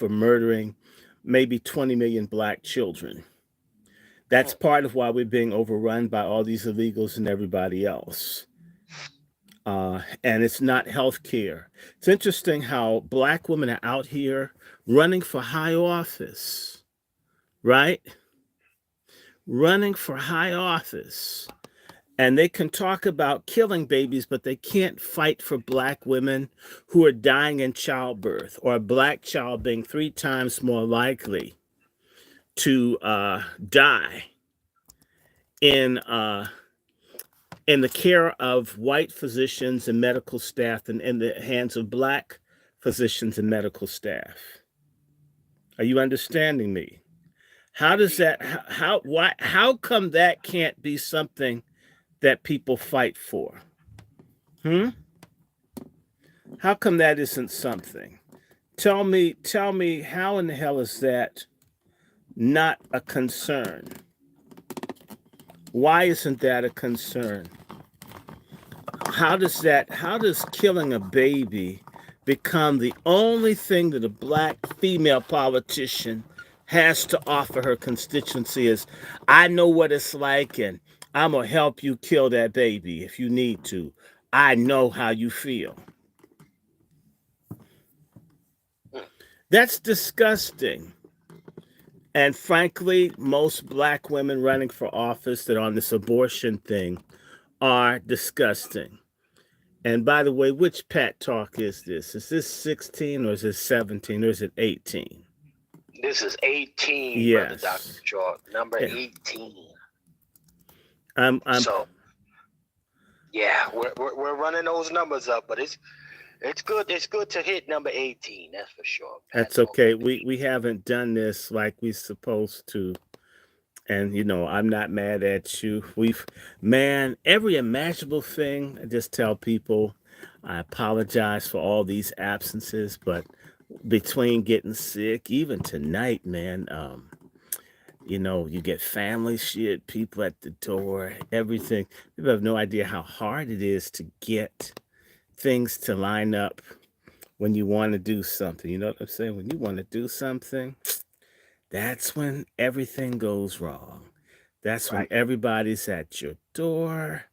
for murdering maybe 20 million black children. That's part of why we're being overrun by all these illegals and everybody else. And it's not health care. It's interesting how black women are out here running for high office, right? Running for high office. And they can talk about killing babies, but they can't fight for black women who are dying in childbirth, or a black child being 3 times more likely to die in in the care of white physicians and medical staff than in the hands of black physicians and medical staff. Are you understanding me? How does that how come that can't be something that people fight for? Hmm? How come that isn't something? Tell me how in the hell is that not a concern? Why isn't that a concern? How does killing a baby become the only thing that a black female politician has to offer her constituency? Is, I know what it's like, and I'm gonna help you kill that baby if you need to. I know how you feel. That's disgusting. And frankly, most black women running for office that are on this abortion thing are disgusting. And by the way, which Pat Talk is this? Is this 16 or is it 17 or is it 18? This is 18, yes. Brother Dr. Short. Number 18. So, yeah, we're running those numbers up, but it's good. It's good to hit number 18. That's for sure. Pat That's okay. We haven't done this like we're supposed to. And, you know, I'm not mad at you. Every imaginable thing, I just tell people, I apologize for all these absences, but between getting sick, even tonight, man, you know, you get family shit, people at the door, everything. People have no idea how hard it is to get things to line up when you want to do something. You know what I'm saying? When you want to do something, that's when everything goes wrong. That's when everybody's at your door.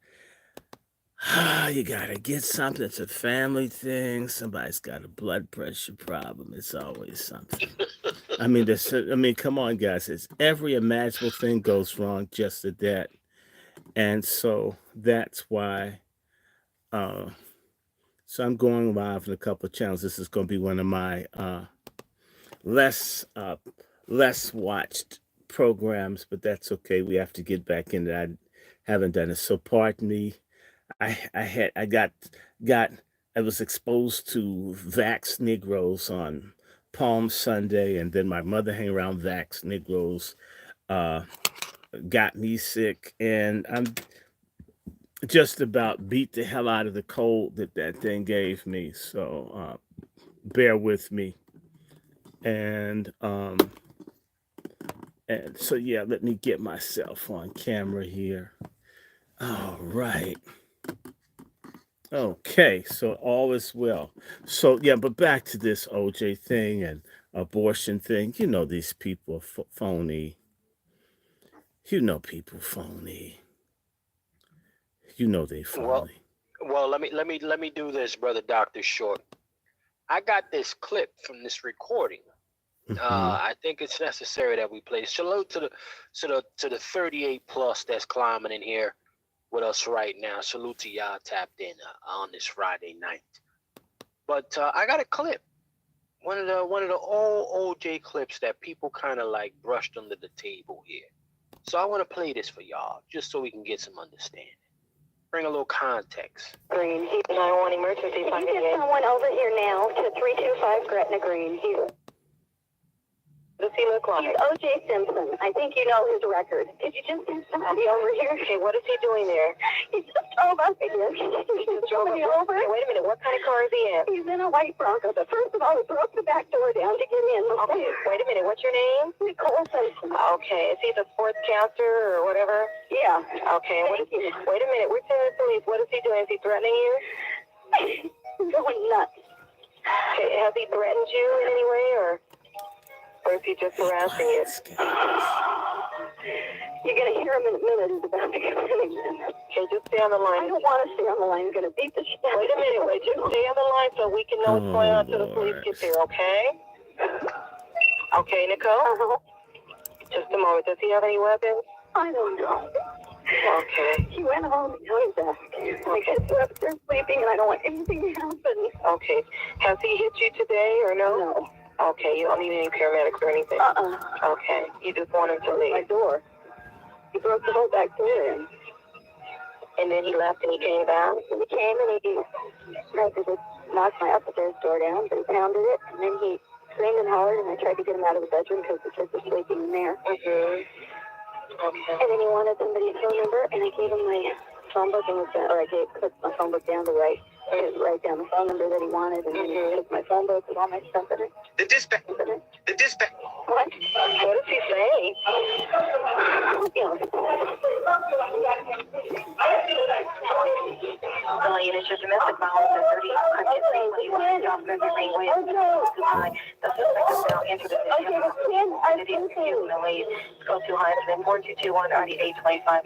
You gotta get something. It's a family thing. Somebody's got a blood pressure problem. It's always something. I mean, come on, guys. It's every imaginable thing goes wrong just at that. And so that's why. So I'm going live in a couple of channels. This is going to be one of my less watched programs, but that's okay. We have to get back into that. I haven't done it, so pardon me. I was exposed to Vax Negroes on Palm Sunday, and then my mother hanging around Vax Negroes got me sick, and I'm just about beat the hell out of the cold that thing gave me. So bear with me. And so yeah, let me get myself on camera here. All right. Okay, so all is well. So yeah, but back to this OJ thing and abortion thing. You know these people are phony. You know people phony. You know they phony. Well, let me do this, Brother Dr. Short. I got this clip from this recording. I think it's necessary that we play. Salute to the 38 plus that's climbing in here with us right now. Salute to y'all tapped in on this Friday night. But I got a clip, one of the old OJ clips that people kind of like brushed under the table here. So I want to play this for y'all just so we can get some understanding. Bring a little context. Green, 911 emergency. Can you get someone over here now to 325 Gretna Green? Does he look like? He's O.J. Simpson. I think you know his record. Did you just do somebody over here? Okay, what is he doing there? He just drove up here. He just drove me over. Okay, wait a minute. What kind of car is he in? He's in a white Bronco. But first of all, he broke the back door down to get in. Okay, wait a minute. What's your name? Nicole Simpson. Okay, is he the sportscaster or whatever? Yeah. Okay. Wait a minute. We're telling the police. What is he doing? Is he threatening you? He's going nuts. Okay, has he threatened you in any way or? Or is he just harassing you? You're going to hear him in a minute. He's about to come in again. Okay, just stay on the line. I don't want to stay on the line. He's going to beat the shit. Wait a minute. Wait, just stay on the line so we can know what's going on until the police get there, okay? Okay, Nicole? Uh-huh. Just a moment. Does he have any weapons? I don't know. Okay. He went home and he's back. My kids are upstairs sleeping and I don't want anything to happen. Okay. Has he hit you today or no? No. Okay, you don't need any paramedics or anything? Okay. You just want him to leave? My door. He broke the whole back door in. And then he left and he came back? And he came and he tried to just knock my upstairs door down, but he pounded it. And then he screamed and hollered and I tried to get him out of the bedroom because the kids were sleeping in there. Mm-hmm. Okay. And then he wanted somebody's phone number and I gave him my phone book and I put my phone book down to write down the phone number that he wanted and then he took my phone book with all my stuff in it. The dispatch. What? What does he say? It's just domestic violence at 30 Cricket Lane. What do you want to stop Cricket Lane with? The suspect is now entered the city. Go to high and then 4221 825.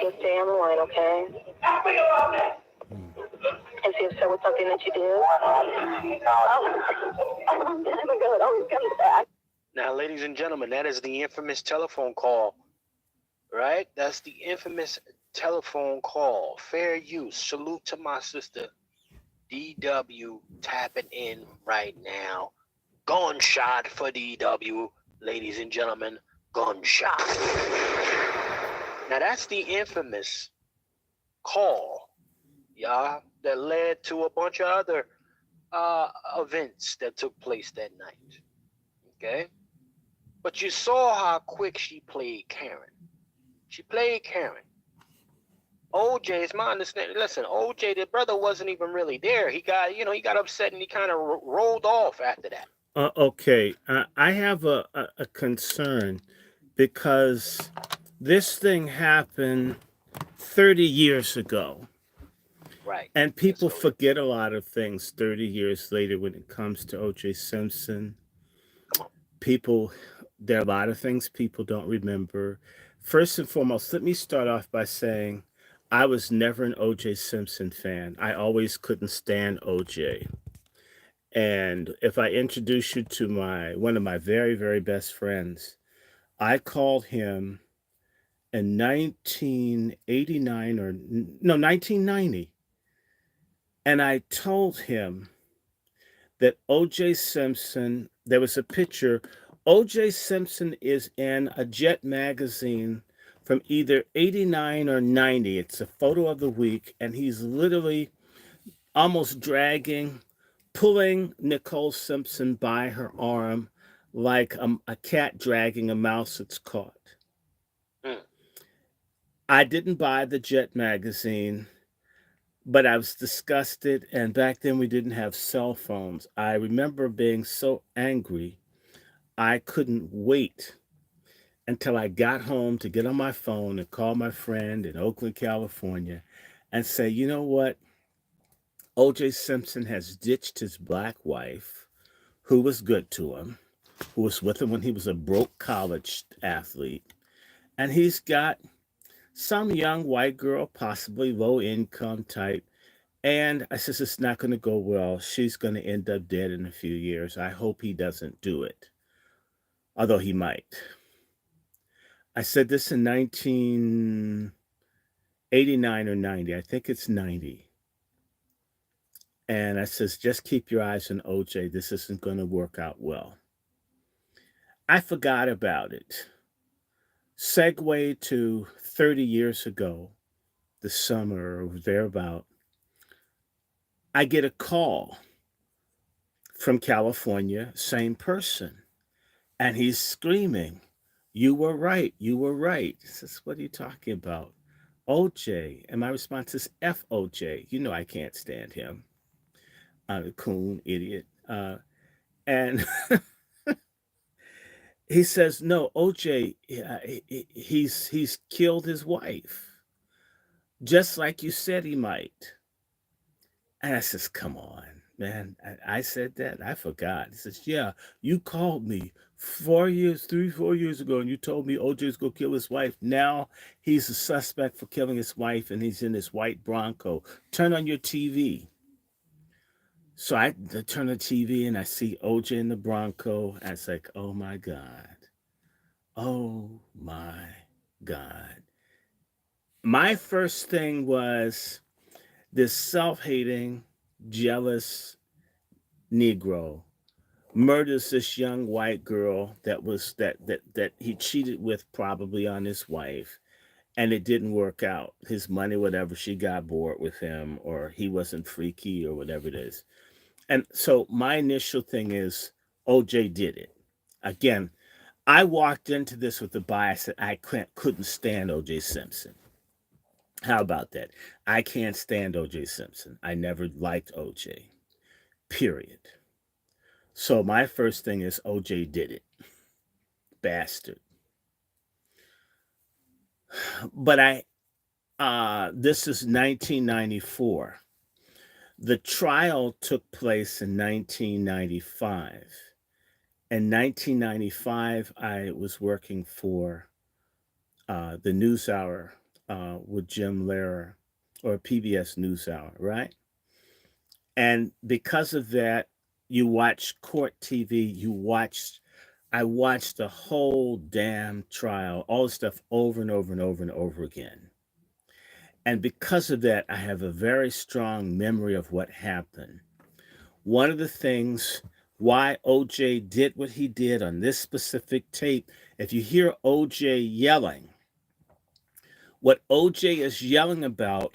Just stay on the line, okay? Is he upset with something that you did? Time ago, it always comes back. Now, ladies and gentlemen, that is the infamous telephone call, right? That's the infamous telephone call. Fair use. Salute to my sister, DW, tapping in right now. Gunshot for DW, ladies and gentlemen. Gunshot. Now, that's the infamous call, yeah, that led to a bunch of other events that took place that night. Okay? But you saw how quick she played Karen. She played Karen. OJ, it's my understanding. Listen, OJ, the brother wasn't even really there. He got upset and he kind of rolled off after that. Okay, I have a concern because this thing happened 30 years ago. Right. And people forget a lot of things 30 years later when it comes to O.J. Simpson. There are a lot of things people don't remember. First and foremost, let me start off by saying I was never an O.J. Simpson fan. I always couldn't stand O.J. And if I introduce you to one of my very, very best friends, I called him in 1989 or no, 1990. And I told him that O.J. Simpson, there was a picture. O.J. Simpson is in a Jet magazine from either 89 or 90. It's a photo of the week, and he's literally almost pulling Nicole Simpson by her arm like a cat dragging a mouse that's caught. I didn't buy the Jet magazine, but I was disgusted, and back then we didn't have cell phones. I remember being so angry, I couldn't wait until I got home to get on my phone and call my friend in Oakland, California, and say, you know what? O.J. Simpson has ditched his black wife, who was good to him, who was with him when he was a broke college athlete, and he's got some young white girl, possibly low income type. And I says, it's not going to go well. She's going to end up dead in a few years. I hope he doesn't do it, although he might. I said this in 1989 or 90. I think it's 90. And I says, just keep your eyes on OJ. This isn't going to work out well. I forgot about it. Segue to 30 years ago, the summer or thereabout, I get a call from California, same person. And he's screaming, you were right, you were right. He says, what are you talking about? OJ. And my response is FOJ. You know I can't stand him. Coon, idiot. And He says, no, OJ, he's killed his wife, just like you said he might. And I says, come on, man. I said that. I forgot. He says, yeah, you called me 4 years, 4 years ago, and you told me OJ's going to kill his wife. Now he's a suspect for killing his wife, and he's in his white Bronco. Turn on your TV. So I turn the TV, and I see OJ in the Bronco. And it's like, oh, my God. Oh, my God. My first thing was this self-hating, jealous Negro murders this young white girl that he cheated with, probably on his wife, and it didn't work out. His money, whatever, she got bored with him, or he wasn't freaky, or whatever it is. And so my initial thing is OJ did it. Again, I walked into this with the bias that I couldn't stand OJ Simpson. How about that? I can't stand OJ Simpson. I never liked OJ. Period. So my first thing is OJ did it. Bastard. But this is 1994. The trial took place in 1995. In 1995, I was working for the NewsHour with Jim Lehrer, or PBS NewsHour, right? And because of that, you watch court TV, I watched the whole damn trial, all the stuff over and over and over and over again. And because of that, I have a very strong memory of what happened. One of the things why OJ did what he did on this specific tape, if you hear OJ yelling, what OJ is yelling about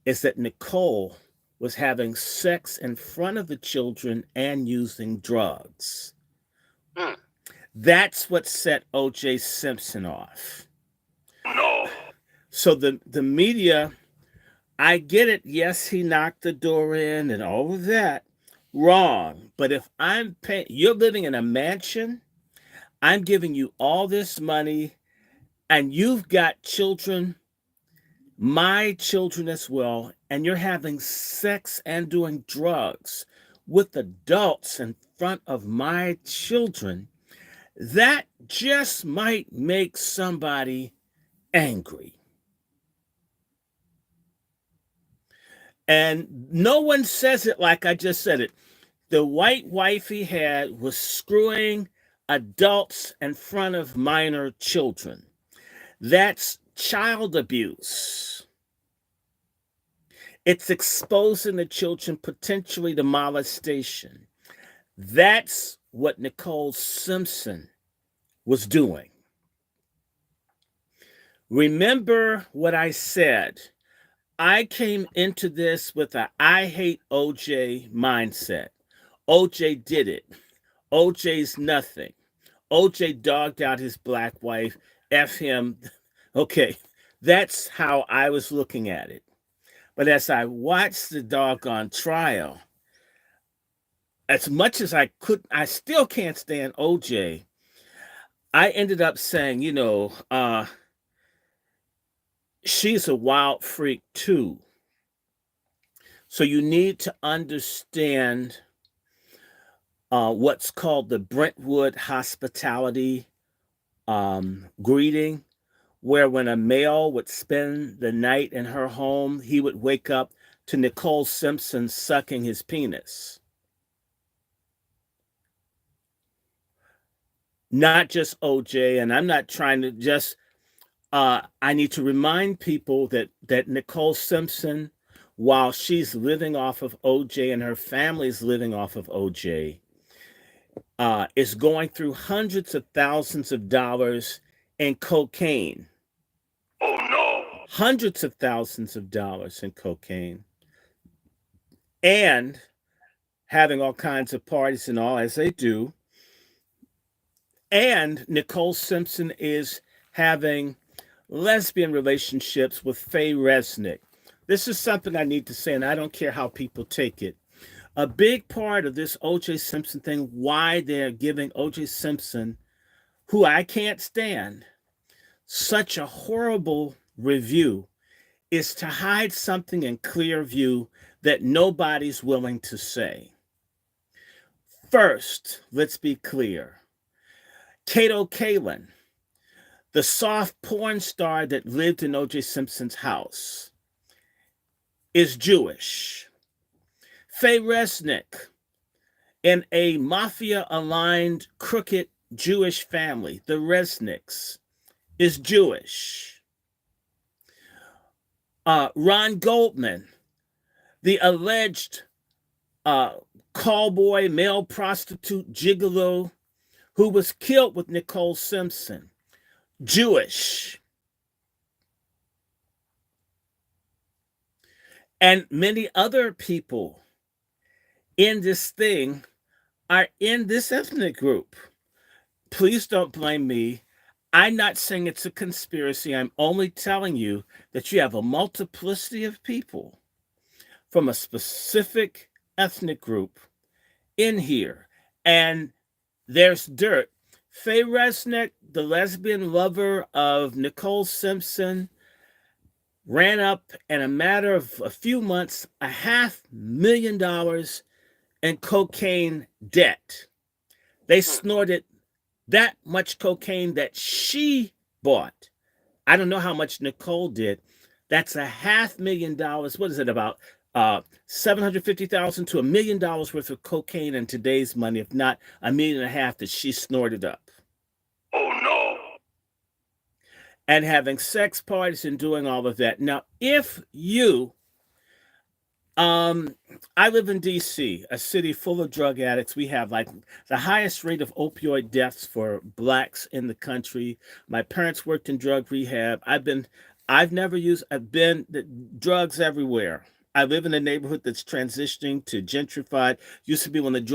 is that Nicole was having sex in front of the children and using drugs. Mm. That's what set OJ Simpson off. No. So the media, I get it. Yes, he knocked the door in and all of that. Wrong. But if I'm paying, you're living in a mansion, I'm giving you all this money, and you've got children, my children as well, and you're having sex and doing drugs with adults in front of my children, that just might make somebody angry. And no one says it like I just said it. The white wife he had was screwing adults in front of minor children. That's child abuse. It's exposing the children potentially to molestation. That's what Nicole Simpson was doing. Remember what I said. I came into this with a I hate OJ mindset. OJ did it. OJ's nothing. OJ dogged out his black wife. F him. Okay, that's how I was looking at it. But as I watched the doggone trial, as much as I could, I still can't stand OJ. I ended up saying, she's a wild freak too. So you need to understand what's called the Brentwood hospitality greeting, where when a male would spend the night in her home, he would wake up to Nicole Simpson sucking his penis. Not just OJ, and I'm not trying to just, I need to remind people that Nicole Simpson, while she's living off of OJ and her family's living off of OJ, is going through hundreds of thousands of dollars in cocaine. Oh no! Hundreds of thousands of dollars in cocaine. And having all kinds of parties and all, as they do. And Nicole Simpson is having lesbian relationships with Faye Resnick. This is something I need to say, and I don't care how people take it. A big part of this O.J. Simpson thing, why they're giving O.J. Simpson who I can't stand, such a horrible review is to hide something in clear view that nobody's willing to say. First, let's be clear. Kato Kalin, the soft porn star that lived in O.J. Simpson's house, is Jewish. Faye Resnick, in a mafia-aligned, crooked Jewish family, the Resnicks, is Jewish. Ron Goldman, the alleged callboy, male prostitute, gigolo, who was killed with Nicole Simpson, Jewish. And many other people in this thing are in this ethnic group. Please don't blame me. I'm not saying it's a conspiracy. I'm only telling you that you have a multiplicity of people from a specific ethnic group in here. And there's dirt. Faye Resnick, the lesbian lover of Nicole Simpson, ran up in a matter of a few months $500,000 in cocaine debt. They snorted that much cocaine that she bought. I don't know how much Nicole did. That's $500,000. What is it, about $750,000 to $1 million worth of cocaine in today's money, if not $1.5 million that she snorted up. Oh no! And having sex parties and doing all of that. Now, if you, I live in D.C., a city full of drug addicts. We have like the highest rate of opioid deaths for blacks in the country. My parents worked in drug rehab. I've been drugs everywhere. I live in a neighborhood that's transitioning to gentrified. Used to be when it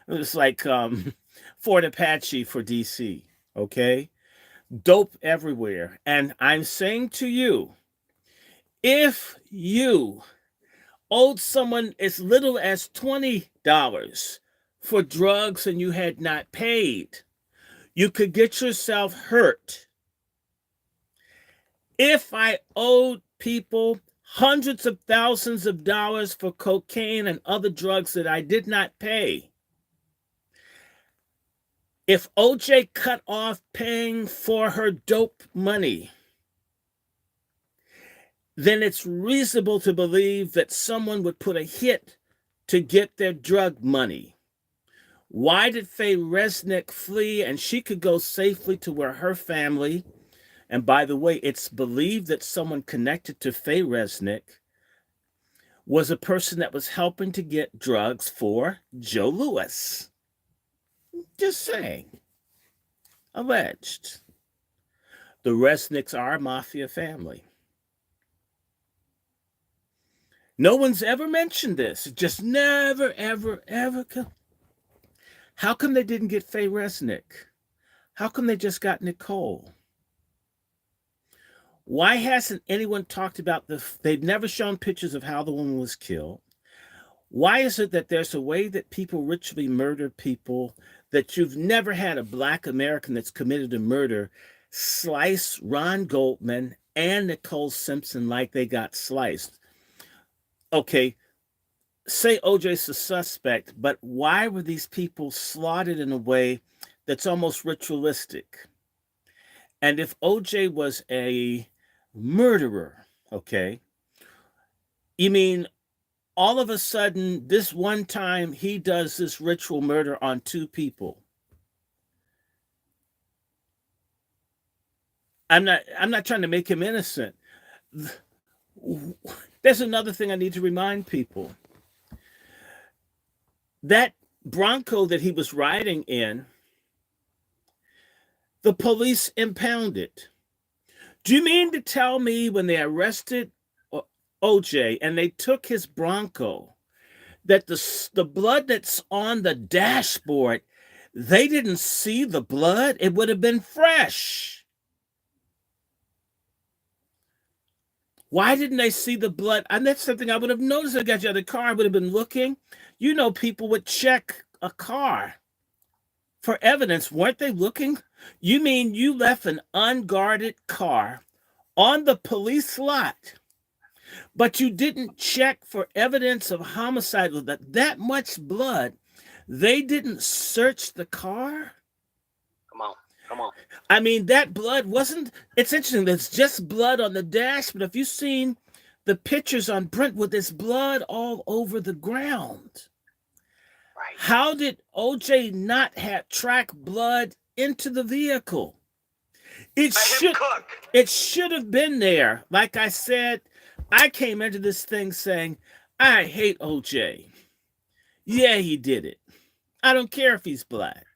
was like Fort Apache for DC, okay? Dope everywhere. And I'm saying to you, if you owed someone as little as $20 for drugs and you had not paid, you could get yourself hurt. If I owed people hundreds of thousands of dollars for cocaine and other drugs that I did not pay, if OJ cut off paying for her dope money, then it's reasonable to believe that someone would put a hit to get their drug money. Why did Faye Resnick flee? And she could go safely to where her family, and by the way, it's believed that someone connected to Faye Resnick was a person that was helping to get drugs for Joe Louis. Just saying. Alleged. The Resnicks are a mafia family. No one's ever mentioned this. It just never, ever, ever come. How come they didn't get Faye Resnick? How come they just got Nicole? Why hasn't anyone talked about they've never shown pictures of how the woman was killed. Why is it that there's a way that people ritually murder people that you've never had a Black American that's committed a murder slice Ron Goldman and Nicole Simpson like they got sliced? Okay, say OJ's a suspect, but why were these people slaughtered in a way that's almost ritualistic? And if OJ was a murderer, okay, you mean all of a sudden this one time he does this ritual murder on two people? I'm not trying to make him innocent. There's another thing I need to remind people. That Bronco that he was riding in, the police impounded. Do you mean to tell me when they arrested OJ and they took his Bronco that the blood that's on the dashboard, they didn't see the blood? It would have been fresh. Why didn't they see the blood? And that's something I would have noticed. I got you out of the car. I would have been looking. You know, people would check a car for evidence. Weren't they looking? You mean you left an unguarded car on the police lot, but you didn't check for evidence of homicide with that much blood? They didn't search the car? Come on. Come on. I mean, that blood wasn't, it's interesting, there's just blood on the dash, but if you've seen the pictures on Brentwood, there's blood all over the ground. Right. How did OJ not have track blood into the vehicle? It should have been there. Like I said, I came into this thing saying, I hate OJ. Yeah, he did it. I don't care if he's black.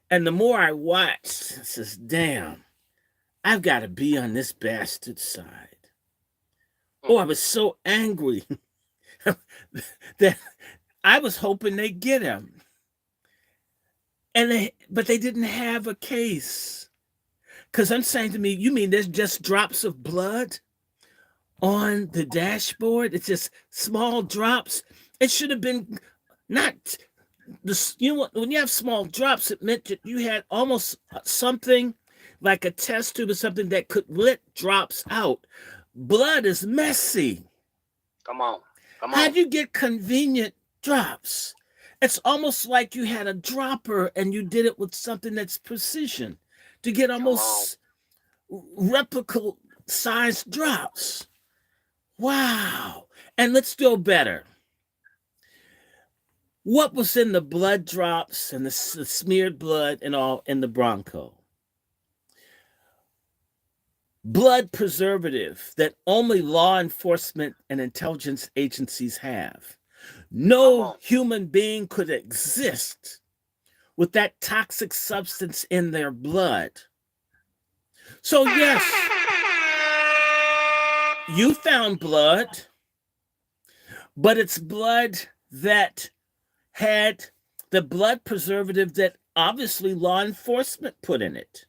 And the more I watched, I says, damn, I've got to be on this bastard side. Oh, I was so angry that I was hoping they'd get him. But they didn't have a case. Because I'm saying to me, you mean there's just drops of blood on the dashboard? It's just small drops. It should have been not this. You know what? When you have small drops, it meant that you had almost something like a test tube or something that could let drops out. Blood is messy. Come on. Come on. How'd you get convenient drops? It's almost like you had a dropper and you did it with something that's precision to get almost replica sized drops. Wow. And let's do better. What was in the blood drops and the smeared blood and all in the Bronco? Blood preservative that only law enforcement and intelligence agencies have. No human being could exist with that toxic substance in their blood. So yes, you found blood, but it's blood that had the blood preservative that obviously law enforcement put in it,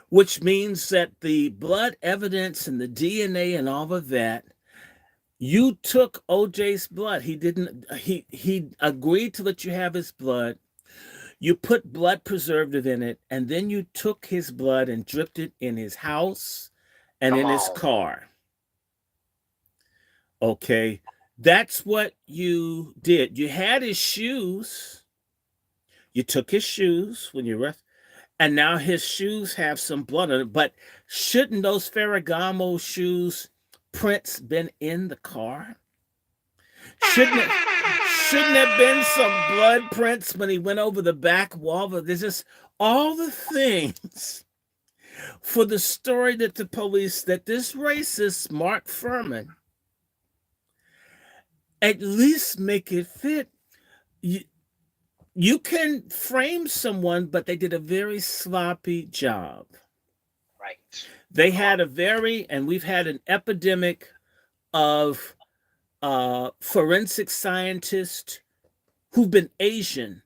which means that the blood evidence and the DNA and all of that, you took OJ's blood. He agreed to let you have his blood. You put blood preservative in it, and then you took his blood and dripped it in his house and in his car. Okay, that's what you did. You had his shoes. You took his shoes when you arrested, and now his shoes have some blood on it. But shouldn't those Ferragamo shoes prints been in the car? Shouldn't have been some blood prints when he went over the back wall? But there's just all the things for the story that the police, that this racist Mark Furman, at least make it fit. You can frame someone, but they did a very sloppy job. Right. They had and we've had an epidemic of forensic scientists who've been Asian,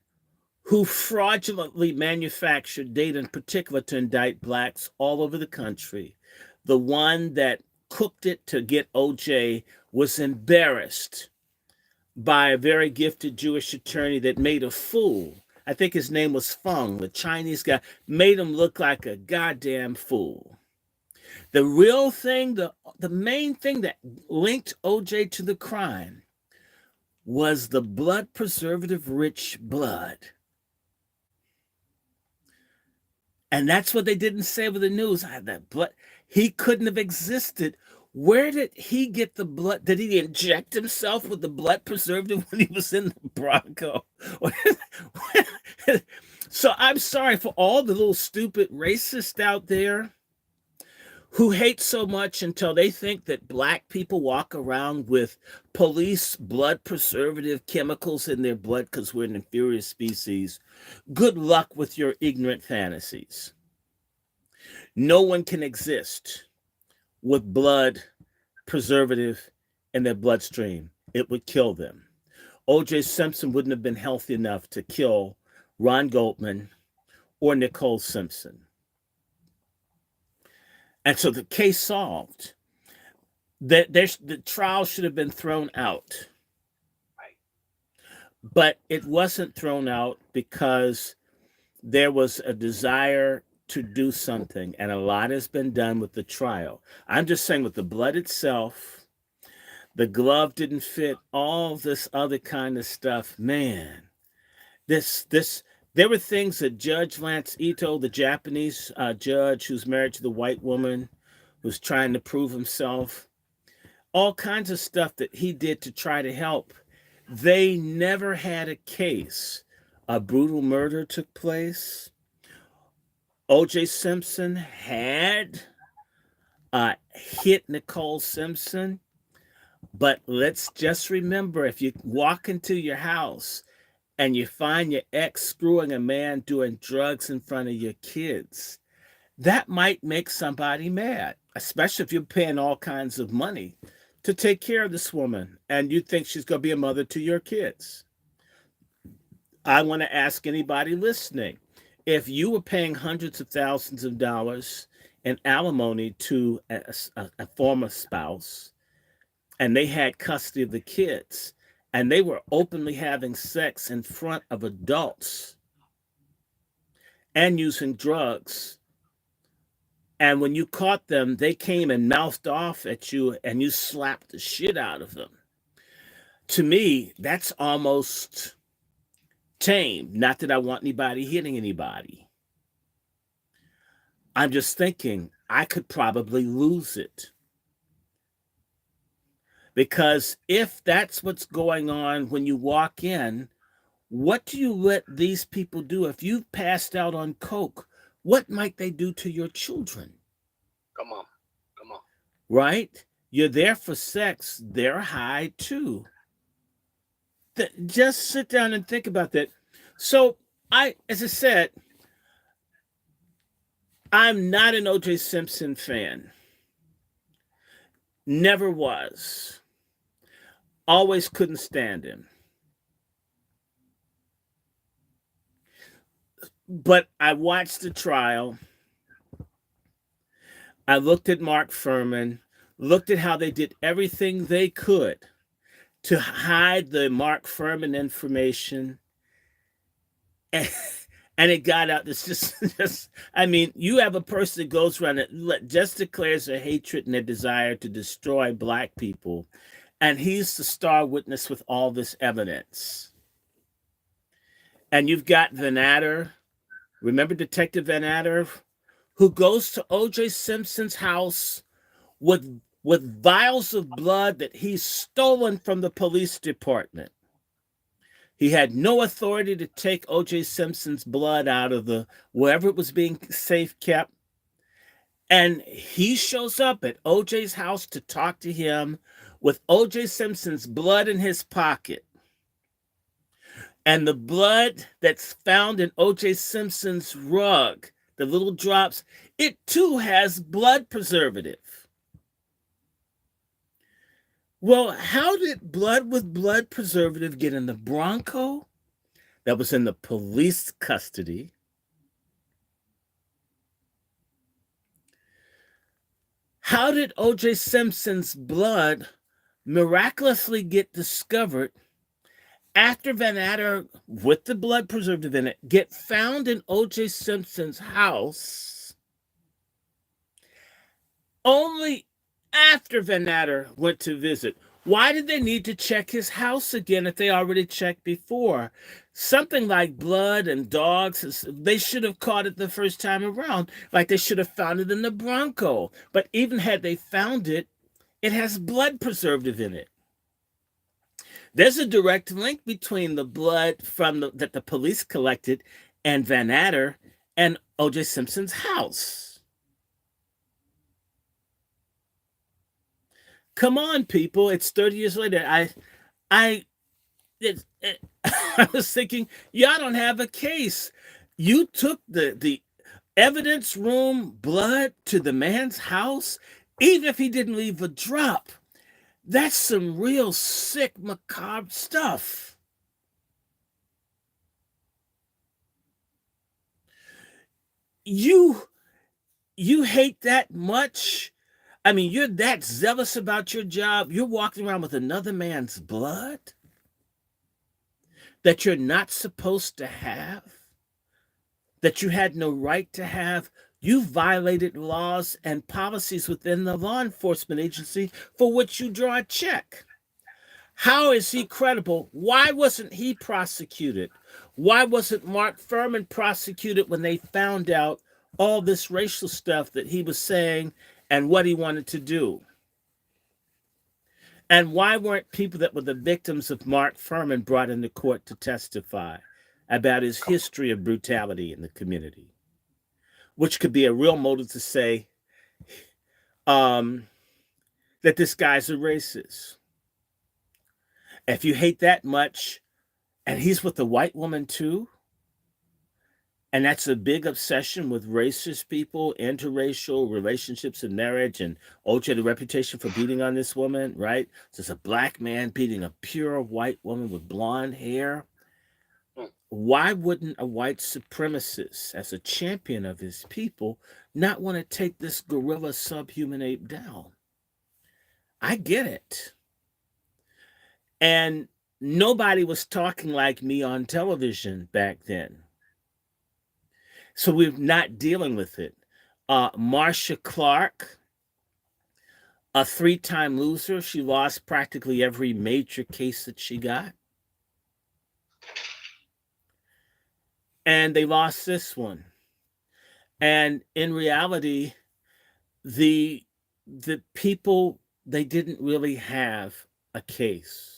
who fraudulently manufactured data in particular to indict blacks all over the country. The one that cooked it to get OJ was embarrassed by a very gifted Jewish attorney that made a fool. I think his name was Fung, the Chinese guy, made him look like a goddamn fool. The real thing, the main thing that linked OJ to the crime was the blood preservative rich blood. And that's what they didn't say with the news. That blood, he couldn't have existed. Where did he get the blood? Did he inject himself with the blood preservative when he was in the Bronco? So I'm sorry for all the little stupid racists out there who hate so much until they think that black people walk around with police blood preservative chemicals in their blood because we're an inferior species. Good luck with your ignorant fantasies. No one can exist with blood preservative in their bloodstream. It would kill them. O.J. Simpson wouldn't have been healthy enough to kill Ron Goldman or Nicole Simpson. And so the case solved. The trial should have been thrown out. Right. but it wasn't thrown out because there was a desire to do something, and a lot has been done with the trial. I'm just saying, with the blood itself, the glove didn't fit, all this other kind of stuff. Man, this there were things that Judge Lance Ito, the Japanese judge who's married to the white woman who's trying to prove himself, all kinds of stuff that he did to try to help. They never had a case. A brutal murder took place. O.J. Simpson had hit Nicole Simpson. But let's just remember, if you walk into your house and you find your ex screwing a man doing drugs in front of your kids, that might make somebody mad, especially if you're paying all kinds of money to take care of this woman and you think she's going to be a mother to your kids. I want to ask anybody listening, if you were paying hundreds of thousands of dollars in alimony to a former spouse, and they had custody of the kids, and they were openly having sex in front of adults and using drugs, and when you caught them, they came and mouthed off at you and you slapped the shit out of them. To me, that's almost tame. Not that I want anybody hitting anybody. I'm just thinking I could probably lose it. Because if that's what's going on when you walk in, what do you let these people do? If you've passed out on coke, what might they do to your children? Come on. Right? You're there for sex. They're high too. Just sit down and think about that. So as I said, I'm not an O.J. Simpson fan. Never was. Always couldn't stand him. But I watched the trial. I looked at Mark Fuhrman, looked at how they did everything they could to hide the Mark Fuhrman information. And it got out. It's just, I mean, you have a person that goes around and just declares their hatred and their desire to destroy Black people. And he's the star witness with all this evidence. And you've got Van Adder, remember Detective Van Adder, who goes to O.J. Simpson's house with vials of blood that he's stolen from the police department. He had no authority to take O.J. Simpson's blood out of wherever it was being safe kept. And he shows up at O.J.'s house to talk to him with O.J. Simpson's blood in his pocket. And the blood that's found in O.J. Simpson's rug, the little drops, it too has blood preservative. Well, how did blood with blood preservative get in the Bronco that was in the police custody? How did O.J. Simpson's blood miraculously get discovered after Van Adder, with the blood preservative in it, get found in O.J. Simpson's house only after Van Adder went to visit? Why did they need to check his house again if they already checked before? Something like blood and dogs, they should have caught it the first time around, like they should have found it in the Bronco. But even had they found it, it has blood preservative in it. There's a direct link between the blood that the police collected and Van Adder and O.J. Simpson's house. Come on, people! It's 30 years later. I was thinking, y'all don't have a case. You took the evidence room blood to the man's house, even if he didn't leave a drop. That's some real sick, macabre stuff. You hate that much? I mean, you're that zealous about your job, you're walking around with another man's blood? that you're not supposed to have, that you had no right to have. You violated laws and policies within the law enforcement agency for which you draw a check. How is he credible? Why wasn't he prosecuted? Why wasn't Mark Furman prosecuted when they found out all this racial stuff that he was saying and what he wanted to do? And why weren't people that were the victims of Mark Furman brought into court to testify about his history of brutality in the community? Which could be a real motive to say that this guy's a racist. If you hate that much, and he's with a white woman too, and that's a big obsession with racist people, interracial relationships and marriage, and OJ had a reputation for beating on this woman, right? So it's a black man beating a pure white woman with blonde hair. Why wouldn't a white supremacist, as a champion of his people, not want to take this gorilla subhuman ape down? I get it. And nobody was talking like me on television back then. So we're not dealing with it. Marcia Clark, a 3-time loser. She lost practically every major case that she got. And they lost this one. And in reality, the people, they didn't really have a case.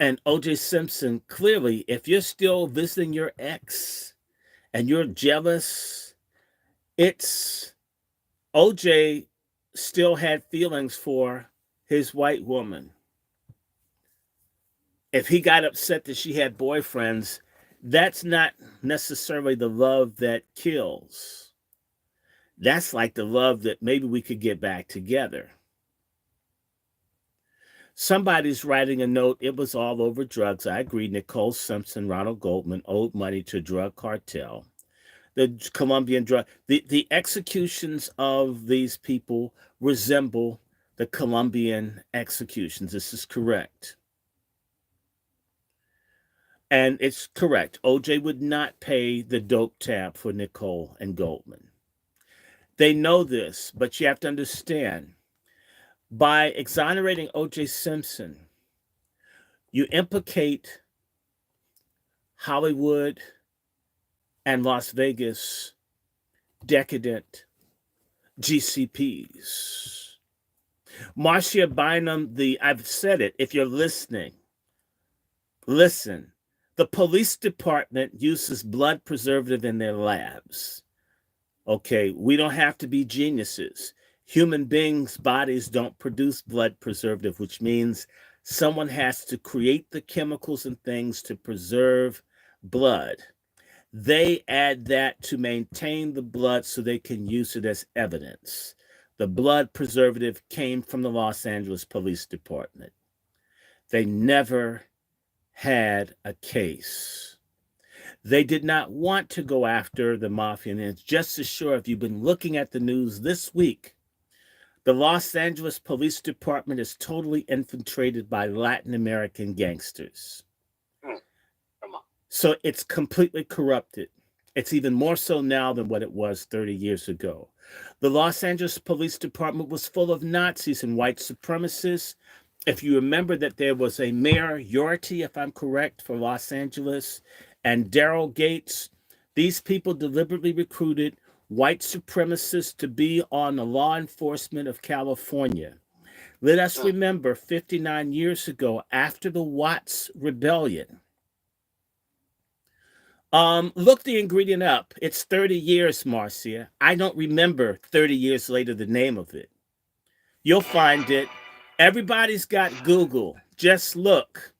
And O.J. Simpson, clearly, if you're still visiting your ex and you're jealous, it's O.J. still had feelings for his white woman. If he got upset that she had boyfriends, that's not necessarily the love that kills. That's like the love that maybe we could get back together. Somebody's writing a note. It was all over drugs. I agree. Nicole Simpson, Ronald Goldman owed money to a drug cartel. The Colombian drug, the executions of these people resemble the Colombian executions. This is correct. And it's correct. OJ would not pay the dope tab for Nicole and Goldman. They know this, but you have to understand, by exonerating OJ Simpson, you implicate Hollywood and Las Vegas decadent GCPs. Marcia Bynum, I've said it, if you're listening, listen. The police department uses blood preservative in their labs. Okay, we don't have to be geniuses. Human beings' bodies don't produce blood preservative, which means someone has to create the chemicals and things to preserve blood. They add that to maintain the blood so they can use it as evidence. The blood preservative came from the Los Angeles Police Department. They never had a case. They did not want to go after the mafia. And it's just as sure, if you've been looking at the news this week, the Los Angeles Police Department is totally infiltrated by Latin American gangsters. So it's completely corrupted. It's even more so now than what it was 30 years ago. The Los Angeles Police Department was full of Nazis and white supremacists. If you remember that there was a Mayor Yorty, if I'm correct, for Los Angeles, and Daryl Gates, these people deliberately recruited white supremacists to be on the law enforcement of California. Let us remember 59 years ago, after the Watts Rebellion, look the ingredient up. It's 30 years, Marcia. I don't remember 30 years later the name of it. You'll find it. Everybody's got Google. Just look.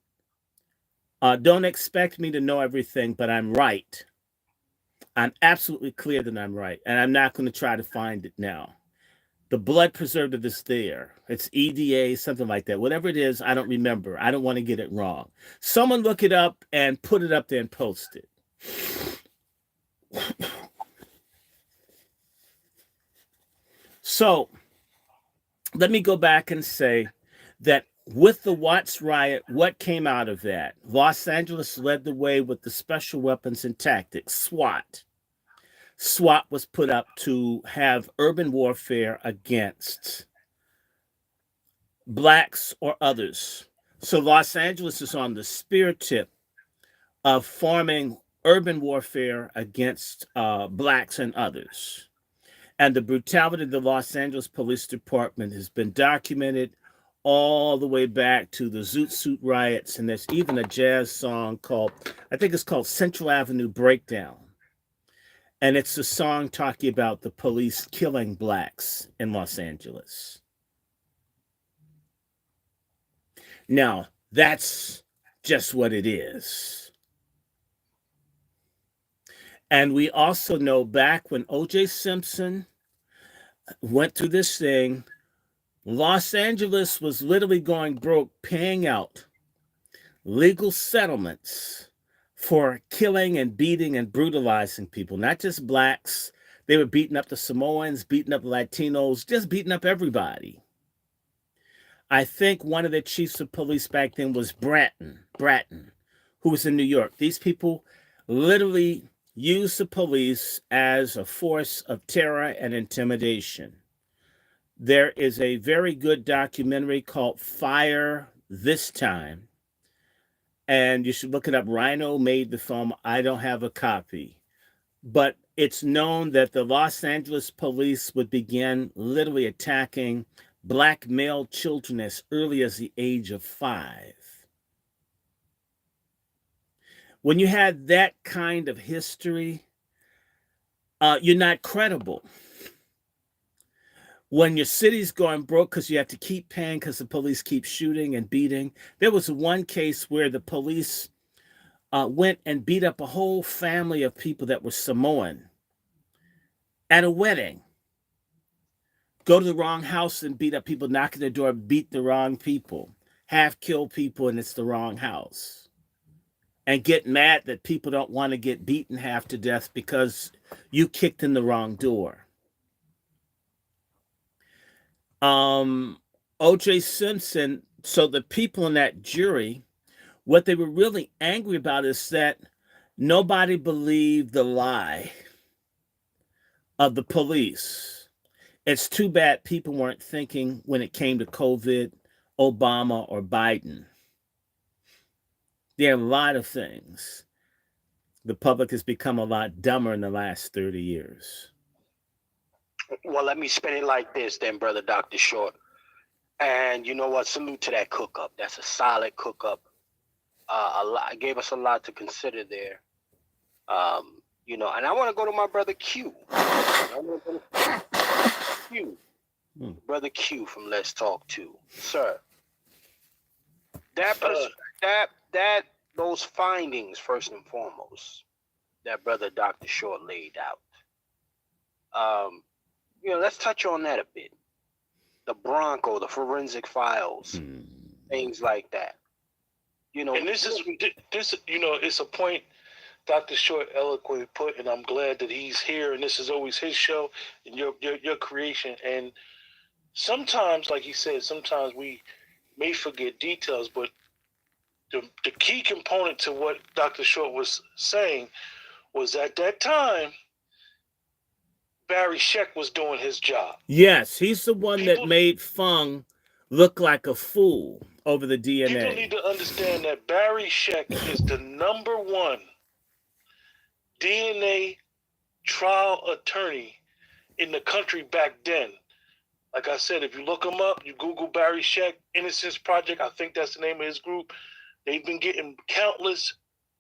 Don't expect me to know everything, but I'm right. I'm absolutely clear that I'm right, and I'm not going to try to find it now. The blood preservative is there. It's EDA, something like that. Whatever it is, I don't remember. I don't want to get it wrong. Someone look it up and put it up there and post it. So let me go back and say that With the Watts riot, what came out of that? Los Angeles led the way with the Special Weapons and Tactics, SWAT. SWAT was put up to have urban warfare against blacks or others. So Los Angeles is on the spear tip of forming urban warfare against blacks and others. And the brutality of the Los Angeles Police Department has been documented all the way back to the Zoot Suit riots. And there's even a jazz song called, I think it's called Central Avenue Breakdown. And it's a song talking about the police killing blacks in Los Angeles. Now, that's just what it is. And we also know back when O.J. Simpson went through this thing, Los Angeles was literally going broke, paying out legal settlements for killing and beating and brutalizing people, not just blacks. They were beating up the Samoans, beating up Latinos, just beating up everybody. I think one of the chiefs of police back then was Bratton, who was in New York. These people literally used the police as a force of terror and intimidation. There is a very good documentary called Fire This Time, and you should look it up. Rhino made the film. I don't have a copy, but it's known that the Los Angeles police would begin literally attacking black male children as early as the age of 5. When you had that kind of history, you're not credible. When your city's going broke because you have to keep paying because the police keep shooting and beating. There was one case where the police went and beat up a whole family of people that were Samoan at a wedding. Go to the wrong house and beat up people, knock at the door, beat the wrong people, half kill people, and it's the wrong house. And get mad that people don't want to get beaten half to death because you kicked in the wrong door. O.J. Simpson, so the people in that jury, what they were really angry about is that nobody believed the lie of the police. It's too bad people weren't thinking when it came to COVID, Obama, or Biden. There are a lot of things. The public has become a lot dumber in the last 30 years. Well, let me spin it like this then, brother Dr. Short. And you know what? Salute to that cook-up. That's a solid cook-up. Gave us a lot to consider there. And I want to go to my brother Q. Brother Q from Let's Talk 2. Sir, those findings, first and foremost, that brother Dr. Short laid out. Let's touch on that a bit. The Bronco, the forensic files, things like that. And this, it's a point Dr. Short eloquently put, and I'm glad that he's here, and this is always his show and your creation. And sometimes, like he said, sometimes we may forget details, but the key component to what Dr. Short was saying was at that time, Barry Scheck was doing his job. Yes, he's the one that made Fung look like a fool over the DNA. People need to understand that Barry Scheck is the #1 DNA trial attorney in the country back then. Like I said, if you look him up, you Google Barry Scheck, Innocence Project, I think that's the name of his group. They've been getting countless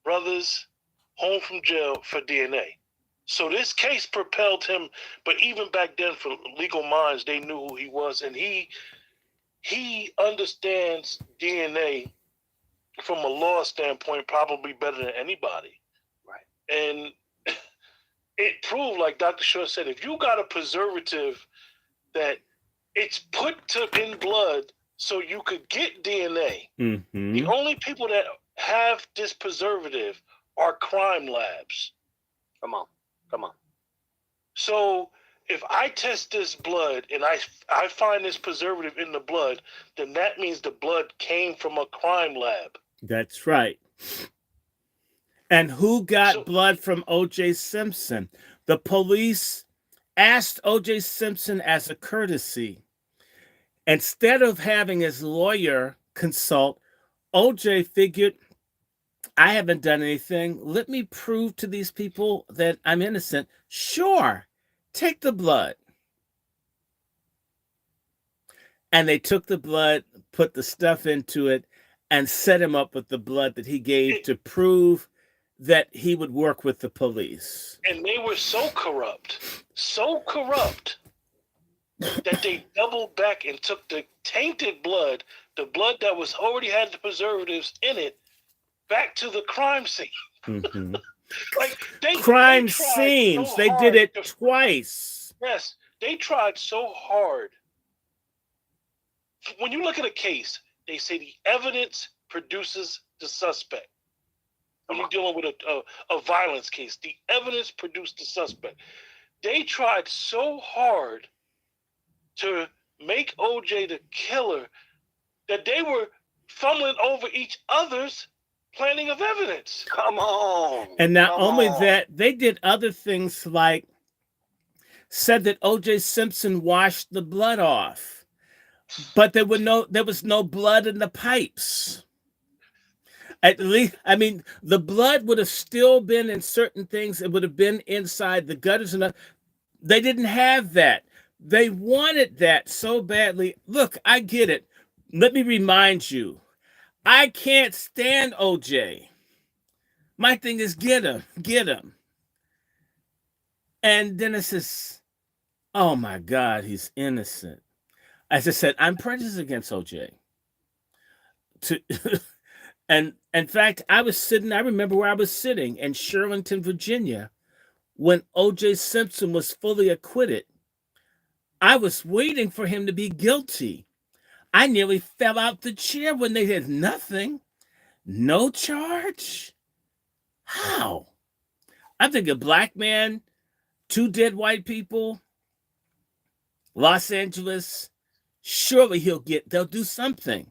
brothers home from jail for DNA. So this case propelled him, but even back then for legal minds, they knew who he was. And he understands DNA from a law standpoint probably better than anybody. Right. And it proved, like Dr. Short said, if you got a preservative that it's put in blood so you could get DNA, the only people that have this preservative are crime labs. Come on. So if I test this blood and I find this preservative in the blood, then that means the blood came from a crime lab. That's right. And who got So blood from O.J. Simpson? The police asked O.J. Simpson as a courtesy. Instead of having his lawyer consult, O.J. figured, I haven't done anything. Let me prove to these people that I'm innocent. Sure, take the blood. And they took the blood, put the stuff into it, and set him up with the blood that he gave to prove that he would work with the police. And they were so corrupt that they doubled back and took the tainted blood, the blood that was already had the preservatives in it, back to the crime scene. Mm-hmm. Like crime they scenes. So they did it twice. Yes, they tried so hard. When you look at a case, they say the evidence produces the suspect. When you're dealing with a violence case, the evidence produced the suspect. They tried so hard to make OJ the killer that they were fumbling over each other's planning of evidence. Come on. And not only that, they did other things like said that O.J. Simpson washed the blood off, but there was no blood in the pipes. At least, I mean, the blood would have still been in certain things. It would have been inside the gutters, and they didn't have that. They wanted that so badly. Look, I get it. Let me remind you, I can't stand OJ. My thing is get him. And then it says, oh my God, he's innocent. As I said, I'm prejudiced against OJ. And in fact, I remember where I was sitting in Shirlington, Virginia, when O.J. Simpson was fully acquitted. I was waiting for him to be guilty. I nearly fell out the chair when they had nothing. No charge? How? I think a black man, 2 dead white people, Los Angeles, surely they'll do something.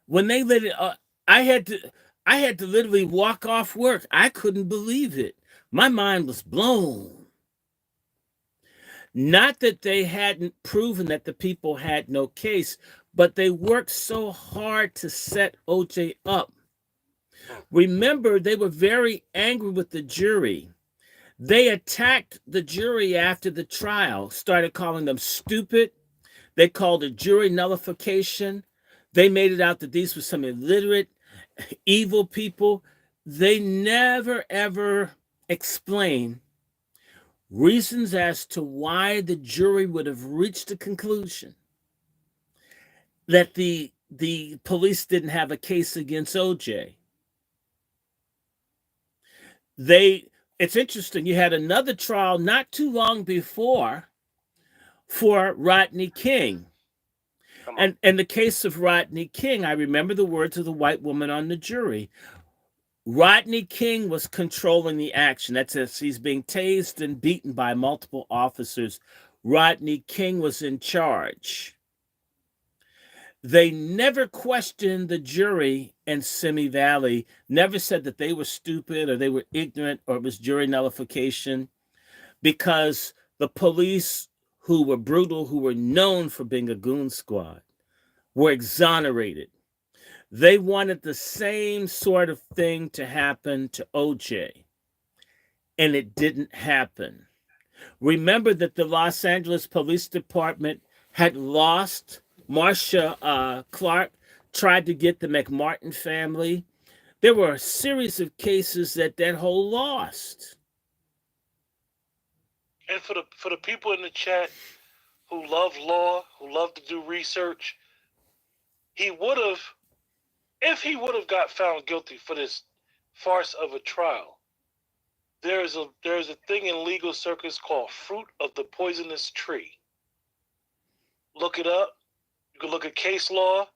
When they let it, I had to literally walk off work. I couldn't believe it. My mind was blown. Not that they hadn't proven that the people had no case, but they worked so hard to set OJ up. Remember, they were very angry with the jury. They attacked the jury after the trial, started calling them stupid. They called it jury nullification. They made it out that these were some illiterate, evil people. They never, ever explained reasons as to why the jury would have reached a conclusion that the police didn't have a case against OJ. It's interesting, you had another trial not too long before for Rodney King. And in the case of Rodney King, I remember the words of the white woman on the jury. Rodney King was controlling the action. That's as he's being tased and beaten by multiple officers. Rodney King was in charge. They never questioned the jury in Simi Valley, never said that they were stupid or they were ignorant or it was jury nullification, because the police, who were brutal, who were known for being a goon squad, were exonerated. They wanted the same sort of thing to happen to OJ, and it didn't happen. Remember that the Los Angeles Police Department had lost Marsha Clark, tried to get the McMartin family. There were a series of cases that whole lost. And for the people in the chat who love law, who love to do research, if he would have got found guilty for this farce of a trial, there's a thing in legal circles called fruit of the poisonous tree. Look it up. You can look at case law.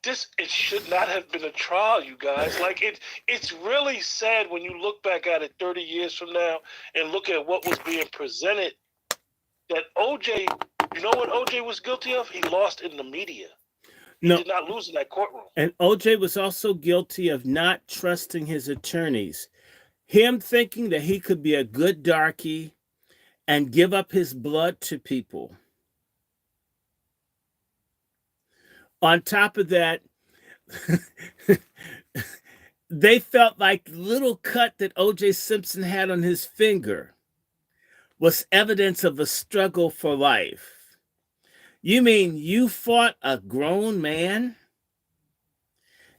it should not have been a trial, you guys. Like it's really sad when you look back at it 30 years from now and look at what was being presented. That OJ, you know what OJ was guilty of? He lost in the media. He No, did not lose in that courtroom. and OJ was also guilty of not trusting his attorneys. Him thinking that he could be a good darky and give up his blood to people. On top of that, they felt like the little cut that O.J. Simpson had on his finger was evidence of a struggle for life. You mean you fought a grown man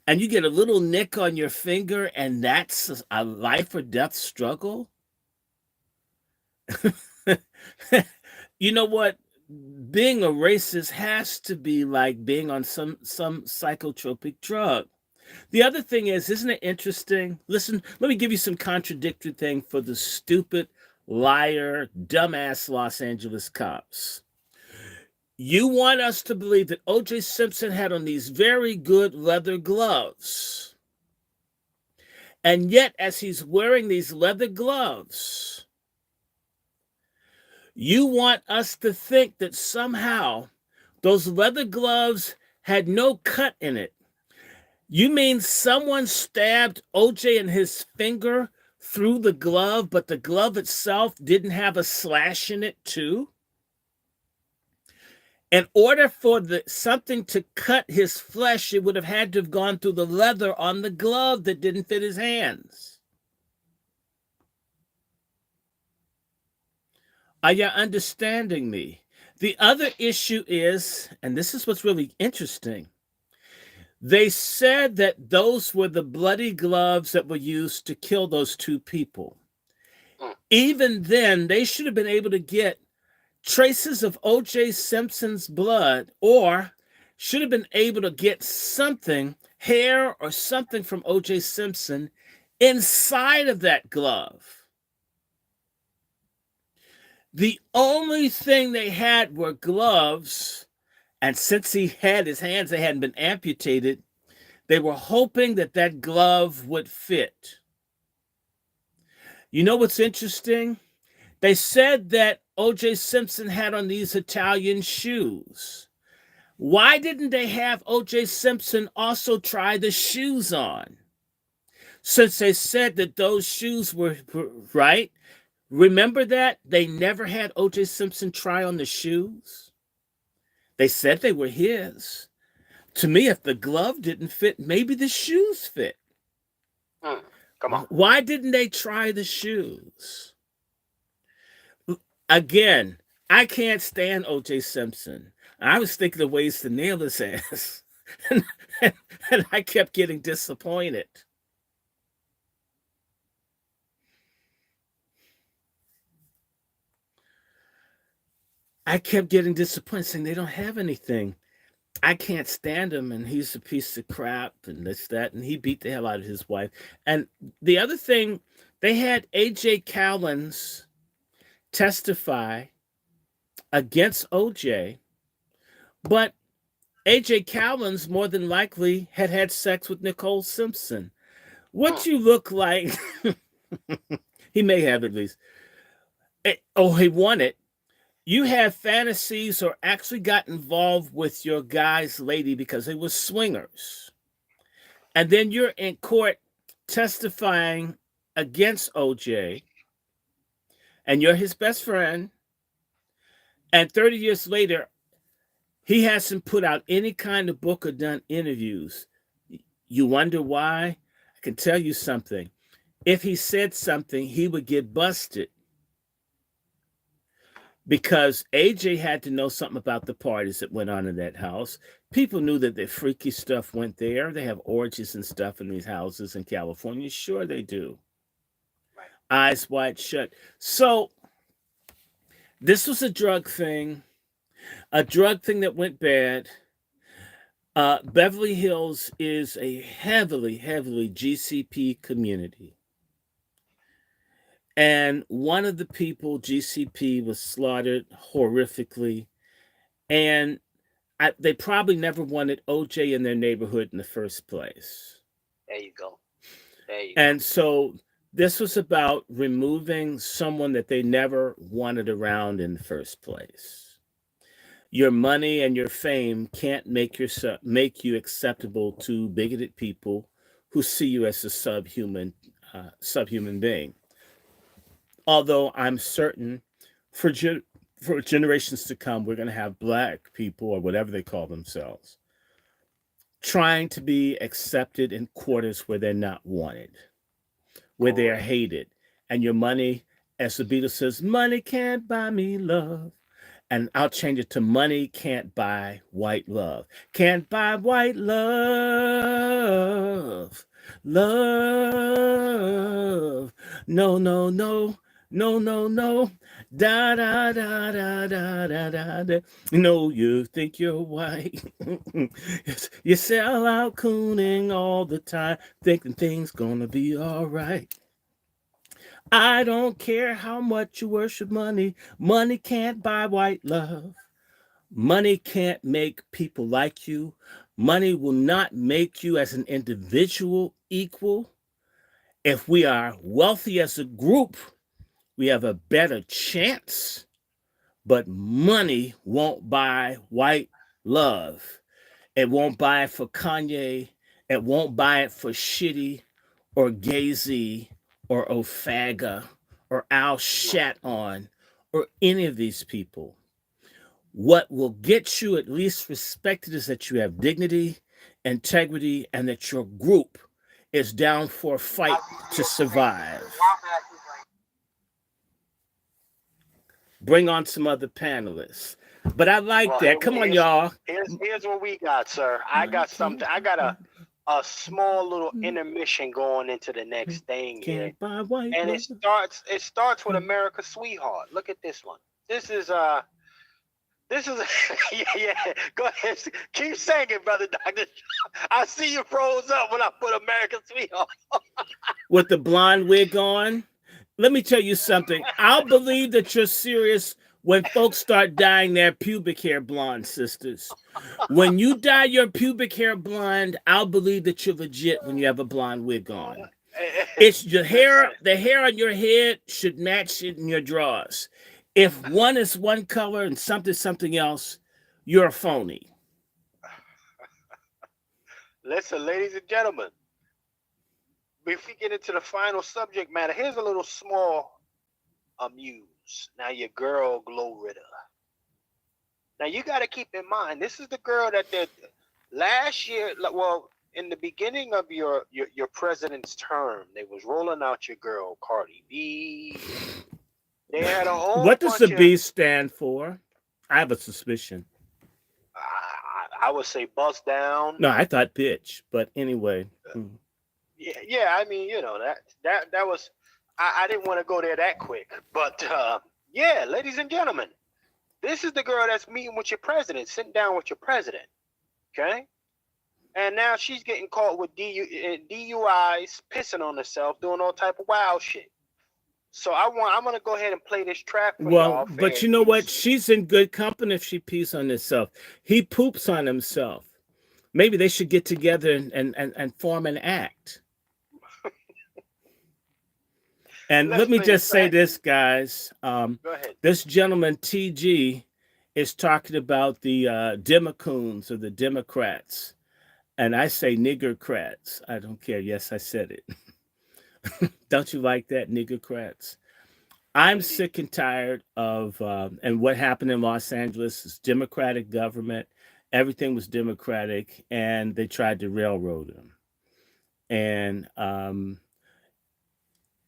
and you get a little nick on your finger and that's a life or death struggle? You know what? Being a racist has to be like being on some psychotropic drug. The other thing is, isn't it interesting? Listen, let me give you some contradictory thing for the stupid, liar, dumbass Los Angeles cops. You want us to believe that O.J. Simpson had on these very good leather gloves. And yet, as he's wearing these leather gloves, you want us to think that somehow those leather gloves had no cut in it. You mean someone stabbed OJ in his finger through the glove, but the glove itself didn't have a slash in it too? In order for something to cut his flesh, it would have had to have gone through the leather on the glove that didn't fit his hands. Are you understanding me? The other issue is, and this is what's really interesting, they said that those were the bloody gloves that were used to kill those two people. Even then, they should have been able to get traces of O.J. Simpson's blood, or should have been able to get something, hair or something from O.J. Simpson inside of that glove. The only thing they had were gloves, and since he had his hands, they hadn't been amputated, they were hoping that that glove would fit. You know what's interesting? They said that O.J. Simpson had on these Italian shoes. Why didn't they have O.J. Simpson also try the shoes on? Since they said that those shoes were right. Remember that? They never had O.J. Simpson try on the shoes. They said they were his. To me, if the glove didn't fit, maybe the shoes fit. Come on. Why didn't they try the shoes? Again, I can't stand O.J. Simpson. I was thinking of ways to nail his ass, and I kept getting disappointed. I kept getting disappointed, saying they don't have anything. I can't stand him, and he's a piece of crap, and this, that, and he beat the hell out of his wife. And the other thing, they had A.J. Cowlins testify against O.J., but A.J. Cowlins more than likely had had sex with Nicole Simpson. What you look like, he may have at least. He won it. You have fantasies or actually got involved with your guy's lady because they were swingers. And then you're in court testifying against OJ, and you're his best friend. And 30 years later, he hasn't put out any kind of book or done interviews. You wonder why? I can tell you something. If he said something, he would get busted. Because AJ had to know something about the parties that went on in that house. People knew that the freaky stuff went there. They have orgies and stuff in these houses in California. Sure they do. Right. Eyes wide shut. So this was a drug thing that went bad. Beverly Hills is a heavily GCP community. And one of the people, GCP, was slaughtered horrifically. And they probably never wanted OJ in their neighborhood in the first place. There you go. There you go. And so this was about removing someone that they never wanted around in the first place. Your money and your fame can't make you acceptable to bigoted people who see you as a subhuman being. Although I'm certain for for generations to come, we're going to have black people or whatever they call themselves trying to be accepted in quarters where they're not wanted, where they are Correct. hated. And your money, as the Beatles says, money can't buy me love. And I'll change it to money can't buy white love. Can't buy white love. Love. No, no, no. No, no, no. Da da da da da da da da. No, you think you're white. You sell out cooning all the time, thinking things gonna be all right. I don't care how much you worship money. Money can't buy white love. Money can't make people like you. Money will not make you as an individual equal. If we are wealthy as a group, we have a better chance, but money won't buy white love. It won't buy it for Kanye. It won't buy it for Shitty or Gazy or Ofaga or Al Shaton or any of these people. What will get you at least respected is that you have dignity, integrity, and that your group is down for a fight to survive. Bring on some other panelists. But I like Well, that. Come on, y'all. here's what we got, sir. I got something. I got a small little intermission going into the next thing here, Can't buy white and love. it starts with America's Sweetheart. Look at this one. This is yeah, yeah. Go ahead, keep singing, brother Doctor. I see you froze up when I put America's Sweetheart. With the blonde wig on. Let me tell you something. I'll believe that you're serious when folks start dyeing their pubic hair blonde, sisters. When you dye your pubic hair blonde, I'll believe that you're legit when you have a blonde wig on. It's your hair, the hair on your head should match it in your drawers. If one is one color and something else, you're a phony. Listen, ladies and gentlemen, if we get into the final subject matter, here's a little small amuse. Now, your girl, Glow Ritter. Now, you got to keep in mind, this is the girl that did last year, well, in the beginning of your president's term, they was rolling out your girl, Cardi B. They had a whole What does bunch the of, B stand for? I have a suspicion. I would say bust down. No, I thought bitch, but anyway. Yeah, I mean, you know, that was, I didn't want to go there that quick. But yeah, ladies and gentlemen, this is the girl that's meeting with your president, sitting down with your president. Okay? And now she's getting caught with DUIs, pissing on herself, doing all type of wild shit. So I'm gonna go ahead and play this track for y'all. But you know what? She's in good company if she pees on herself. He poops on himself. Maybe they should get together and form an act. And let me just say this, guys. Go ahead. This gentleman, TG, is talking about the Democoons or the Democrats. And I say niggercrats. I don't care. Yes, I said it. Don't you like that, niggercrats? I'm sick and tired of, and what happened in Los Angeles is Democratic government. Everything was Democratic, and they tried to railroad them. And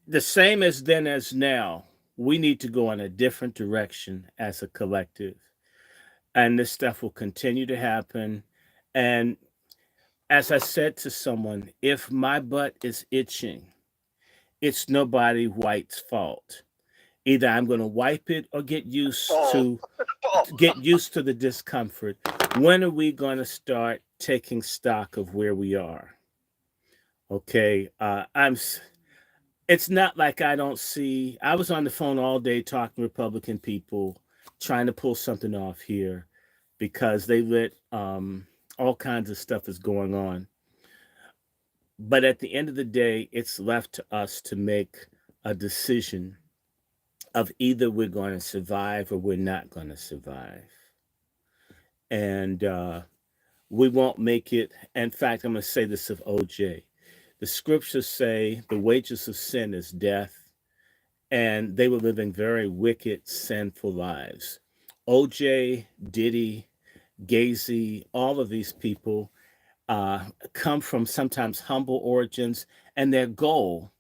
the same as then as now, we need to go in a different direction as a collective. And this stuff will continue to happen. And as I said to someone, if my butt is itching, it's nobody white's fault. Either I'm going to wipe it or get used to the discomfort. When are we going to start taking stock of where we are? Okay, it's not like I don't see. I was on the phone all day talking to Republican people, trying to pull something off here, because they let all kinds of stuff is going on. But at the end of the day, it's left to us to make a decision of either we're going to survive or we're not going to survive. And we won't make it. In fact, I'm going to say this of OJ. The scriptures say the wages of sin is death, and they were living very wicked, sinful lives. OJ, Diddy, Gazy, all of these people come from sometimes humble origins, and their goal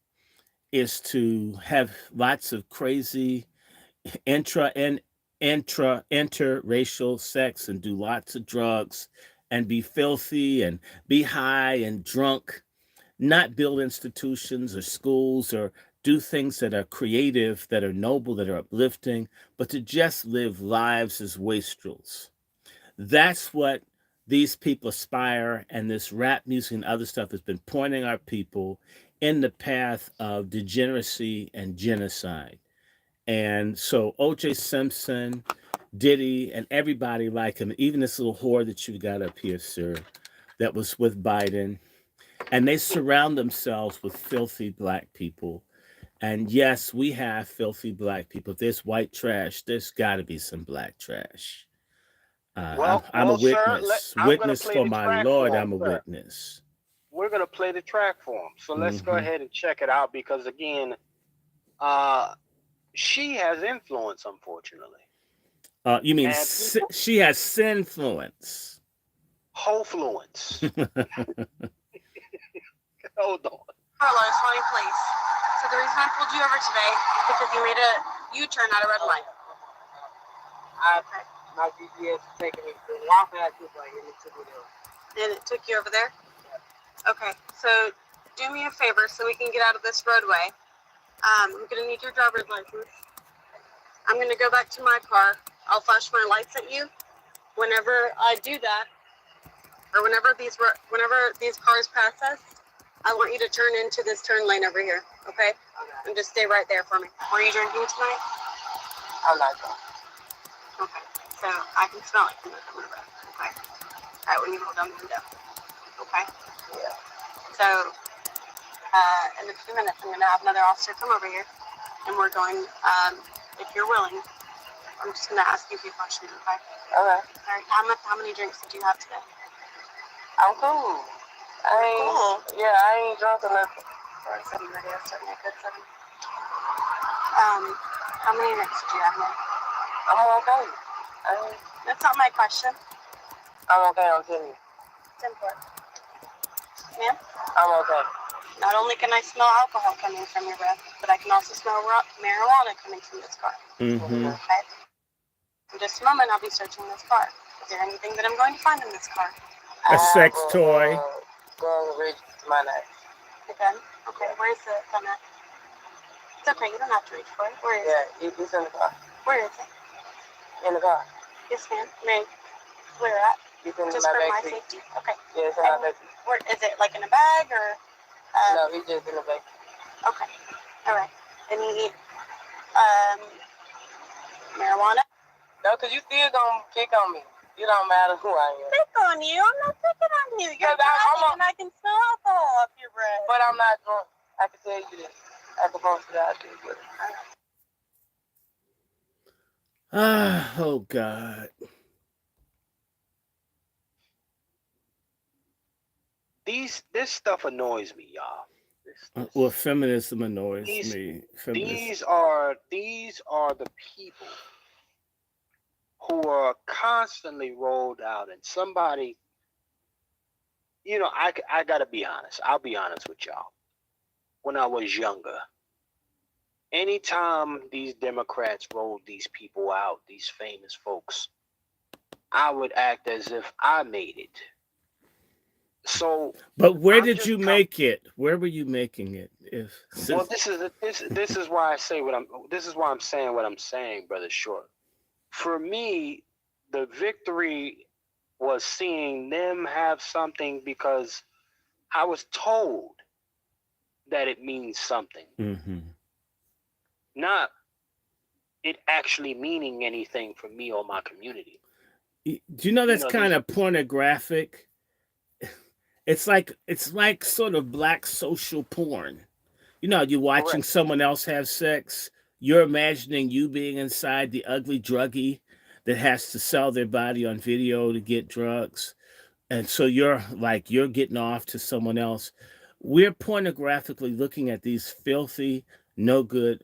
is to have lots of crazy intra and interracial sex and do lots of drugs and be filthy and be high and drunk, not build institutions or schools or do things that are creative, that are noble, that are uplifting, but to just live lives as wastrels. That's what these people aspire, and this rap music and other stuff has been pointing our people in the path of degeneracy and genocide. And so OJ Simpson, Diddy, and everybody like him, even this little whore that you got up here, sir, that was with Biden, and they surround themselves with filthy black people. And yes, we have filthy black people. If there's white trash, there's got to be some black trash. I'm a Well, sir, witness. I'm gonna Witness play for the my track Lord, for him, I'm a sir. witness. We're gonna play the track for him. So let's go Hmm. ahead and check it out because again, uh, she has influence, unfortunately, You mean and people she has sinfluence? hofluence. Hold on. Carlos, calling police. So the reason I pulled you over today is because you made a U-turn at a red light. My GPS is taking me to the off at this way, and it took me there. And it took you over there? Okay, so do me a favor so we can get out of this roadway. I'm going to need your driver's license. I'm going to go back to my car. I'll flash my lights at you. Whenever I do that, or whenever these cars pass us, I want you to turn into this turn lane over here, okay? And just stay right there for me. Were you drinking tonight? I'm not drunk. Okay, so I can smell it from the breath, okay? All right, when you hold down the window, okay? Yeah. So, in a few minutes, I'm going to have another officer come over here, and we're going, if you're willing, I'm just going to ask you a few questions, okay? Okay. All right, how many drinks did you have today? I'm cool. I ain't drunk enough. Sorry, 7 radio, starting at good 7. How many drinks did you have, man? I'm okay. That's not my question. I'm okay, I'm telling you. 10 4. Ma'am? I'm okay. Not only can I smell alcohol coming from your breath, but I can also smell marijuana coming from this car. Hmm. Okay? In just a moment, I'll be searching this car. Is there anything that I'm going to find in this car? A sex toy. Gun reach my neck. The gun? Okay, where's the gun at? It's okay, you don't have to reach for it. Where is it? Yeah, it's in the car. Where is it? In the car. Yes, ma'am. May where at? It's in just my for my seat. Safety. Okay. Yeah, it's in my back seat. Where is it? Like in a bag or? No, it's just in the bag. Okay. All right. Any marijuana? No, cause you still gonna pick on me. It don't matter who I am. Pick on you? I'm not picking on you. You're driving and I can smell alcohol off your breath. But I'm not drunk. I can tell you this. I can post it out there. Oh God. This stuff annoys me, y'all. Well, feminism annoys these me. these are the people who are constantly rolled out, and somebody, I gotta be honest. I'll be honest with y'all. When I was younger, anytime these Democrats rolled these people out, these famous folks, I would act as if I made it. So, But where I'm did just you make it? Where were you making it? well, this is why I say what I'm. This is why I'm saying what I'm saying, brother Short. For me, the victory was seeing them have something because I was told that it means something, Mm-hmm. not it actually meaning anything for me or my community. Do you know You that's know, kind this. of pornographic? It's like sort of black social porn. You know, you're watching Correct. someone else have sex. You're imagining you being inside the ugly druggie that has to sell their body on video to get drugs. And so you're getting off to someone else. We're pornographically looking at these filthy, no good,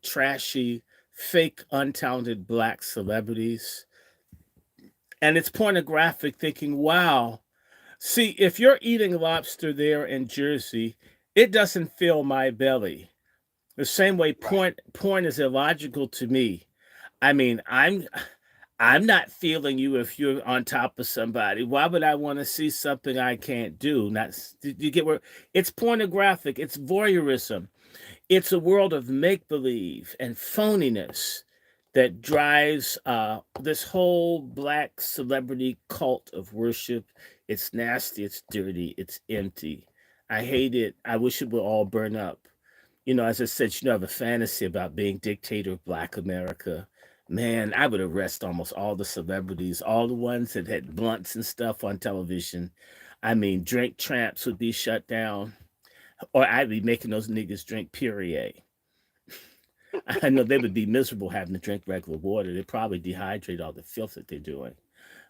trashy, fake, untalented black celebrities. And it's pornographic thinking, wow, see, if you're eating lobster there in Jersey, it doesn't fill my belly. The same way Right. porn is illogical to me. I mean, I'm not feeling you if you're on top of somebody. Why would I want to see something I can't do? Not you get where it's pornographic. It's voyeurism. It's a world of make believe and phoniness that drives this whole black celebrity cult of worship. It's nasty. It's dirty. It's empty. I hate it. I wish it would all burn up. As I said, I have a fantasy about being dictator of Black America. Man, I would arrest almost all the celebrities, all the ones that had blunts and stuff on television. I mean, drink tramps would be shut down, or I'd be making those niggas drink Perrier. I know they would be miserable having to drink regular water. They'd probably dehydrate all the filth that they're doing.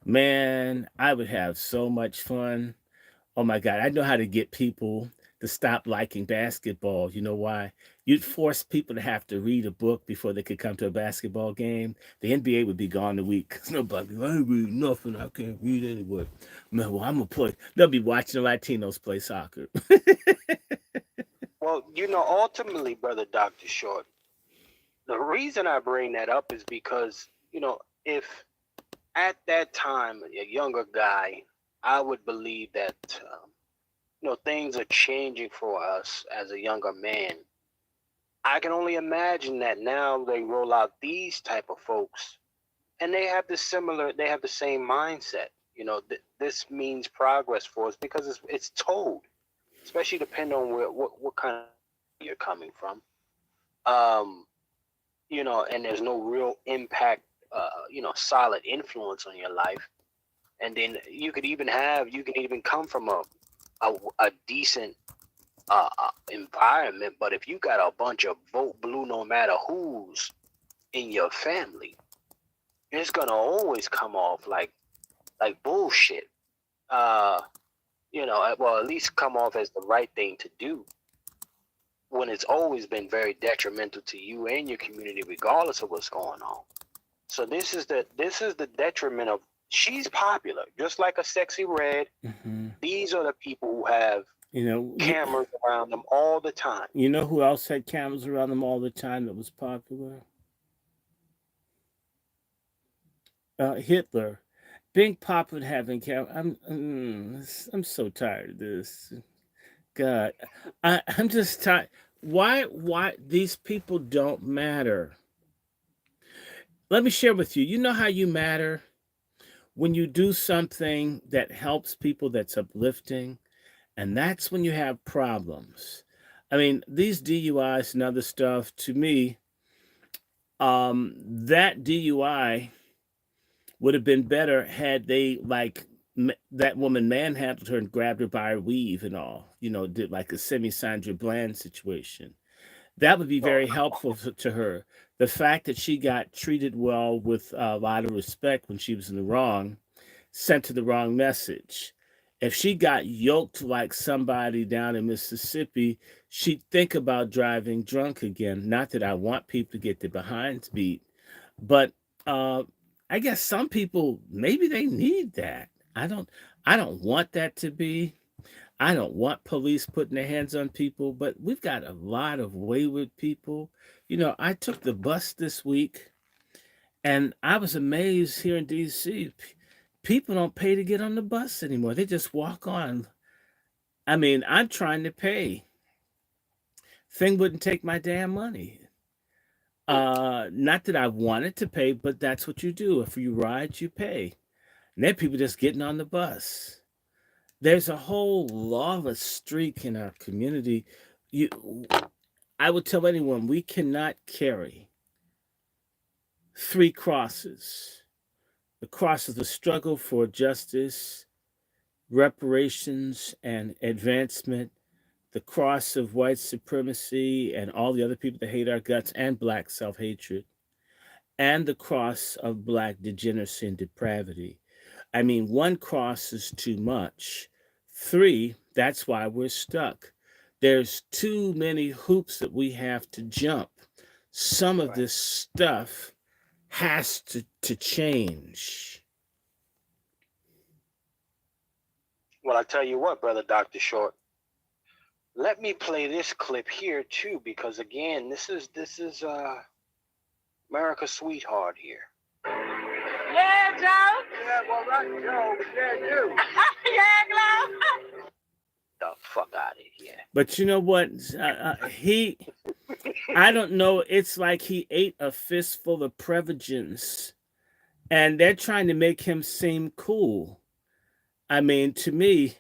Man, I would have so much fun. Oh my God, I know how to get people to stop liking basketball. You know why? You'd force people to have to read a book before they could come to a basketball game. The NBA would be gone the week because nobody, I ain't read nothing. I can't read anyway. Man, well, I'm going to play. They'll be watching the Latinos play soccer. Well, ultimately, brother Doctor Short, the reason I bring that up is because if at that time a younger guy, I would believe that things are changing for us as a younger man. I can only imagine that now they roll out these type of folks, and they have the same mindset. This means progress for us because it's told, especially depending on what kind of you're coming from. Um, and there's no real impact, solid influence on your life. And then you can even come from a decent environment, but if you got a bunch of vote blue no matter who's in your family, it's gonna always come off like bullshit. Uh, well, at least come off as the right thing to do when it's always been very detrimental to you and your community, regardless of what's going on. So this is the detriment of she's popular, just like a sexy red. Mm-hmm. These are the people who have You know, you, cameras around them all the time. you know who else had cameras around them all the time that was popular? Hitler. Being popular and having cameras. I'm so tired of this. God, I'm just tired. Why these people don't matter? Let me share with you. You know how you matter when you do something that helps people, that's uplifting, and that's when you have problems. I mean, these DUIs and other stuff. To me, that DUI would have been better had they that woman manhandled her and grabbed her by her weave and all. Did like a semi Sandra Bland situation. That would be Oh, very helpful to her. The fact that she got treated well with a lot of respect when she was in the wrong sent her the wrong message. If she got yoked like somebody down in Mississippi, she'd think about driving drunk again. Not that I want people to get their behinds beat, but uh, I guess some people maybe they need that. I don't. I don't want that to be. I don't want police putting their hands on people, but we've got a lot of wayward people. I took the bus this week and I was amazed here in DC. People don't pay to get on the bus anymore. They just walk on. I mean, I'm trying to pay. Thing wouldn't take my damn money. Not that I wanted to pay, but that's what you do. If you ride, you pay. And then people just getting on the bus. There's a whole lawless streak in our community. You, I would tell anyone we cannot carry three crosses the cross of the struggle for justice, reparations, and advancement, the cross of white supremacy and all the other people that hate our guts, and black self hatred, and the cross of black degeneracy and depravity. I mean, one cross is too much. Three, that's why we're stuck. There's too many hoops that we have to jump. Some of Right. this stuff has to change. Well, I tell you what, brother Dr. Short. Let me play this clip here too, because again, this is America's sweetheart here. Yeah, Joe. Yeah, well, right, Joe. Yeah, you. Yeah, Glow. The fuck out of here. But you know what? I don't know. It's like he ate a fistful of Prevagens, and they're trying to make him seem cool. I mean, to me,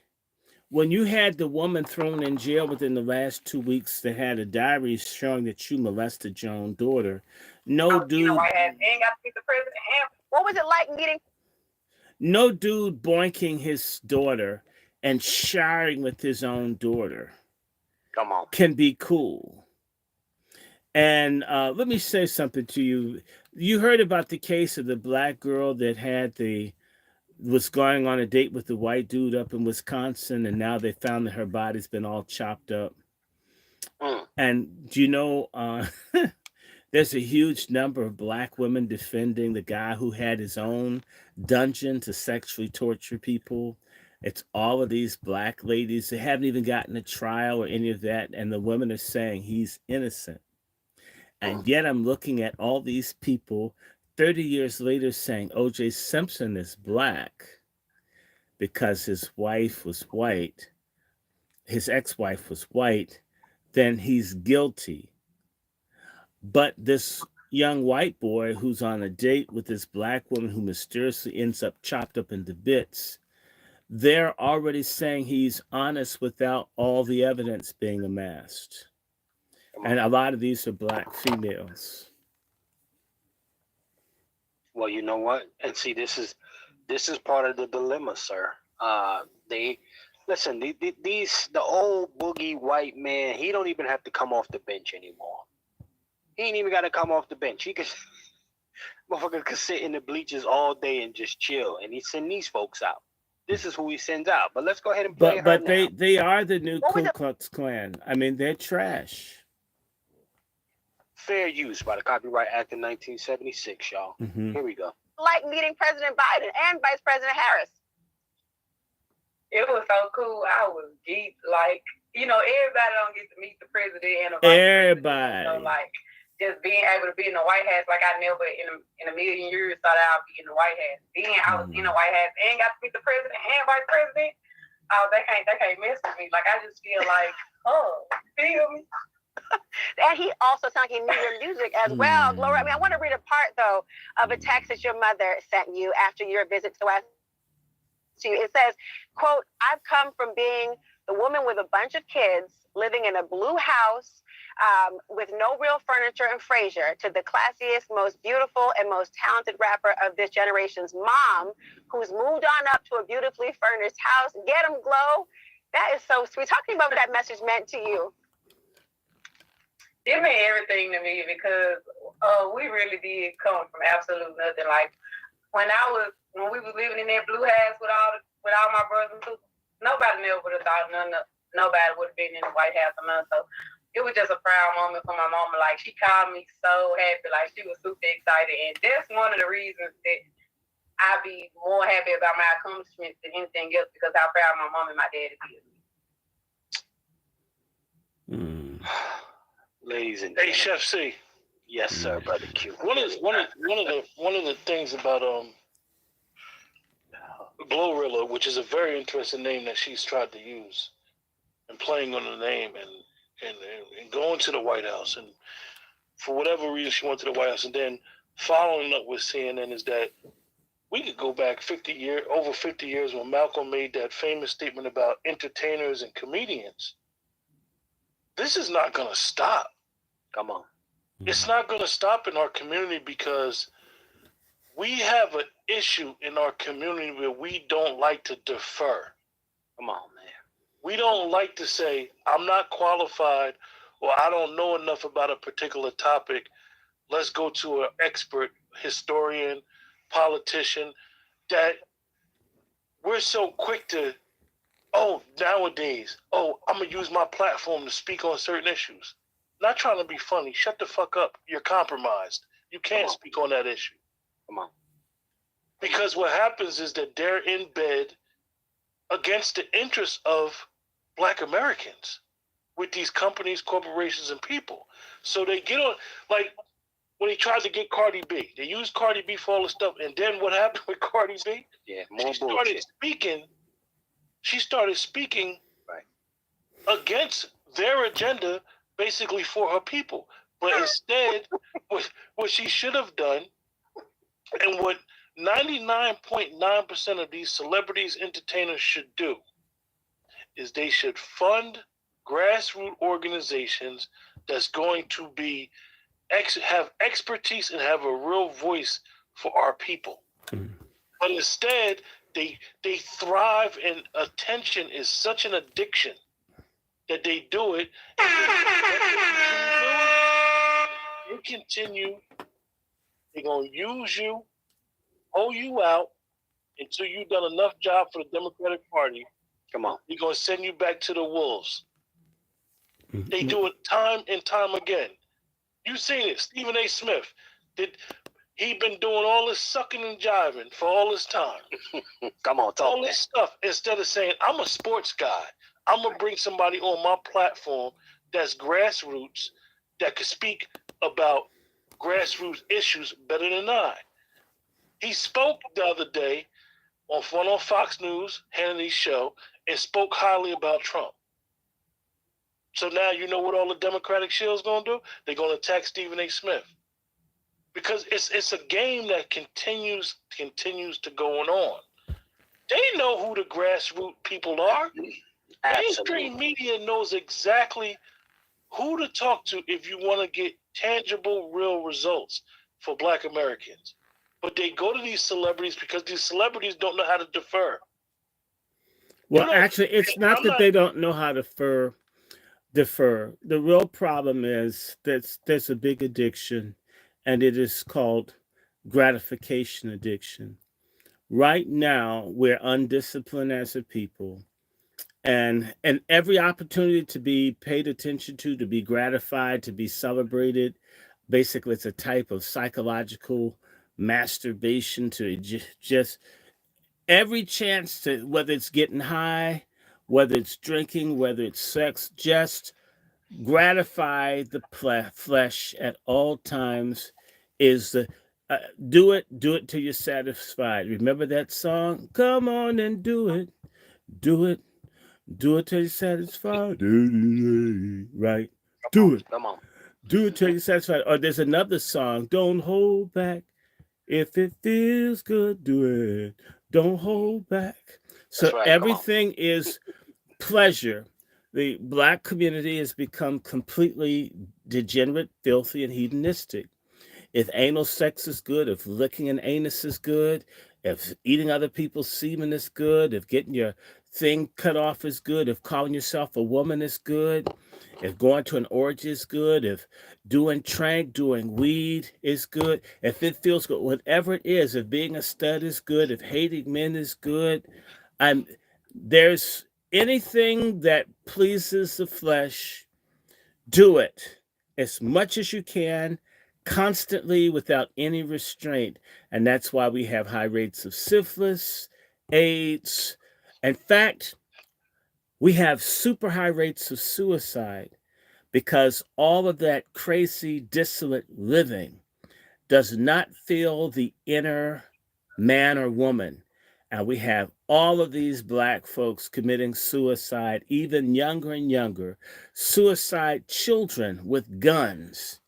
when you had the woman thrown in jail within the last 2 weeks that had a diary showing that you molested your own daughter, no dude, White ass ain't got to be the president. What was it like getting? no dude boinking his daughter and showering with his own daughter Come on. can be cool. And let me say something to you. You heard about the case of the black girl that was going on a date with the white dude up in Wisconsin, and now they found that her body's been all chopped up. And do you know, there's a huge number of black women defending the guy who had his own dungeon to sexually torture people. It's all of these black ladies that haven't even gotten a trial or any of that, and the women are saying he's innocent. And yet I'm looking at all these people 30 years later saying O.J. Simpson is black because his wife was white, his ex-wife was white, then he's guilty. But this young white boy who's on a date with this black woman who mysteriously ends up chopped up into bits, they're already saying he's honest without all the evidence being amassed. And a lot of these are black females. Well, you know what? And see, this is part of the dilemma, sir. They listen. The old boogie white man. He don't even have to come off the bench anymore. He ain't even got to come off the bench. He could, motherfucker, could sit in the bleachers all day and just chill. And he send these folks out. This is who he sends out. But let's go ahead and play her But now. they are the new Ku Klux Klan. I mean, they're trash. Fair use by the Copyright Act in 1976, y'all. Mm-hmm. Here we go. Like meeting President Biden and Vice President Harris. It was so cool. I was deep. Like, everybody don't get to meet the president and the vice president. So, like, just being able to be in the White House, like I never in a million years thought I'd be in the White House. Then I was in the White House and got to meet the president and vice president. Oh, they can't mess with me. Like, I just feel like, feel me? And he also sang in your music as well. Gloria, I want to read a part, though, of a text that your mother sent you after your visit to us. It says, quote, "I've come from being the woman with a bunch of kids living in a blue house with no real furniture in Frasier to the classiest, most beautiful, and most talented rapper of this generation's mom, who's moved on up to a beautifully furnished house. Get 'em, Glow." That is so sweet. Talk to me about what that message meant to you. It meant everything to me because we really did come from absolute nothing. Like when we was living in that blue house with all my brothers and sisters, nobody never would have thought nobody would have been in the White House or none. So it was just a proud moment for my mama. Like she called me so happy, like she was super excited, and that's one of the reasons that I be more happy about my accomplishments than anything else because how proud my mom and my dad is. Ladies and Hey, Chef C. Yes, sir, brother Q. One of the things about Glorilla, which is a very interesting name that she's tried to use, and playing on the name and going to the White House, and for whatever reason she went to the White House, and then following up with CNN, is that we could go back over 50 years when Malcolm made that famous statement about entertainers and comedians. This is not going to stop. Come on. It's not going to stop in our community because We have an issue in our community where we don't like to defer. Come on, man. We don't like to say, I'm not qualified or I don't know enough about a particular topic. Let's go to an expert, historian, politician. That we're so quick to, nowadays, I'm going to use my platform to speak on certain issues. Not trying to be funny. Shut the fuck up. You're compromised. You can't speak on that issue. Come on. Because what happens is that they're in bed against the interests of Black Americans with these companies, corporations, and people. So they get on, like when he tried to get Cardi B, they used Cardi B for all the stuff. And then what happened with Cardi B? Yeah, more bullshit. She started speaking right against their agenda, basically for her people. But instead, what she should have done, and what 99.9% of these celebrities, entertainers should do, is they should fund grassroots organizations that's going to be have expertise and have a real voice for our people. But instead, they thrive, and attention is such an addiction that they do it. They continue. They're gonna use you, hold you out until you've done enough job for the Democratic Party. Come on. They're gonna send you back to the wolves. They do it time and time again. You've seen it. Stephen A. Smith he been doing all this sucking and jiving for all this time. Come on, talk all this stuff. Instead of saying, I'm a sports guy, I'm gonna bring somebody on my platform that's grassroots, that could speak about grassroots issues better than I. He spoke the other day on Fox News, Hannity's show, and spoke highly about Trump. So now you know what all the Democratic shill's gonna do? They're gonna attack Stephen A. Smith. Because it's a game that continues to go on. They know who the grassroots people are. Mainstream media knows exactly who to talk to if you want to get tangible, real results for Black Americans. But they go to these celebrities because these celebrities don't know how to defer. Well, actually, it's not that they don't know how to defer. The real problem is that there's a big addiction, and it is called gratification addiction. Right now, we're undisciplined as a people, and every opportunity to be paid attention to be gratified, to be celebrated. Basically, it's a type of psychological masturbation to just every chance to, whether it's getting high, whether it's drinking, whether it's sex, just gratify the flesh at all times is the do it till you're satisfied. Remember that song? Come on and do it till you're satisfied. Right? Do it. Come on. Do it till you're satisfied. Or there's another song, don't hold back. If it feels good, do it. Don't hold back. So right. Everything is pleasure. The Black community has become completely degenerate, filthy, and hedonistic. If anal sex is good, if licking an anus is good, if eating other people's semen is good, if getting your thing cut off is good, if calling yourself a woman is good, if going to an orgy is good, if doing weed is good, if it feels good, whatever it is, if being a stud is good, if hating men is good, there's anything that pleases the flesh, do it as much as you can, constantly, without any restraint. And that's why we have high rates of syphilis, AIDS. In fact, we have super high rates of suicide because all of that crazy, dissolute living does not fill the inner man or woman. And we have all of these Black folks committing suicide, even younger and younger, suicide children with guns,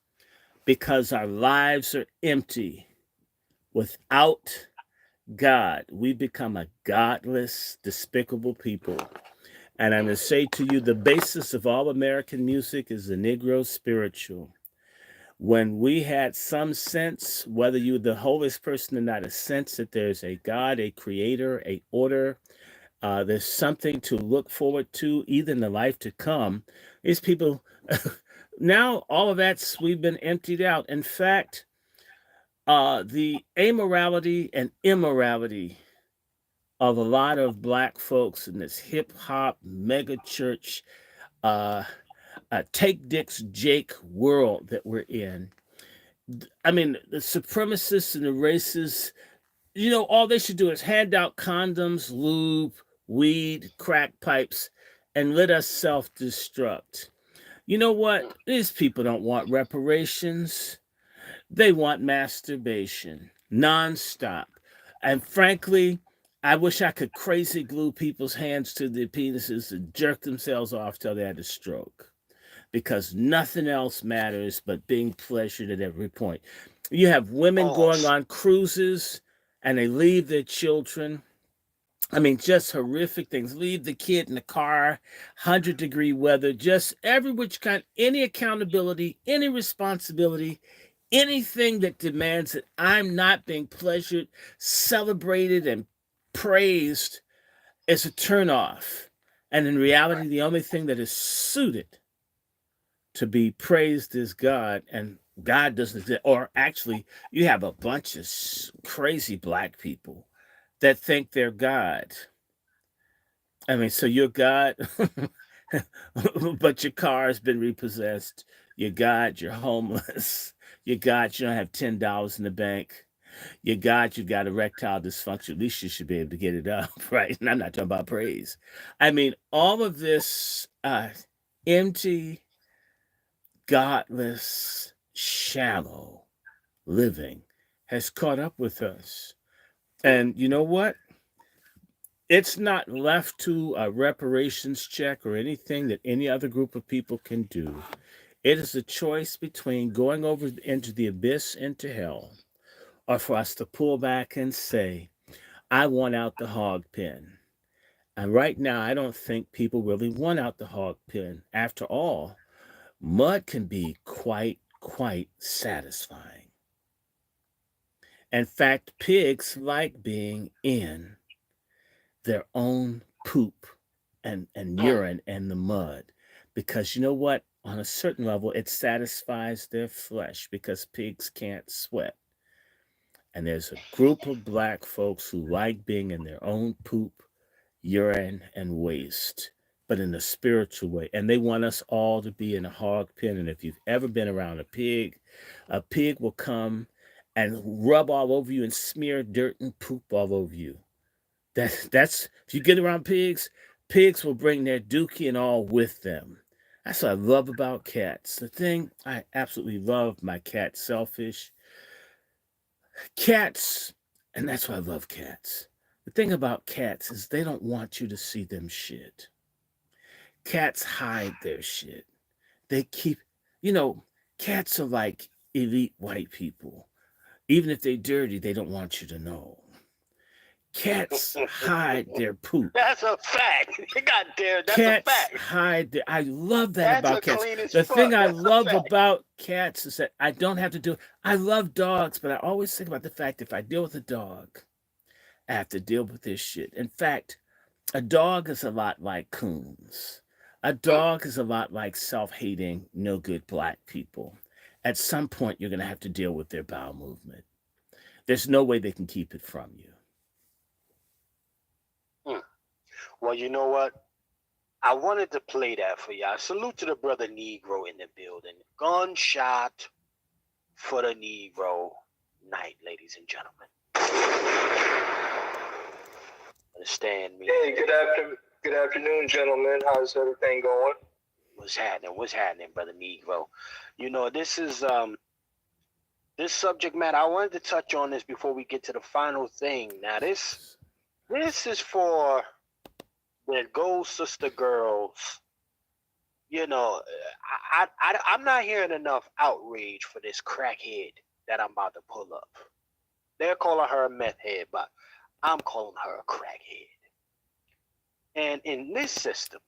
because our lives are empty. Without God, we become a godless, despicable people. And I'm going to say to you, the basis of all American music is the Negro spiritual. when we had some sense, whether you're the holiest person or not, a sense that there's a God, a creator, a order, there's something to look forward to, either in the life to come. These people, now all of that's, we've been emptied out. In fact, the amorality and immorality of a lot of black folks in this hip hop mega church, uh, take Dick's Jake world that we're in. I mean, the supremacists and the racists, all they should do is hand out condoms, lube, weed, crack pipes, and let us self destruct. You know what? These people don't want reparations. They want masturbation nonstop. And frankly, I wish I could crazy glue people's hands to their penises and jerk themselves off till they had a stroke, because nothing else matters but being pleasured at every point. You have women going on cruises and they leave their children. I mean, just horrific things. Leave the kid in the car, 100-degree weather, just every which kind, any accountability, any responsibility, anything that demands that I'm not being pleasured, celebrated, and praised is a turnoff. And in reality, the only thing that is suited to be praised is God, and God doesn't exist. Or actually, you have a bunch of crazy black people that think they're God. I mean, so you're God, but your car has been repossessed. You're God, you're homeless. You're God, you don't have $10 in the bank. You're God, you got erectile dysfunction. At least you should be able to get it up, right? And I'm not talking about praise. I mean, all of this empty, godless, shallow living has caught up with us. And you know what? It's not left to a reparations check or anything that any other group of people can do. It is a choice between going over into the abyss, into hell, or for us to pull back and say, I want out the hog pen. And right now, I don't think people really want out the hog pen. After all, mud can be quite satisfying. In fact, pigs like being in their own poop and urine and the mud, because you know what? On a certain level, it satisfies their flesh because pigs can't sweat. And there's a group of black folks who like being in their own poop, urine, and waste, but in a spiritual way. And they want us all to be in a hog pen. And if you've ever been around a pig will come and rub all over you and smear dirt and poop all over you. That's if you get around pigs, pigs will bring their dookie and all with them. That's what I love about cats. The thing I absolutely love, my cat Selfish. Cats, and that's why I love cats. The thing about cats is they don't want you to see them shit. Cats hide their shit. They keep, cats are like elite white people. Even if they're dirty, they don't want you to know. Cats hide their poop. That's a fact. God damn, that's Cats a fact. hide their. I love that That's about a cats. clean as The fuck. thing I That's a love fact. about cats is that I don't have to do. I love dogs, but I always think about the fact if I deal with a dog, I have to deal with this shit. In fact, a dog is a lot like coons. A dog is a lot like self-hating, no good black people. At some point, you're going to have to deal with their bowel movement. There's no way they can keep it from you. Well, you know what? I wanted to play that for y'all. Salute to the brother Negro in the building. Gunshot for the Negro night, ladies and gentlemen. Understand me? Hey, good afternoon, gentlemen. How's everything going? What's happening, brother Negro? This is this subject matter. I wanted to touch on this before we get to the final thing. Now, this is for the Gold Sister girls. I'm not hearing enough outrage for this crackhead that I'm about to pull up. They're calling her a meth head, but I'm calling her a crackhead. And in this system,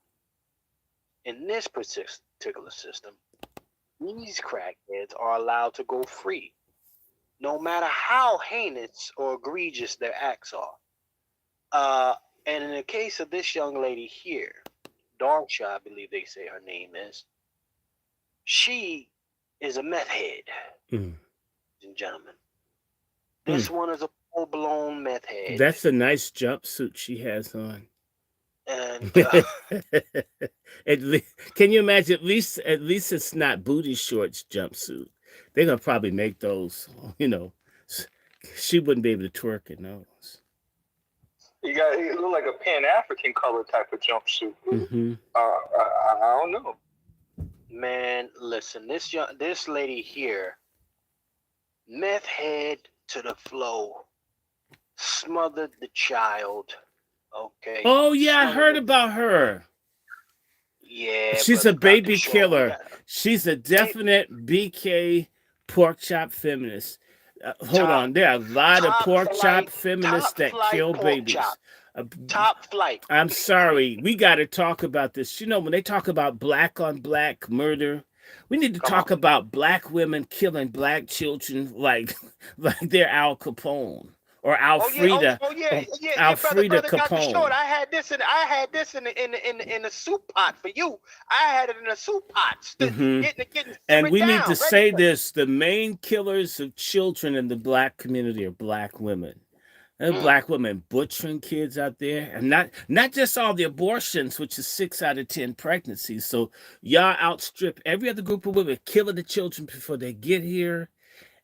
in this particular system, these crackheads are allowed to go free, no matter how heinous or egregious their acts are. And in the case of this young lady here, Darsha, I believe they say her name is, she is a meth head, ladies and gentlemen. This one is a full-blown meth head. That's a nice jumpsuit she has on. And Can you imagine? At least it's not booty shorts jumpsuit. They're gonna probably make those. She wouldn't be able to twerk in those. It look like a Pan African color type of jumpsuit. Mm-hmm. I don't know. Man, listen, this lady here, meth head to the flow, smothered the child. Okay. Oh yeah, I heard about her. Yeah, she's a baby Short, killer. She's a definite BK pork chop feminist. Hold on, there are a lot of pork chop feminists that kill babies. Top flight. I'm sorry, we got to talk about this. You know, when they talk about black on black murder, we need to talk about black women killing black children like they're Al Capone. Or Alfreda. Alfreda brother Capone. Dr. Short, I had this in a soup pot for you. I had it in a soup pot. And we need to say this: the main killers of children in the black community are black women. Black women butchering kids out there, and not just all the abortions, which is 6 out of 10 pregnancies. So y'all outstrip every other group of women, killing the children before they get here.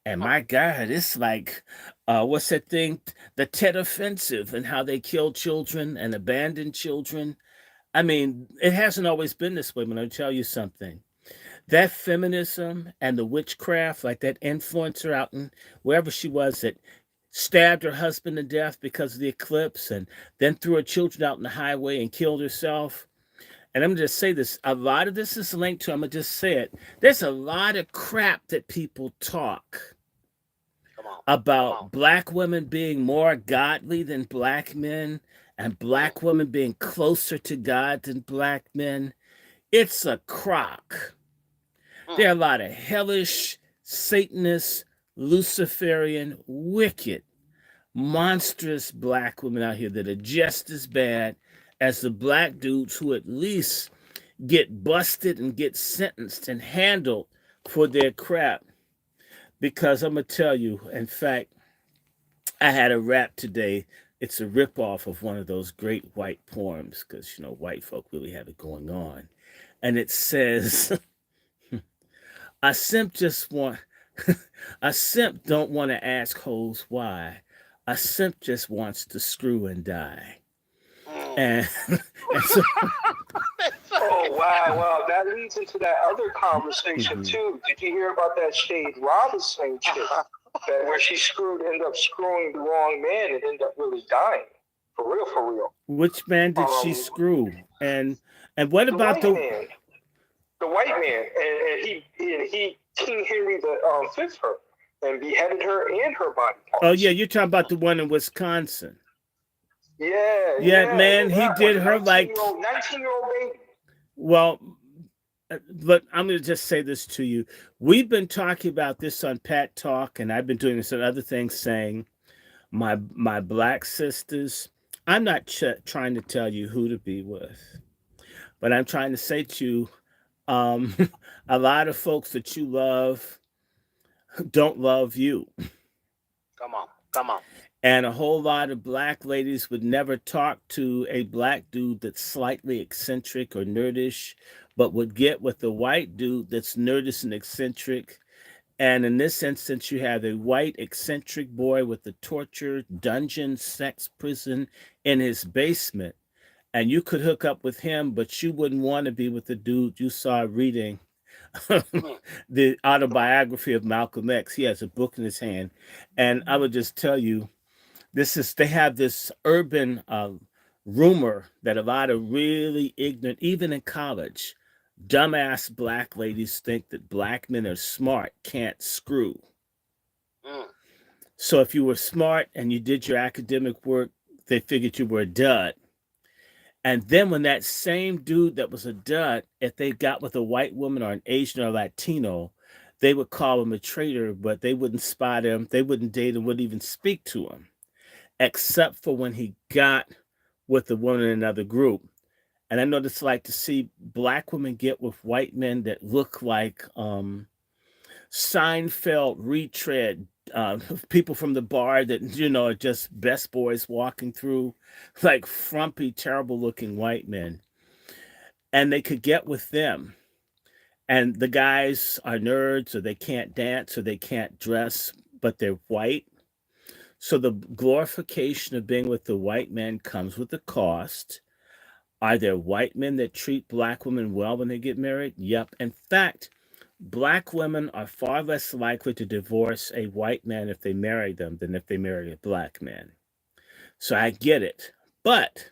And my God, it's like, what's that thing? The Tet Offensive, and how they kill children and abandon children. I mean, it hasn't always been this way, but I'll tell you something. That feminism and the witchcraft, like that influencer out in wherever she was that stabbed her husband to death because of the eclipse and then threw her children out in the highway and killed herself. And I'm going to just say this, a lot of this is linked to, I'm going to just say it, there's a lot of crap that people talk about black women being more godly than black men and black women being closer to God than black men. It's a crock. There are a lot of hellish, Satanist, Luciferian, wicked, monstrous black women out here that are just as bad as the black dudes who at least get busted and get sentenced and handled for their crap. Because I'm going to tell you, in fact, I had a rap today. It's a ripoff of one of those great white poems, because, you know, white folk really have it going on. And it says, a simp don't want to ask hoes why. A simp just wants to screw and die. And so, oh wow, that leads into that other conversation too. Did you hear about that Shade Robinson chick where she ended up screwing the wrong man and ended up really dying? For real. Which man did she screw? And what about the man? The white man, and he King Henry the Fifth her and beheaded her and her body parts. Oh yeah, you're talking about the one in Wisconsin. Yeah, man, he did her 19-year-old, like 19-year-old baby. Well, but I'm going to just say this to you. We've been talking about this on Pat Talk, and I've been doing this on other things, saying my black sisters, I'm not trying to tell you who to be with, but I'm trying to say to you, a lot of folks that you love don't love you. Come on. And a whole lot of black ladies would never talk to a black dude that's slightly eccentric or nerdish, but would get with a white dude that's nerdish and eccentric. And in this instance, you have a white eccentric boy with a torture dungeon sex prison in his basement. And you could hook up with him, but you wouldn't want to be with the dude you saw reading the autobiography of Malcolm X. He has a book in his hand. And I would just tell you, they have this urban rumor that a lot of really ignorant, even in college, dumbass black ladies think that black men are smart, can't screw. So if you were smart and you did your academic work, they figured you were a dud. And then when that same dude that was a dud, if they got with a white woman or an Asian or Latino, they would call him a traitor, but they wouldn't spot him. They wouldn't date him, wouldn't even speak to him, except for when he got with the woman in another group. And I know what it's like to see black women get with white men that look like Seinfeld retread, people from the bar that, are just best boys walking through, like frumpy, terrible looking white men. And they could get with them. And the guys are nerds, or they can't dance, or they can't dress, but they're white. So the glorification of being with the white man comes with the cost. Are there white men that treat black women well when they get married? Yep. In fact, black women are far less likely to divorce a white man if they marry them than if they marry a black man. So I get it. But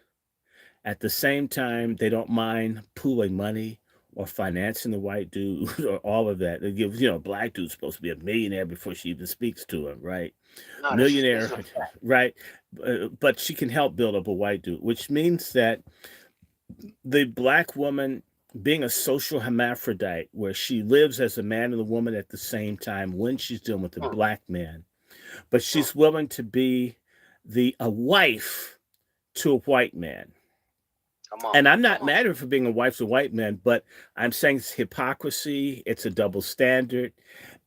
at the same time, they don't mind pooling money or financing the white dude or all of that. They give, black dude's supposed to be a millionaire before she even speaks to him, right? No, this Millionaire, is a fact. right? But she can help build up a white dude, which means that the black woman being a social hermaphrodite, where she lives as a man and a woman at the same time when she's dealing with a Mm, black man, but mm. she's willing to be a wife to a white man. Come on, And I'm not come on. mad at her for being a wife to a white man, but I'm saying it's hypocrisy, it's a double standard.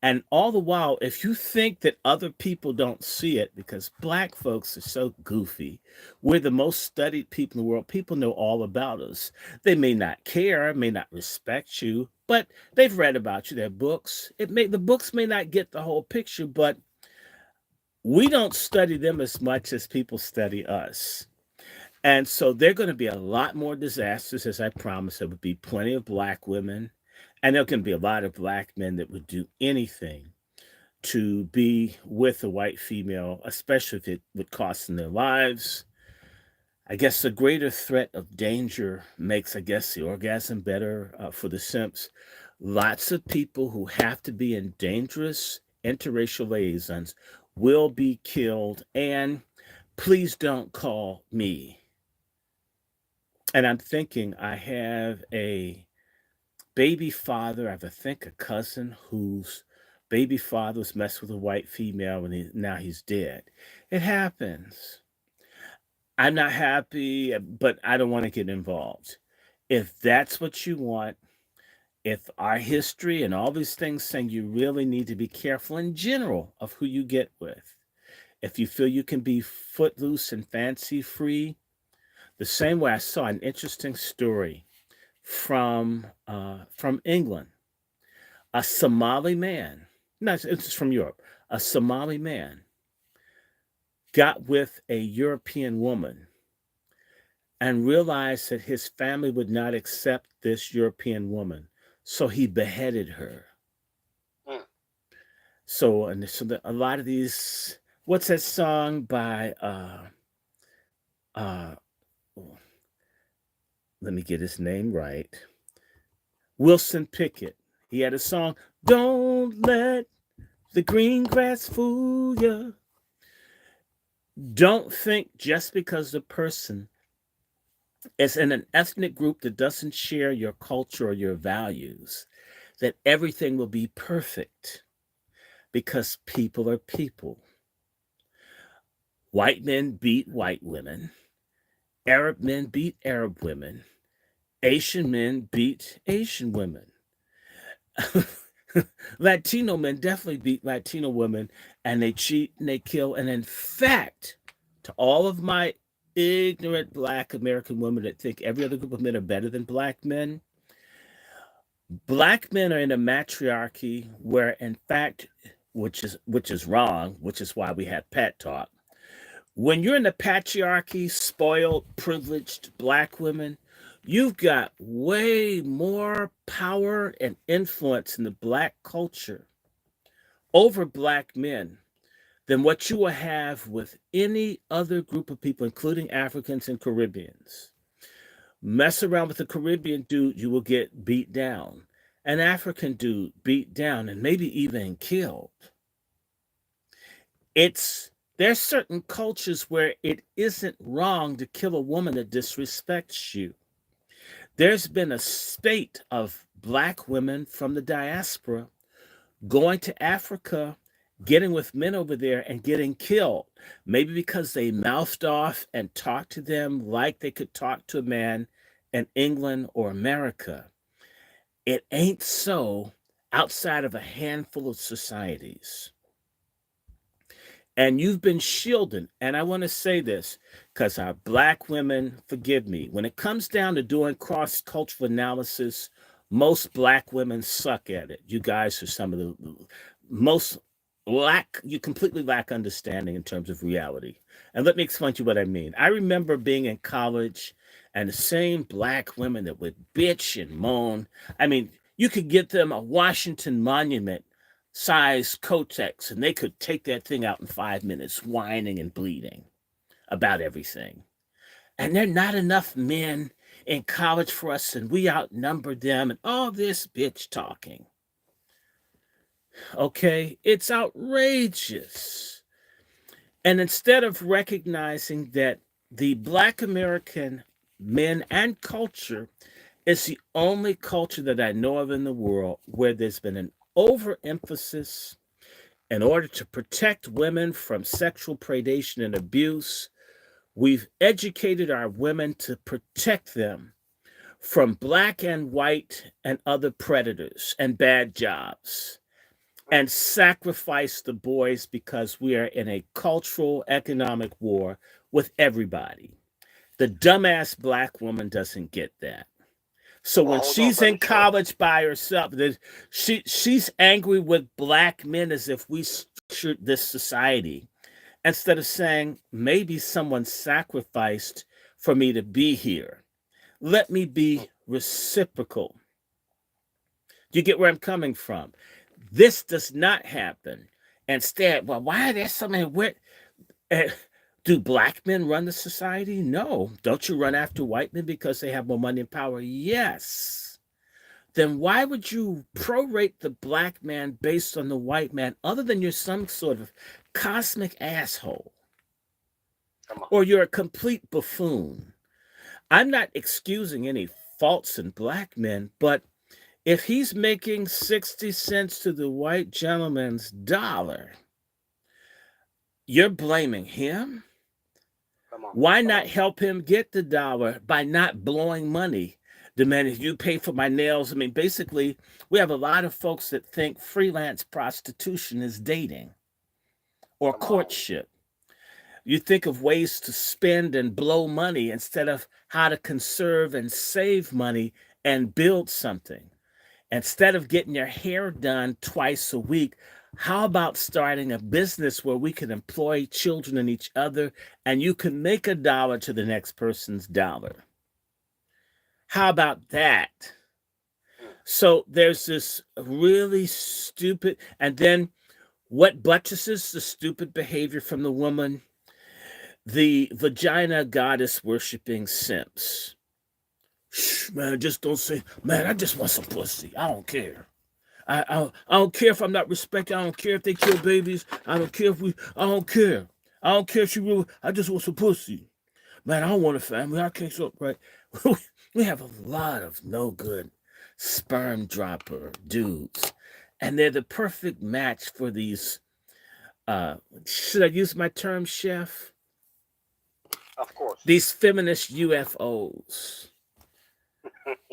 And all the while, if you think that other people don't see it, because black folks are so goofy, we're the most studied people in the world. People know all about us. They may not care, may not respect you, but they've read about you. Their books. The books may not get the whole picture, but we don't study them as much as people study us. And so there are going to be a lot more disasters, as I promised. There would be plenty of black women, and there are going to be a lot of black men that would do anything to be with a white female, especially if it would cost them their lives. I guess the greater threat of danger makes, I guess, the orgasm better for the simps. Lots of people who have to be in dangerous interracial liaisons will be killed, and please don't call me. And I'm thinking, I have a baby father. I have, I think, a cousin whose baby father was messed with a white female, and now he's dead. It happens. I'm not happy, but I don't want to get involved. If that's what you want, if our history and all these things saying you really need to be careful in general of who you get with, if you feel you can be footloose and fancy free, the same way I saw an interesting story from England. A Somali man, no, it's from Europe. A Somali man got with a European woman and realized that his family would not accept this European woman, so he beheaded her. Mm. A lot of these. What's that song by? Uh, Let me get his name right. Wilson Pickett. He had a song, "Don't Let the Green Grass Fool You." Don't think just because the person is in an ethnic group that doesn't share your culture or your values that everything will be perfect, because people are people. White men beat white women, Arab men beat Arab women, Asian men beat Asian women. Latino men definitely beat Latino women, and they cheat and they kill. And in fact, to all of my ignorant black American women that think every other group of men are better than black men are in a matriarchy where, in fact, which is wrong, which is why we have pet talk. When you're in the patriarchy, spoiled, privileged black women, you've got way more power and influence in the black culture over black men than what you will have with any other group of people, including Africans and Caribbeans. Mess around with a Caribbean dude, you will get beat down. An African dude beat down and maybe even killed. It's There's certain cultures where it isn't wrong to kill a woman that disrespects you. There's been a spate of black women from the diaspora going to Africa, getting with men over there and getting killed. Maybe because they mouthed off and talked to them like they could talk to a man in England or America. It ain't so outside of a handful of societies. And you've been shielded. And I want to say this because our black women, forgive me, when it comes down to doing cross cultural analysis, most black women suck at it. You guys are some of the most you completely lack understanding in terms of reality. And let me explain to you what I mean. I remember being in college and the same black women that would bitch and moan. I mean, you could get them a Washington Monument size Kotex, and they could take that thing out in 5 minutes, whining and bleeding about everything. And there are not enough men in college for us, and we outnumbered them, and all this bitch talking. Okay, it's outrageous. And instead of recognizing that the Black American men and culture is the only culture that I know of in the world where there's been an overemphasis in order to protect women from sexual predation and abuse. We've educated our women to protect them from black and white and other predators and bad jobs, and sacrifice the boys because we are in a cultural economic war with everybody. The dumbass black woman doesn't get that. So when she's in college by herself, she's angry with black men as if we structured this society, instead of saying, maybe someone sacrificed for me to be here. Let me be reciprocal. Do you get where I'm coming from? This does not happen. Instead, well, why are there so many? Do black men run the society? No. Don't you run after white men because they have more money and power? Yes. Then why would you prorate the black man based on the white man, other than you're some sort of cosmic asshole? Or you're a complete buffoon. I'm not excusing any faults in black men, but if he's making 60 cents to the white gentleman's dollar, you're blaming him? Why not help him get the dollar by not blowing money? Demanding you pay for my nails. I mean, basically, we have a lot of folks that think freelance prostitution is dating or courtship. You think of ways to spend and blow money instead of how to conserve and save money and build something. Instead of getting your hair done twice a week, how about starting a business where we can employ children and each other and you can make a dollar to the next person's dollar? How about that? So there's this really stupid, and then what buttresses the stupid behavior from the woman? The vagina goddess worshiping simps. Shh, man, just don't say, man, I just want some pussy. I don't care. I don't care if I'm not respected. I don't care if they kill babies. I don't care I don't care. I don't care if she really, I just want some pussy. Man, I don't want a family. I can't so, right? We have a lot of no good sperm dropper dudes. And they're the perfect match for these, should I use my term, chef? Of course. These feminist UFOs.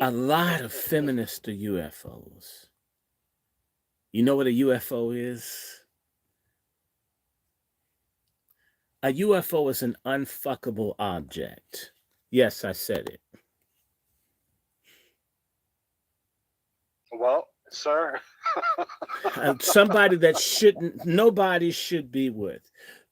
A lot of feminists are UFOs. You know what a UFO is? A UFO is an unfuckable object. Yes, I said it. Well, sir. Somebody that nobody should be with.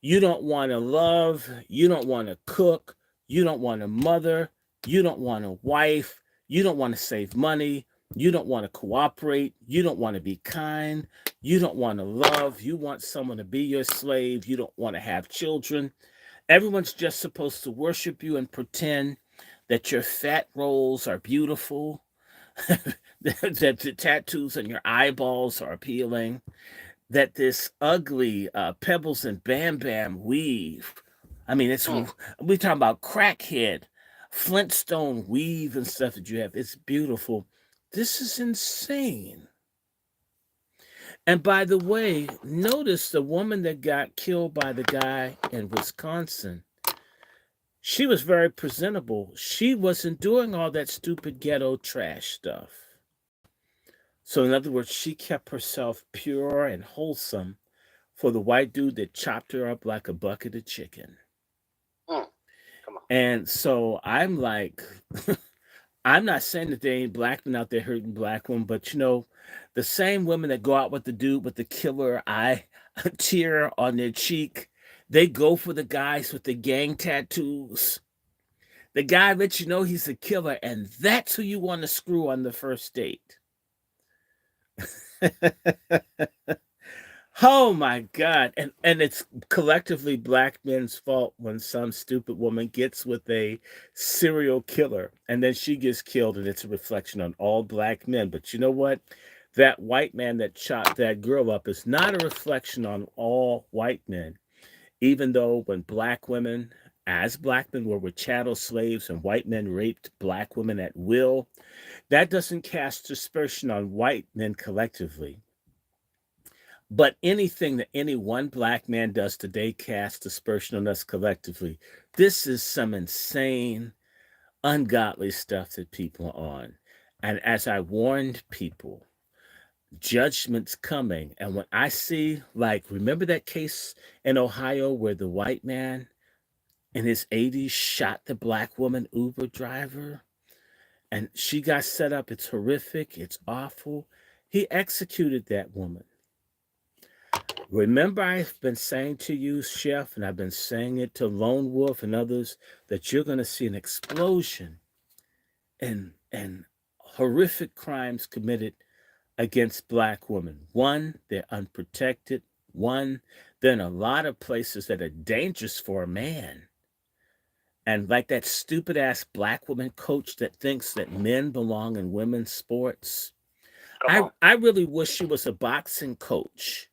You don't want to love. You don't want to cook. You don't want a mother. You don't want a wife. You don't want to save money. You don't want to cooperate. You don't want to be kind. You don't want to love. You want someone to be your slave. You don't want to have children. Everyone's just supposed to worship you and pretend that your fat rolls are beautiful, that the tattoos on your eyeballs are appealing, that this ugly Pebbles and Bam Bam weave. I mean, it's Mm. we talking about crackhead, Flintstone weave and stuff that you have. It's beautiful. This is insane. And by the way, notice the woman that got killed by the guy in Wisconsin. She was very presentable. She wasn't doing all that stupid ghetto trash stuff. So, in other words, she kept herself pure and wholesome for the white dude that chopped her up like a bucket of chicken. Mm. Come on. And so I'm like, I'm not saying that there ain't black men out there hurting black women, but the same women that go out with the dude with the killer eye tear on their cheek, they go for the guys with the gang tattoos. The guy lets you know he's a killer, and that's who you want to screw on the first date. Oh my God. And it's collectively black men's fault when some stupid woman gets with a serial killer and then she gets killed, and it's a reflection on all black men. But you know what? That white man that chopped that girl up is not a reflection on all white men. Even though when black women, as black men, were chattel slaves and white men raped black women at will, that doesn't cast aspersion on white men collectively. But anything that any one black man does today casts aspersion on us collectively. This is some insane, ungodly stuff that people are on. And as I warned people, judgment's coming. And when I see, like, remember that case in Ohio where the white man in his 80s shot the black woman Uber driver? And she got set up. It's horrific. It's awful. He executed that woman. Remember, I've been saying to you, Chef, and I've been saying it to Lone Wolf and others, that you're going to see an explosion in horrific crimes committed against black women. One, they're unprotected. One, they're in a lot of places that are dangerous for a man. And like that stupid ass black woman coach that thinks that men belong in women's sports. I really wish she was a boxing coach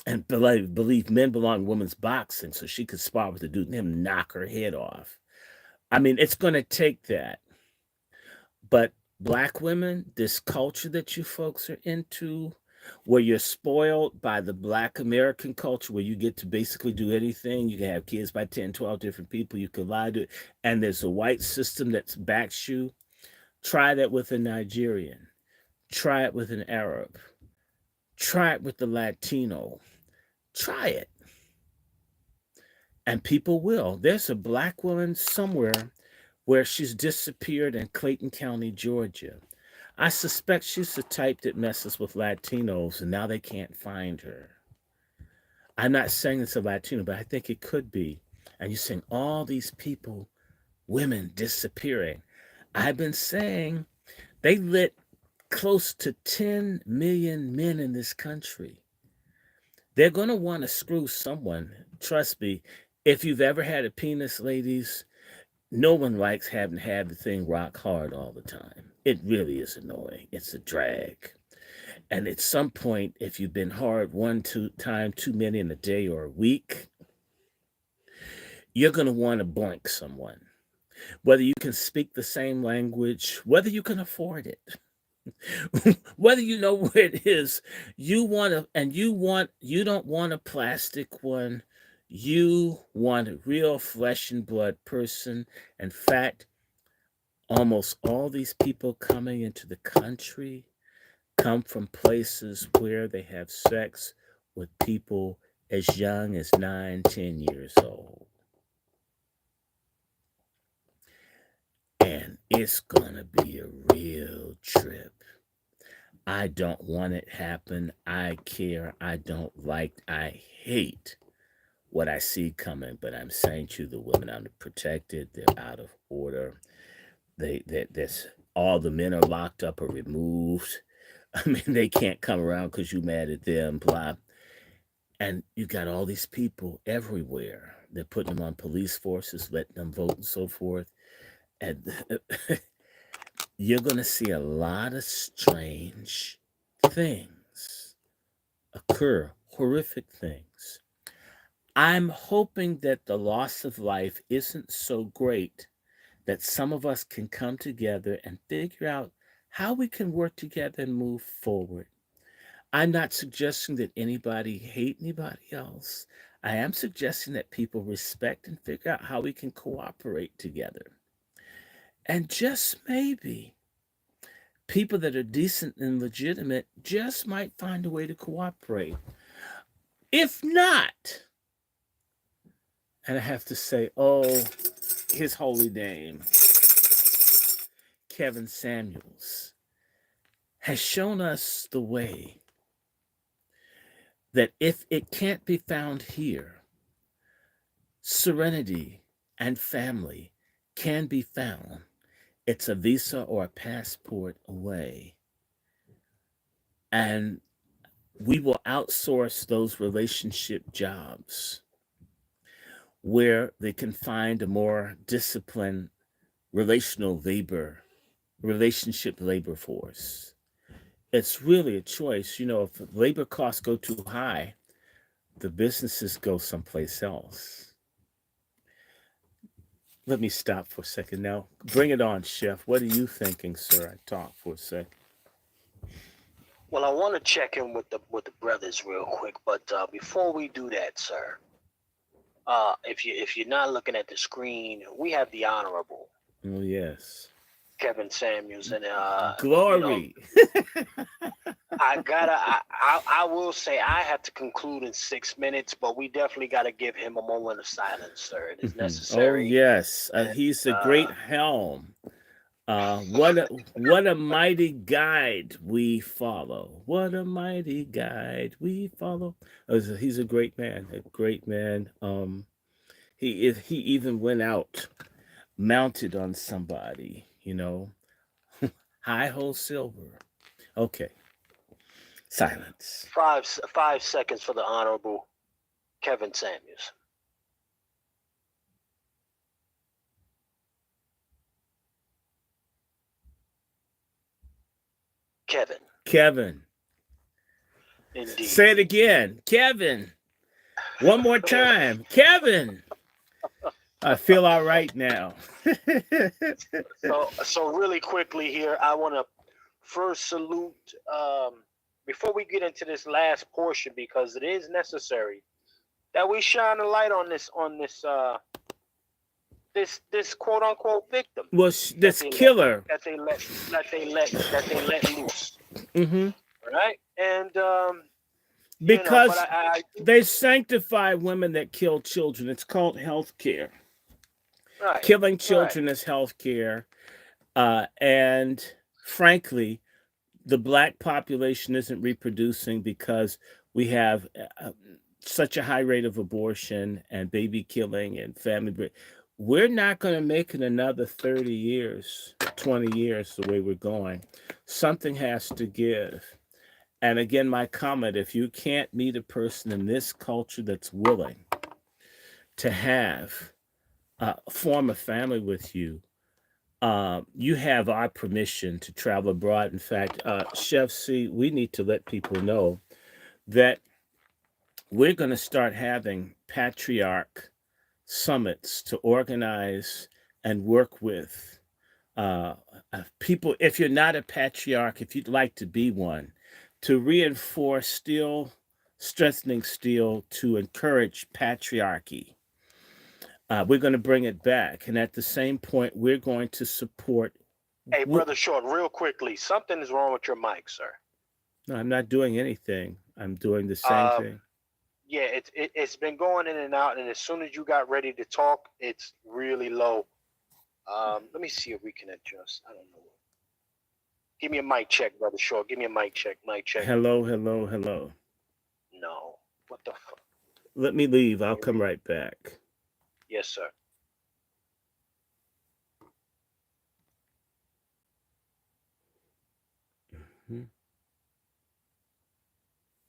and believe men belong in women's boxing so she could spar with the dude and him knock her head off. I mean, it's going to take that. But black women, this culture that you folks are into, where you're spoiled by the black American culture, where you get to basically do anything. You can have kids by 10, 12 different people. You can lie to it. And there's a white system that backs you. Try that with a Nigerian. Try it with an Arab. Try it with the Latino. Try it. And people will. There's a black woman somewhere where she's disappeared in Clayton County, Georgia. I suspect she's the type that messes with Latinos and now they can't find her. I'm not saying it's a Latino, but I think it could be. And you're saying all these people, women disappearing. I've been saying they lit close to 10 million men in this country. They're going to want to screw someone. Trust me. If you've ever had a penis, ladies, no one likes having to have the thing rock hard all the time. It really is annoying. It's a drag. And at some point, if you've been hard time too many in a day or a week, you're going to want to boink someone. Whether you can speak the same language, whether you can afford it, whether you know where it is, you don't want a plastic one. You want a real flesh and blood person. In fact, almost all these people coming into the country come from places where they have sex with people as young as 9, 10 years old. And it's gonna be a real trip. I don't want it happen. I care. I don't like. I hate what I see coming. But I'm saying to the women, I'm protected. They're out of order. That's all the men are locked up or removed. I mean, they can't come around because you mad at them. Blah. And you got all these people everywhere. They're putting them on police forces, letting them vote and so forth. And you're going to see a lot of strange things occur horrific things. I'm hoping that the loss of life isn't so great that some of us can come together and figure out how we can work together and move forward. I'm not suggesting that anybody hate anybody else. I am suggesting that people respect and figure out how we can cooperate together. And just maybe people that are decent and legitimate just might find a way to cooperate. If not, and I have to say, oh, his holy name, Kevin Samuels, has shown us the way that if it can't be found here, serenity and family can be found. It's a visa or a passport away. And we will outsource those relationship jobs where they can find a more disciplined relationship labor force. It's really a choice. You know, if labor costs go too high, the businesses go someplace else. Let me stop for a second now. Bring it on, Chef. What are you thinking, sir? I talk for a sec. Well, I want to check in with the brothers real quick, but before we do that, sir, if you're not looking at the screen, we have the honorable Oh, yes. Kevin Samuels, and Glory. I will say I have to conclude in 6 minutes, but we definitely got to give him a moment of silence, sir. It is Oh, necessary. yes. And, He's a great helm. What a mighty guide we follow. What a mighty guide we follow. He's a great man. A great man. He even went out mounted on somebody. You know, high ho silver. Okay, silence. 5 seconds for the honorable Kevin Samuels. Kevin. Indeed. Say it again. Kevin. One more time. Kevin. I feel all right now. So really quickly here, I want to first salute before we get into this last portion, because it is necessary that we shine a light on this quote unquote victim. Well, this killer that they let loose. Mm-hmm. Right? And because I they sanctify women that kill children. It's called health care. Right. Killing children is health care. And frankly, the black population isn't reproducing because we have such a high rate of abortion and baby killing and family. We're not going to make it another 30 years, 20 years the way we're going. Something has to give. And again, my comment, if you can't meet a person in this culture that's willing to have form a family with you, you have our permission to travel abroad. In fact, Chef C, we need to let people know that we're going to start having patriarch summits to organize and work with people. If you're not a patriarch, if you'd like to be one, to reinforce strengthening to encourage patriarchy. We're going to bring it back. And at the same point, we're going to support. Hey, Brother Short, real quickly, something is wrong with your mic, sir. No, I'm not doing anything. I'm doing the same thing. Yeah, it's been going in and out, and as soon as you got ready to talk, it's really low. Let me see if we can adjust. I don't know. Give me a mic check, Brother Short. Give me a mic check. Mic check. Hello. No. What the fuck? Let me leave. I'll come right back. Yes, sir.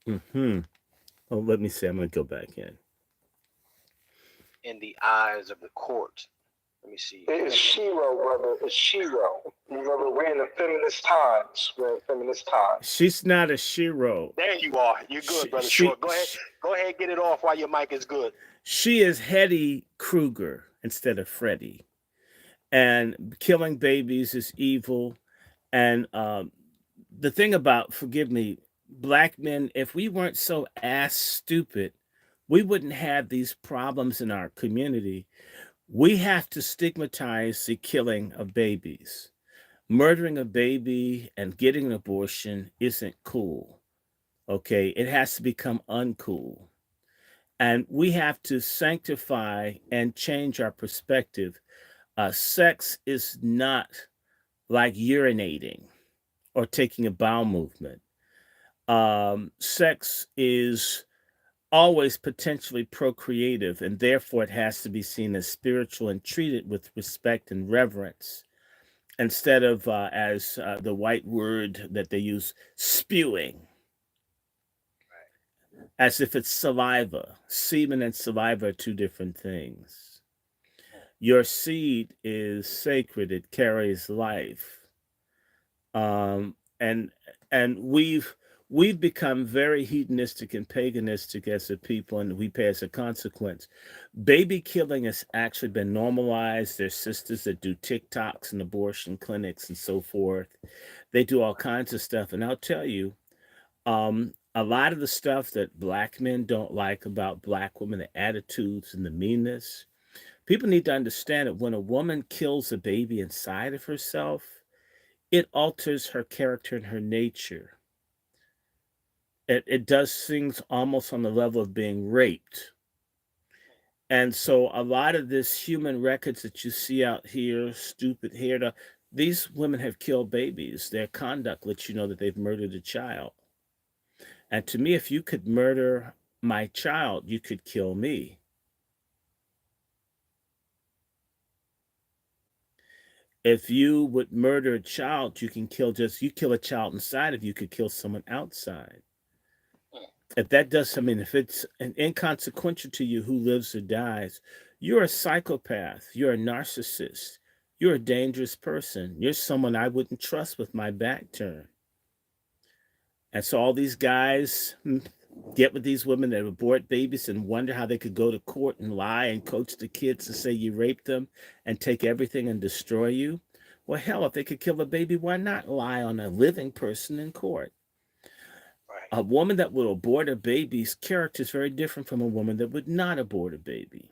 Mm-hmm. Oh, let me see. I'm going to go back in. In the eyes of the court. Let me see. It's Shiro, brother. It's Shiro. Remember, we're in the feminist times. We're in feminist times. She's not a shiro. There you are. You're good, brother Short. Go ahead. Go ahead, get it off while your mic is good. She is Hetty Kruger instead of Freddy. And killing babies is evil. And the thing about, forgive me, black men, if we weren't so ass stupid, we wouldn't have these problems in our community. We have to stigmatize the killing of babies. Murdering a baby and getting an abortion isn't cool. Okay, it has to become uncool. And we have to sanctify and change our perspective. Sex is not like urinating or taking a bowel movement. Sex is always potentially procreative, and therefore it has to be seen as spiritual and treated with respect and reverence instead of as the white word that they use, spewing, as if it's saliva. Semen and saliva are two different things. Your seed is sacred; it carries life, and we've become very hedonistic and paganistic as a people, and we pay as a consequence. Baby killing has actually been normalized. There's sisters that do TikToks and abortion clinics and so forth. They do all kinds of stuff, and I'll tell you, a lot of the stuff that black men don't like about black women, the attitudes and the meanness. People need to understand that when a woman kills a baby inside of herself, it alters her character and her nature. It does things almost on the level of being raped. And so a lot of this human records that you see out here, stupid hair, these women have killed babies. Their conduct lets you know that they've murdered a child. And to me, if you could murder my child, you could kill me. If you would murder a child, you kill a child inside of you, could kill someone outside. If that does, I mean, if it's inconsequential to you who lives or dies, you're a psychopath. You're a narcissist. You're a dangerous person. You're someone I wouldn't trust with my back turned. And so all these guys get with these women that abort babies and wonder how they could go to court and lie and coach the kids to say you raped them and take everything and destroy you. Well, hell, if they could kill a baby, why not lie on a living person in court? Right. A woman that would abort a baby's character is very different from a woman that would not abort a baby.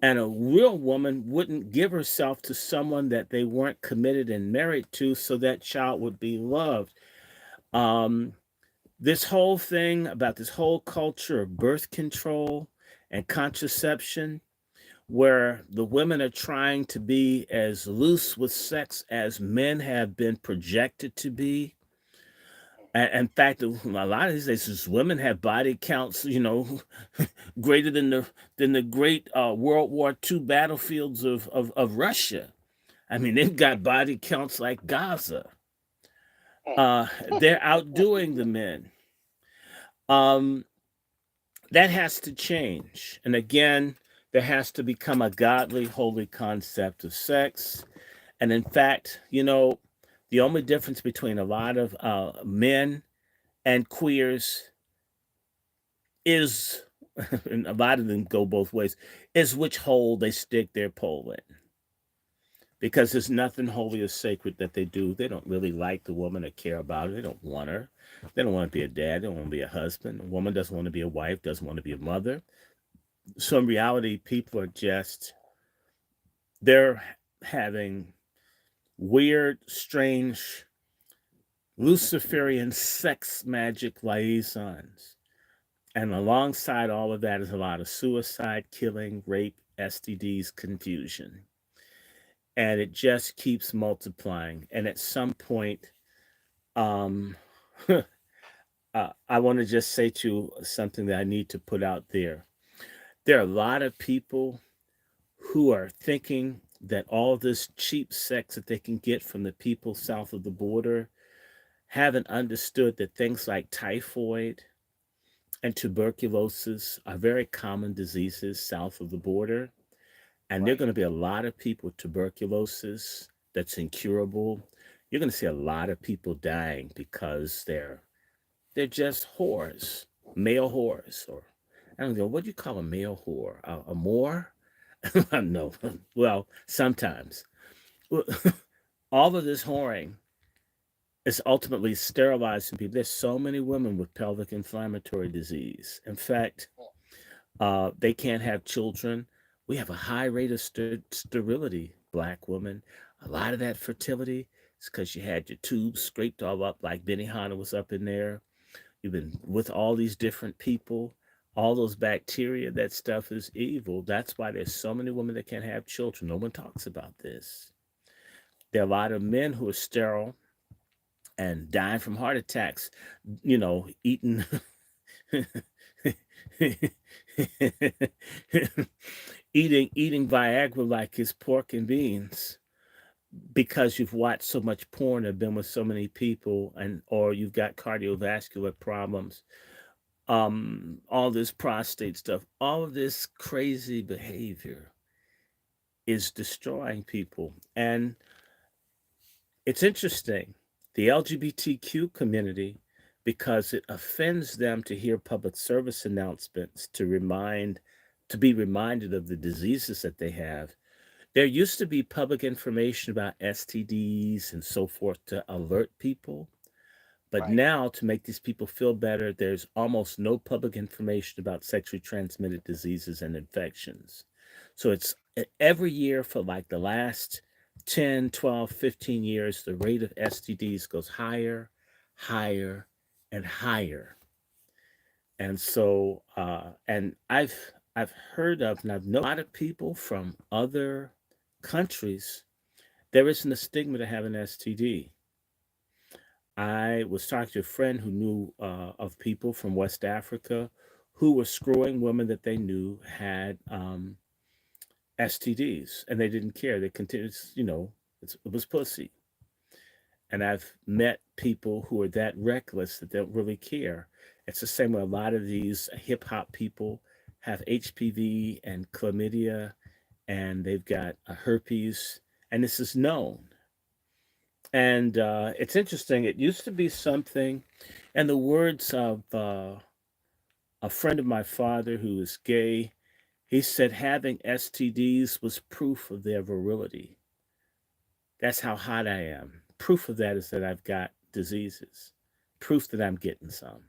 And a real woman wouldn't give herself to someone that they weren't committed and married to so that child would be loved. This whole thing about this whole culture of birth control and contraception, where the women are trying to be as loose with sex as men have been projected to be. And in fact, a lot of these days, women have body counts, greater than the great World War II battlefields of Russia. I mean, they've got body counts like Gaza. They're outdoing the men. That has to change. And again, there has to become a godly, holy concept of sex. And in fact, the only difference between a lot of men and queers is, and a lot of them go both ways, is which hole they stick their pole in. Because there's nothing holy or sacred that they do. They don't really like the woman or care about her. They don't want her. They don't want to be a dad. They don't want to be a husband. A woman doesn't want to be a wife, doesn't want to be a mother. So in reality, people are they're having weird, strange, Luciferian sex magic liaisons. And alongside all of that is a lot of suicide, killing, rape, STDs, confusion. And it just keeps multiplying. And at some point, I want to just say to you something that I need to put out there. There are a lot of people who are thinking that all this cheap sex that they can get from the people south of the border haven't understood that things like typhoid and tuberculosis are very common diseases south of the border. And there are going to be a lot of people with tuberculosis that's incurable, you're going to see a lot of people dying because they're just whores, male whores, or I don't know what do you call a male whore, a Moor? No, well, sometimes. Well, all of this whoring is ultimately sterilizing people. There's so many women with pelvic inflammatory disease. In fact, they can't have children. We have a high rate of sterility, black women. A lot of that fertility is because you had your tubes scraped all up, like Benny Hanna was up in there. You've been with all these different people, all those bacteria. That stuff is evil. That's why there's so many women that can't have children. No one talks about this. There are a lot of men who are sterile and dying from heart attacks, eating eating Viagra like it's pork and beans because you've watched so much porn or been with so many people, and or you've got cardiovascular problems, all this prostate stuff, all of this crazy behavior is destroying people. And it's interesting, the LGBTQ community, because it offends them to hear public service announcements to be reminded of the diseases that they have. There used to be public information about STDs and so forth to alert people. But Right. now, to make these people feel better, there's almost no public information about sexually transmitted diseases and infections. So it's every year for like the last 10, 12, 15 years, the rate of STDs goes higher, higher, and higher. And so, and I've heard of, and I've known a lot of people from other countries. There isn't a stigma to have an STD. I was talking to a friend who knew of people from West Africa who were screwing women that they knew had STDs, and they didn't care. They continued, it was pussy. And I've met people who are that reckless that they don't really care. It's the same way a lot of these hip hop people have HPV and chlamydia, and they've got a herpes, and this is known. And it's interesting. It used to be something, and the words of a friend of my father who is gay, he said having STDs was proof of their virility. That's how hot I am. Proof of that is that I've got diseases. Proof that I'm getting some.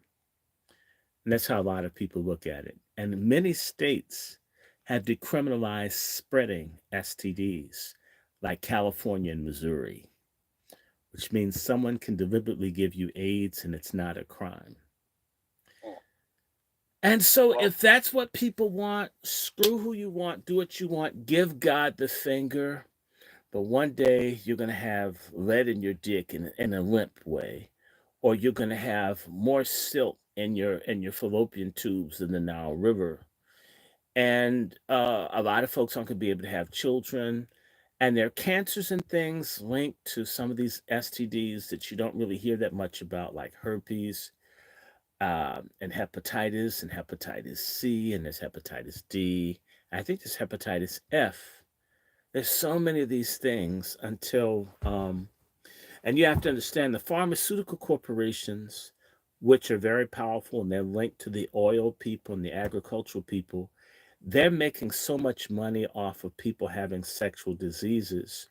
And that's how a lot of people look at it. And many states have decriminalized spreading STDs, like California and Missouri, which means someone can deliberately give you AIDS and it's not a crime. And so, Well, if that's what people want, screw who you want, do what you want, give God the finger. But one day you're going to have lead in your dick in a limp way, or you're going to have more silt in your fallopian tubes in the Nile River. And a lot of folks aren't going to be able to have children. And there are cancers and things linked to some of these STDs that you don't really hear that much about, like herpes, and hepatitis C, and there's hepatitis D. I think there's hepatitis F. There's so many of these things and you have to understand the pharmaceutical corporations, which are very powerful and they're linked to the oil people and the agricultural people, they're making so much money off of people having sexual diseases.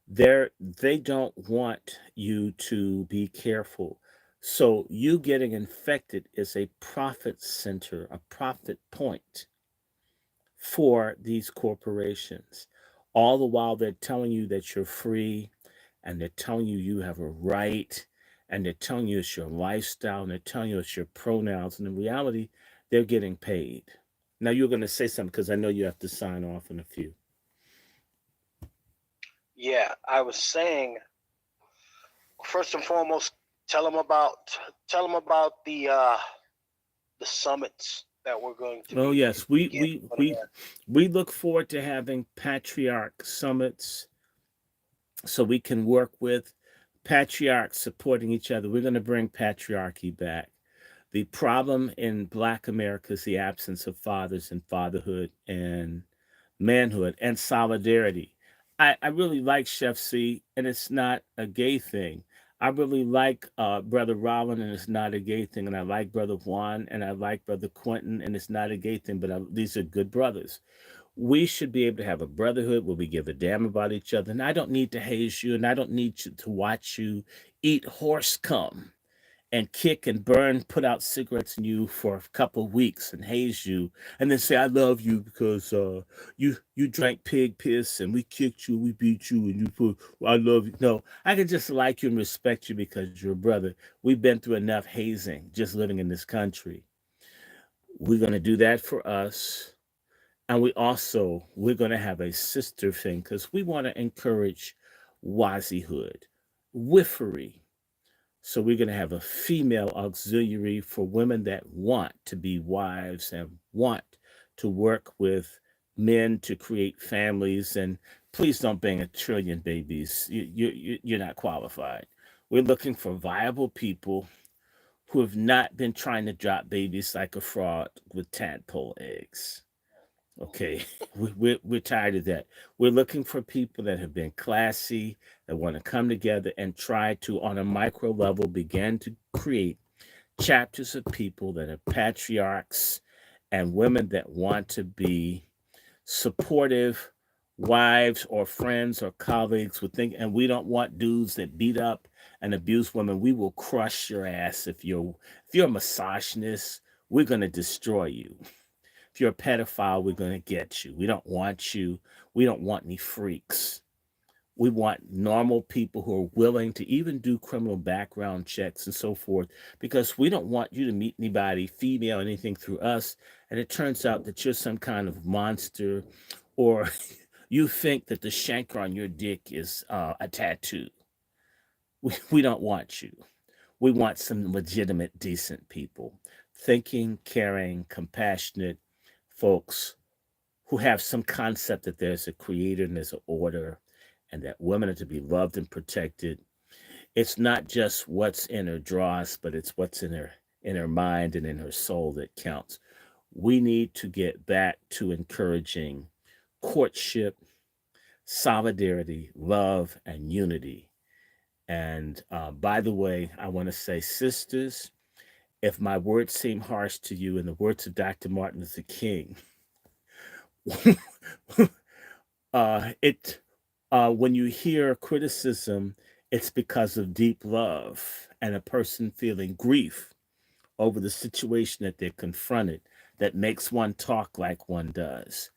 They don't want you to be careful. So you getting infected is a profit center, a profit point for these corporations. All the while they're telling you that you're free, and they're telling you you have a right, and they're telling you it's your lifestyle, and they're telling you it's your pronouns. And in reality, they're getting paid. Now you're going to say something because I know you have to sign off in a few. yeah, I was saying first and foremost, tell them about tell them about the summits that we're going to Oh be yes, we again we putting we on. we look forward to having patriarch summits so we can work with patriarchs supporting each other. We're going to bring patriarchy back. The problem in Black America is the absence of fathers and fatherhood and manhood and solidarity. I really like Chef C, and it's not a gay thing. I really like Brother Rollin, and it's not a gay thing. And I like Brother Juan, and I like Brother Quentin, and it's not a gay thing. But these are good brothers. We should be able to have a brotherhood where we give a damn about each other. And I don't need to haze you, and I don't need to watch you eat horse cum and kick and burn, put out cigarettes in you for a couple of weeks and haze you, and then say I love you because you drank pig piss and we kicked you, we beat you, and you put I love you. No, I can just like you and respect you because you're a brother. We've been through enough hazing just living in this country. We're gonna do that for us. And we're going to have a sister thing because we want to encourage wazihood, wiffery. So we're going to have a female auxiliary for women that want to be wives and want to work with men to create families. And please don't bang a trillion babies. You're not qualified. We're looking for viable people who have not been trying to drop babies like a fraud with tadpole eggs. Okay, we're tired of that. We're looking for people that have been classy, that want to come together and try to, on a micro level, begin to create chapters of people that are patriarchs and women that want to be supportive wives or friends or colleagues would think. And we don't want dudes that beat up and abuse women. We will crush your ass if you're a misogynist. We're going to destroy you. If you're a pedophile, we're going to get you. We don't want you. We don't want any freaks. We want normal people who are willing to even do criminal background checks and so forth, because we don't want you to meet anybody, female, anything through us. And it turns out that you're some kind of monster, or you think that the shanker on your dick is a tattoo. We don't want you. We want some legitimate, decent people, thinking, caring, compassionate folks who have some concept that there's a creator and there's an order and that women are to be loved and protected. It's not just what's in her dross, but it's what's in her mind and in her soul that counts. We need to get back to encouraging courtship, solidarity, love, and unity. And by the way, I want to say, sisters, if my words seem harsh to you, in the words of Dr. Martin Luther King, it when you hear criticism, it's because of deep love and a person feeling grief over the situation that they're confronted that makes one talk like one does.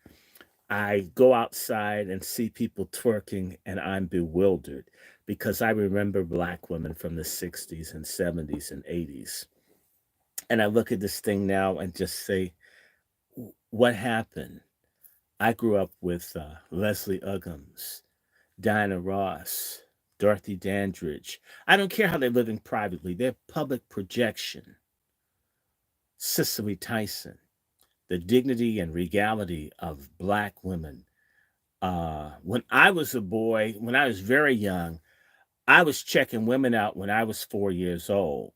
I go outside and see people twerking and I'm bewildered because I remember black women from the 60s and 70s and 80s. And I look at this thing now and just say, what happened? I grew up with Leslie Uggams, Diana Ross, Dorothy Dandridge. I don't care how they're living privately, their public projection. Cicely Tyson, the dignity and regality of black women. When I was a boy, when I was very young, I was checking women out when I was 4 years old.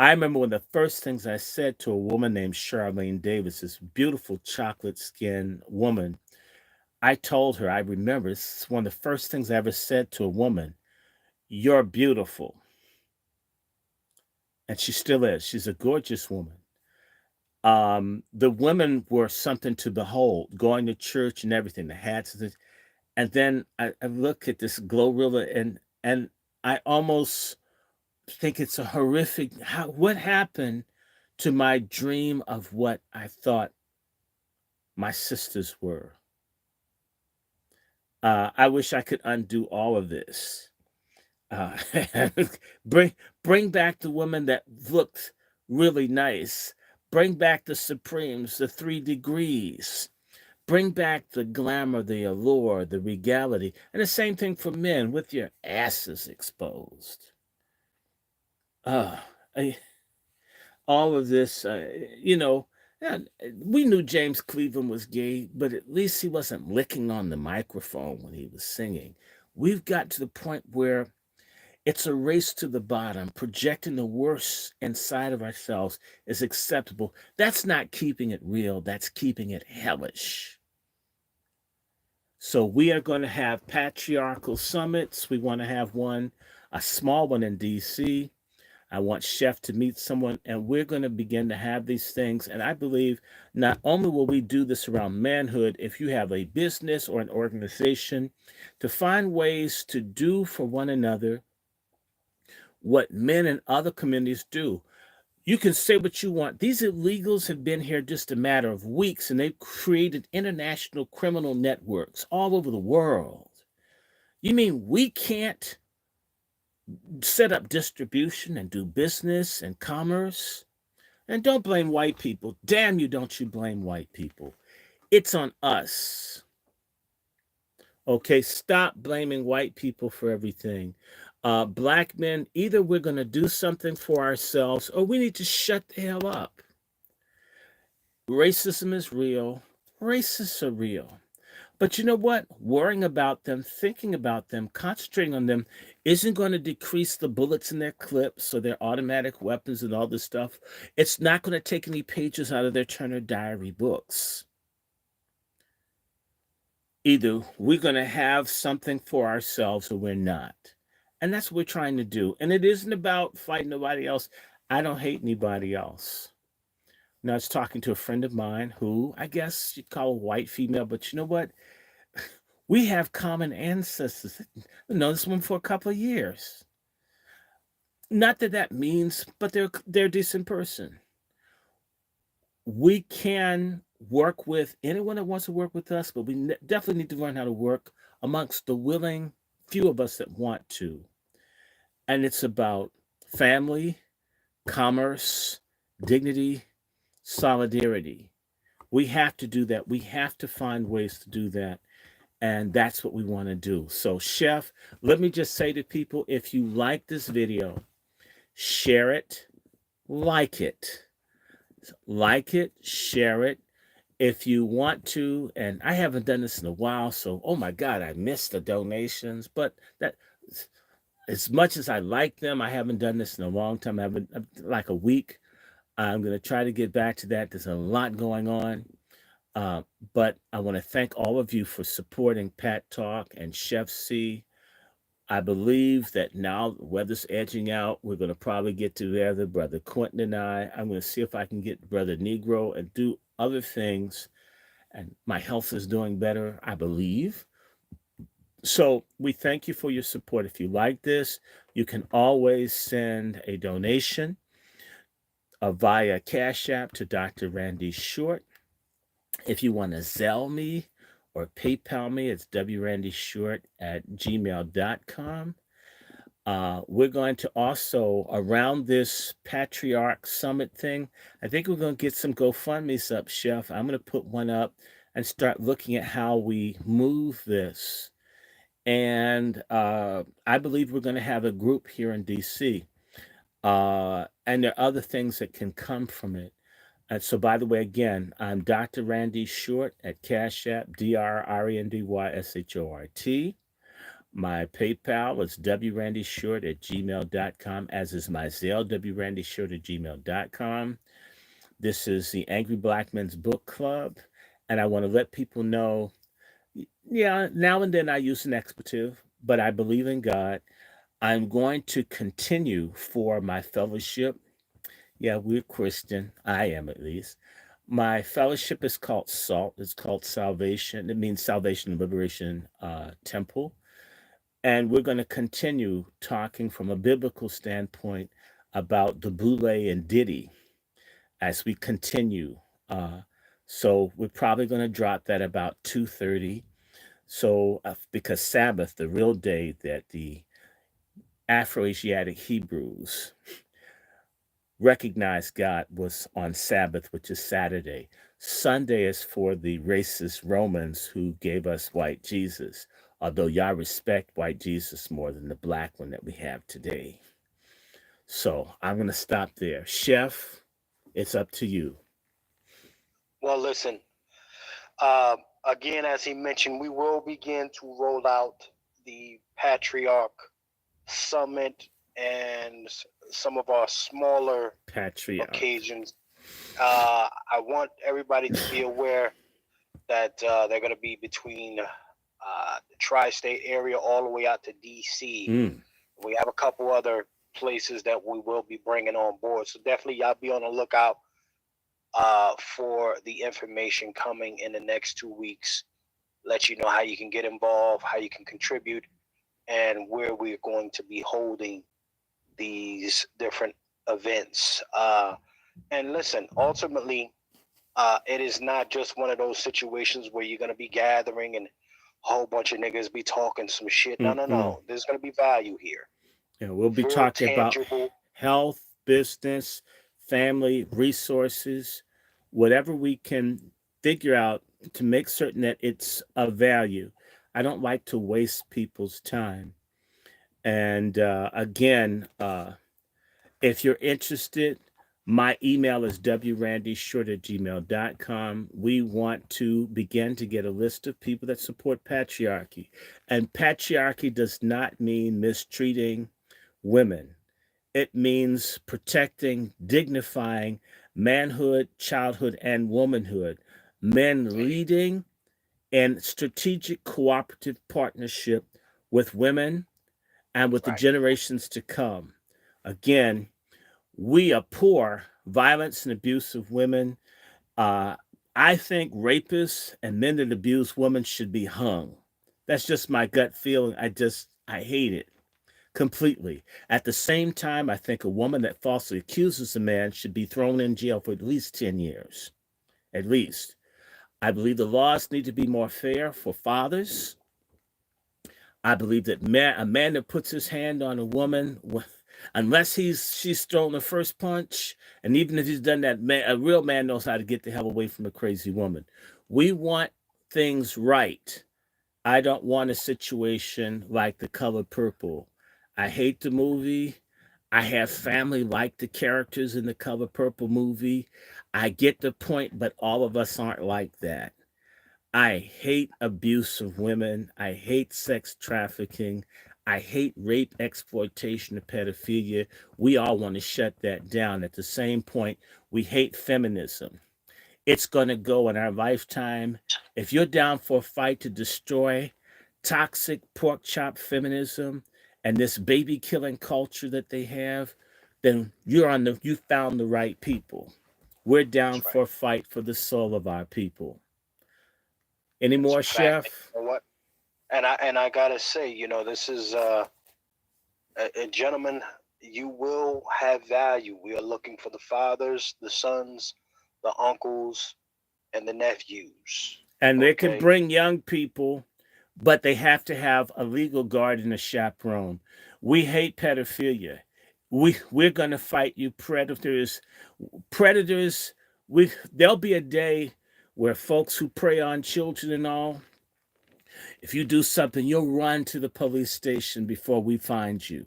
I remember one of the first things I said to a woman named Charlene Davis, this beautiful chocolate skinned woman. I told her, I remember, it's one of the first things I ever said to a woman, you're beautiful. And she still is. She's a gorgeous woman. The women were something to behold, going to church and everything, the hats. And then I look at this Glorilla and I almost think it's a horrific, what happened to my dream of what I thought my sisters were. I wish I could undo all of this. Uh, bring bring back the woman that looked really nice. Bring back the Supremes, the 3 degrees. Bring back the glamour, the allure, the regality. And the same thing for men with your asses exposed. Uh, I, all of this, yeah, we knew James Cleveland was gay, but at least he wasn't licking on the microphone when he was singing. We've got to the point where it's a race to the bottom. Projecting the worst inside of ourselves is acceptable. That's not keeping it real. That's keeping it hellish. So we are going to have patriarchal summits. We want to have one, a small one in DC. I want Chef to meet someone, and we're going to begin to have these things. And I believe not only will we do this around manhood, if you have a business or an organization, to find ways to do for one another what men in other communities do. You can say what you want. These illegals have been here just a matter of weeks, and they've created international criminal networks all over the world. You mean we can't set up distribution and do business and commerce? And don't blame white people. Damn you, don't you blame white people. It's on us. Okay, stop blaming white people for everything. Black men, either we're going to do something for ourselves or we need to shut the hell up. Racism is real. Racists are real. But you know what? Worrying about them, thinking about them, concentrating on them isn't going to decrease the bullets in their clips or their automatic weapons and all this stuff. It's not going to take any pages out of their Turner Diary books. Either we're going to have something for ourselves or we're not. And that's what we're trying to do. And it isn't about fighting nobody else. I don't hate anybody else. Now, I was talking to a friend of mine who I guess you'd call a white female, but you know what? We have common ancestors. I've known this woman for a couple of years. Not that that means, but they're a decent person. We can work with anyone that wants to work with us, but we definitely need to learn how to work amongst the willing few of us that want to. And it's about family, commerce, dignity, solidarity. We have to do that. We have to find ways to do that. And that's what we want to do. So, Chef, let me just say to people, if you like this video, share it, like it. Like it, share it. If you want to, and I haven't done this in a while, so oh my God, I missed the donations. But that, as much as I like them, I haven't done this in a long time. I haven't, like a week. I'm going to try to get back to that. There's a lot going on. But I want to thank all of you for supporting Pat Talk and Chef C. I believe that now the weather's edging out. We're going to probably get together, Brother Quentin and I. I'm going to see if I can get Brother Negro and do other things. And my health is doing better, I believe. So we thank you for your support. If you like this, you can always send a donation via Cash App to Dr. Randy Short. If you want to Zelle me or PayPal me, it's wrandyshort@gmail.com. We're going to also, around this Patriarch Summit thing, I think we're going to get some GoFundMe's up, Chef. I'm going to put one up and start looking at how we move this. And I believe we're going to have a group here in DC. And there are other things that can come from it. And so, by the way, again, I'm Dr. Randy Short at Cash App, DrRandyShort. My PayPal is wrandyshort@gmail.com, as is my Zelle, wrandyshort@gmail.com. This is the Angry Black Men's Book Club. And I want to let people know, yeah, now and then I use an expletive, but I believe in God. I'm going to continue for my fellowship. Yeah, we're Christian. I am, at least. My fellowship is called SALT. It's called Salvation. It means Salvation and Liberation Temple. And we're going to continue talking from a biblical standpoint about the Boule and Diddy as we continue. So we're probably going to drop that about 2:30. So because Sabbath, the real day that the Afro-Asiatic Hebrews recognized God, was on Sabbath, which is Saturday. Sunday is for the racist Romans who gave us white Jesus, although y'all respect white Jesus more than the black one that we have today. So I'm going to stop there. Chef, it's up to you. Well, listen, again, as he mentioned, we will begin to roll out the Patriarch Summit and some of our smaller occasions. I want everybody to be aware that they're going to be between the tri-state area, all the way out to DC. We have a couple other places that we will be bringing on board. So definitely y'all be on the lookout for the information coming in the next 2 weeks. Let you know how you can get involved, how you can contribute, and where we're going to be holding these different events. And listen, ultimately, it is not just one of those situations where you're going to be gathering and a whole bunch of niggas be talking some shit. No. There's going to be value here. Yeah, we'll be Real talking tangible. about health, business, family, resources, whatever we can figure out to make certain that it's of value. I don't like to waste people's time. And again, if you're interested, my email is wrandyshort@gmail.com. We want to begin to get a list of people that support patriarchy. And patriarchy does not mean mistreating women. It means protecting, dignifying manhood, childhood, and womanhood. Men leading in strategic cooperative partnership with women and with the generations to come. Again, we abhor violence and abuse of women. I think rapists and men that abuse women should be hung. That's just my gut feeling. I hate it completely. At the same time, I think a woman that falsely accuses a man should be thrown in jail for at least 10 years. At least. I believe the laws need to be more fair for fathers. I believe that a man that puts his hand on a woman, unless she's thrown the first punch, and even if he's done that, a real man knows how to get the hell away from a crazy woman. We want things right. I don't want a situation like The Color Purple. I hate the movie. I have family like the characters in The Color Purple movie. I get the point, but all of us aren't like that. I hate abuse of women. I hate sex trafficking. I hate rape, exploitation, and pedophilia. We all want to shut that down. At the same point, we hate feminism. It's going to go in our lifetime. If you're down for a fight to destroy toxic pork chop feminism and this baby killing culture that they have, then you found the right people. We're down for a fight for the soul of our people. Any more, Chef? You know what? And I gotta say, this is gentlemen, you will have value. We are looking for the fathers, the sons, the uncles, and the nephews. And they can bring young people, but they have to have a legal guard and a chaperone. We hate pedophilia. We're gonna fight you predators. Predators, there'll be a day where folks who prey on children and all, if you do something, you'll run to the police station before we find you.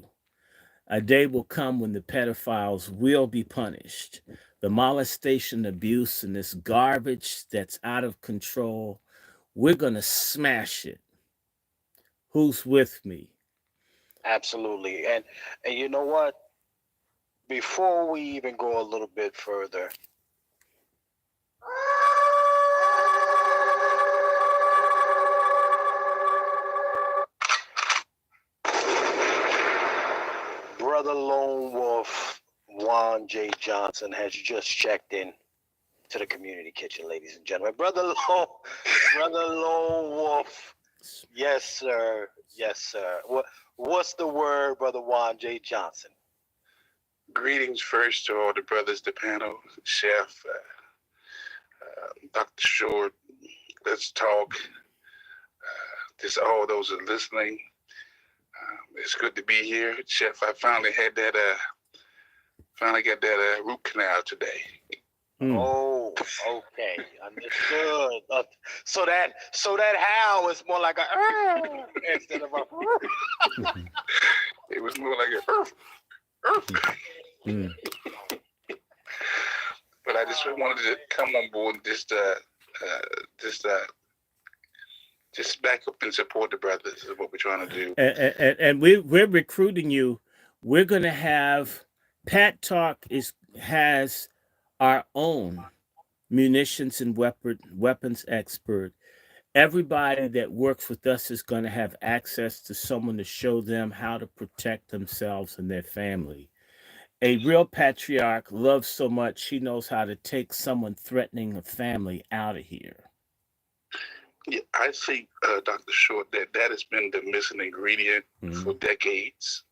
A day will come when the pedophiles will be punished. The molestation, abuse, and this garbage that's out of control, we're going to smash it. Who's with me? Absolutely. And you know what? Before we even go a little bit further, Brother Lone Wolf Juan J. Johnson has just checked in to the community kitchen, ladies and gentlemen. Brother Lone Wolf. Yes, sir. Yes, sir. What's the word, Brother Juan J. Johnson? Greetings first to all the brothers, the panel, Chef, Dr. Short. Let's talk. Just all those who are listening. It's good to be here, Chef. I finally got that root canal today. Oh, okay, understood. So that howl is more like a instead of a. It was more like a. But I just wanted to come on board and just back up and support the brothers is what we're trying to do. And we're recruiting you. We're going to have Pat Talk has our own munitions and weapons expert. Everybody that works with us is going to have access to someone to show them how to protect themselves and their family. A real patriarch loves so much he knows how to take someone threatening a family out of here. Yeah, I think, Dr. Short, that has been the missing ingredient for decades.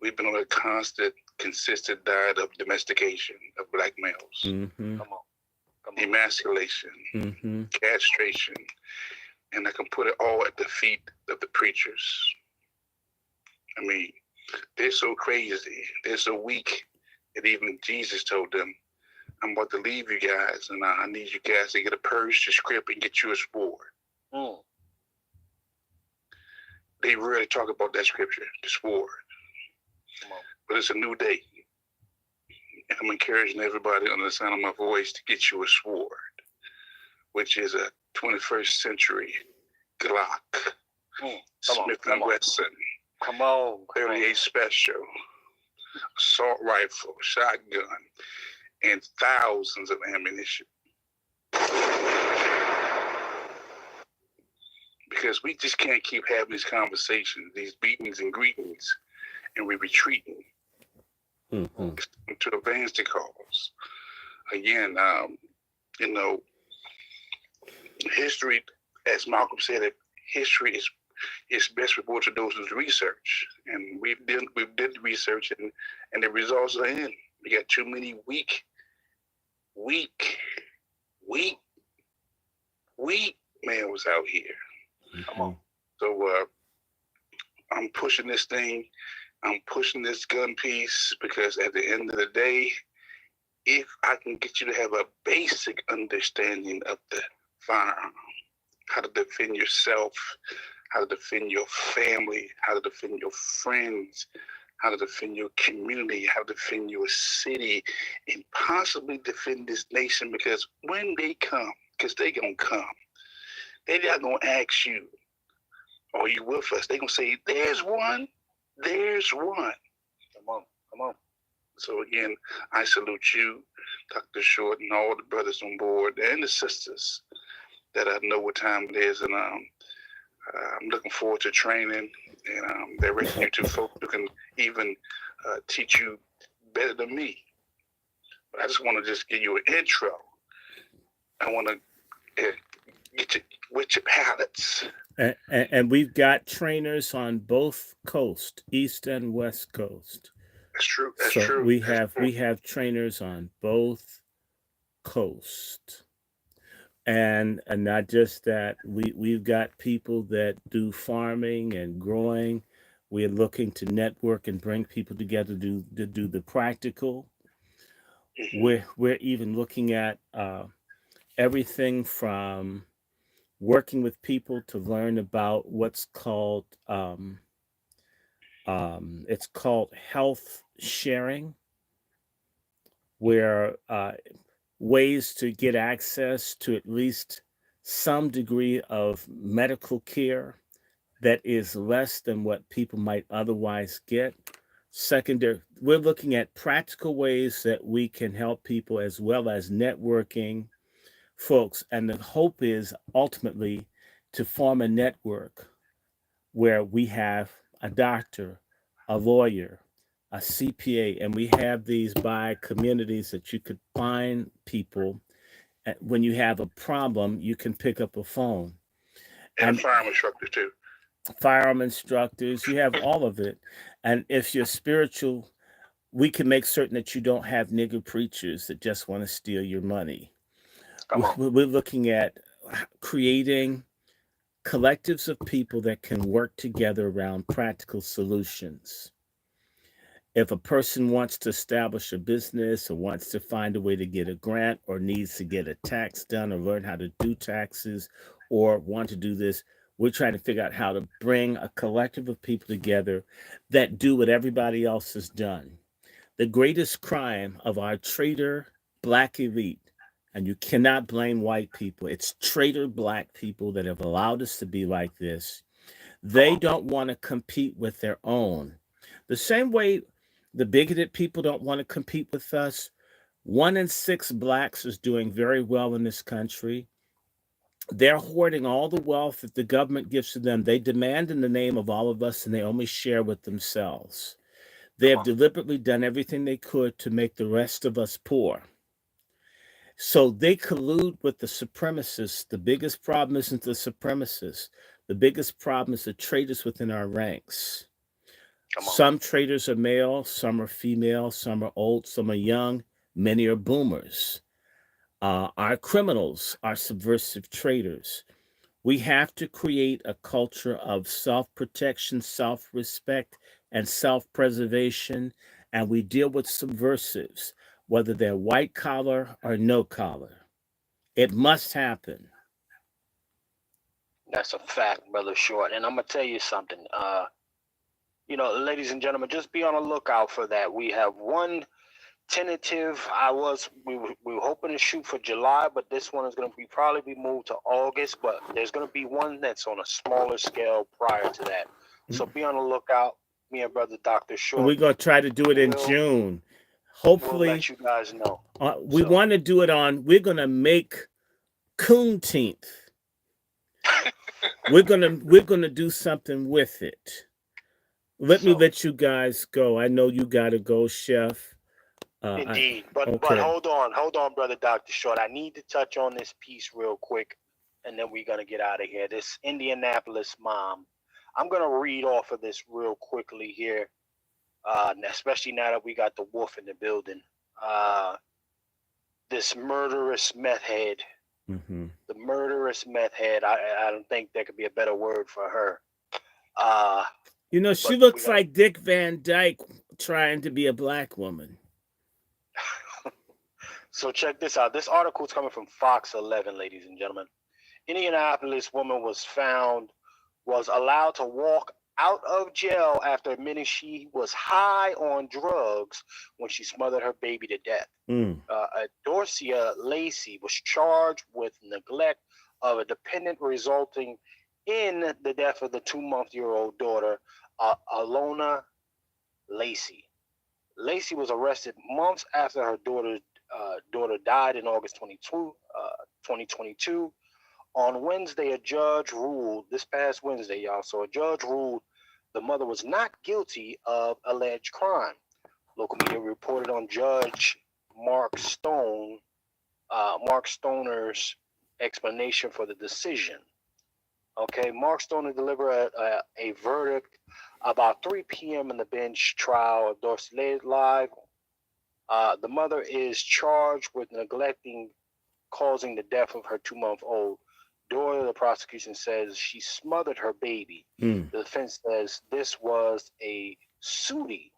We've been on a constant, consistent diet of domestication of black males, Mm-hmm. Come on. emasculation, Mm-hmm. castration, and I can put it all at the feet of the preachers. I mean, they're so crazy, they're so weak that even Jesus told them, I'm about to leave you guys, and I need you guys to get a purge, a script, and get you a sword. Mm. They really talk about that scripture, the sword. Come on. But it's a new day. And I'm encouraging everybody under the sound of my voice to get you a sword, which is a 21st century Glock, Smith & Wesson, Come on. 38 Special, assault rifle, shotgun, and thousands of ammunition. Because we just can't keep having these conversations, these beatings and greetings, and we're retreating to advance the cause. Again, history, as Malcolm said, history is best reported to those who research, and we've did the research, and the results are in. We got too many weak males out here. Come on. So I'm pushing this thing. I'm pushing this gun piece because at the end of the day, if I can get you to have a basic understanding of the firearm, how to defend yourself, how to defend your family, how to defend your friends, how to defend your community, how to defend your city, and possibly defend this nation, because when they come, because they're going to come, they're not going to ask you, are you with us? They're going to say, there's one. There's one. Come on. So again, I salute you, Dr. Short, and all the brothers on board and the sisters that I know what time it is. And I'm looking forward to training and directing you to folks who can even teach you better than me. But I just want to just give you an intro. I want to get you with your palettes. And we've got trainers on both coast, East and West Coast. That's true. That's so true. we That's have true. we have trainers on both coast, and not just that. We've got people that do farming and growing. We're looking to network and bring people together to do the practical. We're even looking at everything from working with people to learn about what's called it's called health sharing, where ways to get access to at least some degree of medical care that is less than what people might otherwise get. Secondary, we're looking at practical ways that we can help people as well as networking folks. And the hope is ultimately to form a network where we have a doctor, a lawyer, a CPA, and we have these by communities that you could find people. When you have a problem, you can pick up a phone. And firearm instructors too. Firearm instructors, you have all of it. And if you're spiritual, we can make certain that you don't have nigger preachers that just want to steal your money. We're looking at creating collectives of people that can work together around practical solutions. If a person wants to establish a business or wants to find a way to get a grant or needs to get a tax done or learn how to do taxes or want to do this, we're trying to figure out how to bring a collective of people together that do what everybody else has done. The greatest crime of our traitor black elite, and you cannot blame white people, it's traitor black people that have allowed us to be like this. They don't want to compete with their own. The same way the bigoted people don't want to compete with us. 1 in 6 blacks is doing very well in this country. They're hoarding all the wealth that the government gives to them. They demand in the name of all of us, and they only share with themselves. They have deliberately done everything they could to make the rest of us poor. So they collude with the supremacists. The biggest problem isn't the supremacists. The biggest problem is the traitors within our ranks. Some traitors are male, some are female, some are old, some are young, many are boomers. Our criminals are subversive traitors. We have to create a culture of self-protection, self-respect, and self-preservation, and we deal with subversives, whether they're white collar or no collar. It must happen. That's a fact, Brother Short. And I'm gonna tell you something. Ladies and gentlemen, just be on the lookout for that. We have one tentative. We were hoping to shoot for July, but this one is going to probably be moved to August. But there's going to be one that's on a smaller scale prior to that. So be on the lookout. Me and Brother Dr. Short. And we're going to try to do it in June. Hopefully, we'll let you guys know. We want to do it we're going to make Juneteenth. we're gonna do something with it. Let me let you guys go. I know you gotta go, Chef. Indeed, but hold on, Brother Dr. Short. I need to touch on this piece real quick, and then we're gonna get out of here. This Indianapolis mom. I'm gonna read off of this real quickly here, especially now that we got the wolf in the building. This murderous meth head. Mm-hmm. The murderous meth head. I don't think there could be a better word for her. She looks like Dick Van Dyke trying to be a black woman. So check this out. This article is coming from Fox 11, ladies and gentlemen. Indianapolis woman was allowed to walk out of jail after admitting she was high on drugs when she smothered her baby to death. Dorcia Lacey was charged with neglect of a dependent resulting in the death of the 2-month-old daughter, Alona Lacey. Lacey was arrested months after her daughter died in August 2022. On Wednesday, this past Wednesday, y'all, so a judge ruled the mother was not guilty of alleged crime. Local media reported on Judge Mark Stoner's explanation for the decision. Okay, Mark Stoner delivered a verdict about 3 p.m. in the bench trial of Dorcia Live. The mother is charged with causing the death of her 2-month-old daughter. The prosecution says she smothered her baby. The defense says this was a SUDI.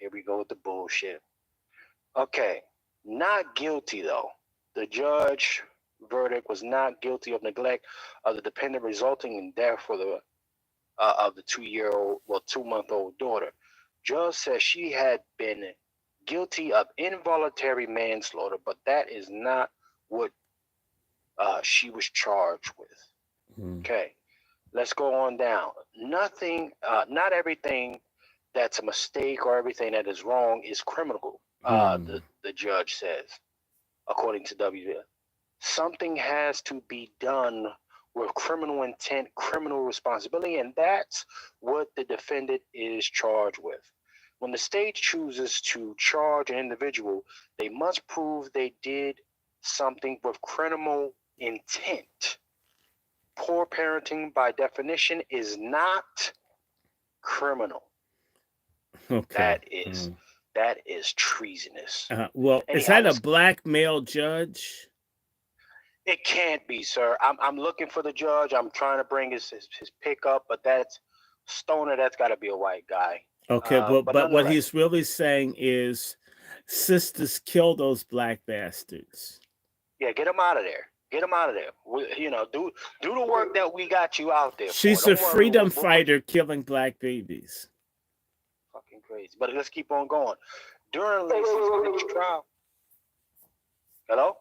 Here we go with the bullshit. Okay, not guilty though. The judge verdict was not guilty of neglect of the dependent resulting in death for the of the 2-month-old daughter. Judge says she had been guilty of involuntary manslaughter, but that is not what she was charged with. Okay, let's go on down. Not everything that's a mistake or everything that is wrong is criminal. The judge says, according to WL. Something has to be done with criminal intent, criminal responsibility, and that's what the defendant is charged with. When the state chooses to charge an individual, they must prove they did something with criminal intent. Poor parenting, by definition, is not criminal. Okay. That is treasonous. Is that a black male judge? It can't be, sir. I'm looking for the judge. I'm trying to bring his pick up, but that's Stoner. That's got to be a white guy. Okay, but what he's really saying is, sisters, kill those black bastards. Yeah, get them out of there. Get them out of there. Do the work that we got you out there. She's a freedom fighter killing black babies. Fucking crazy. But let's keep on going. During Lacey's bench trial. Hello?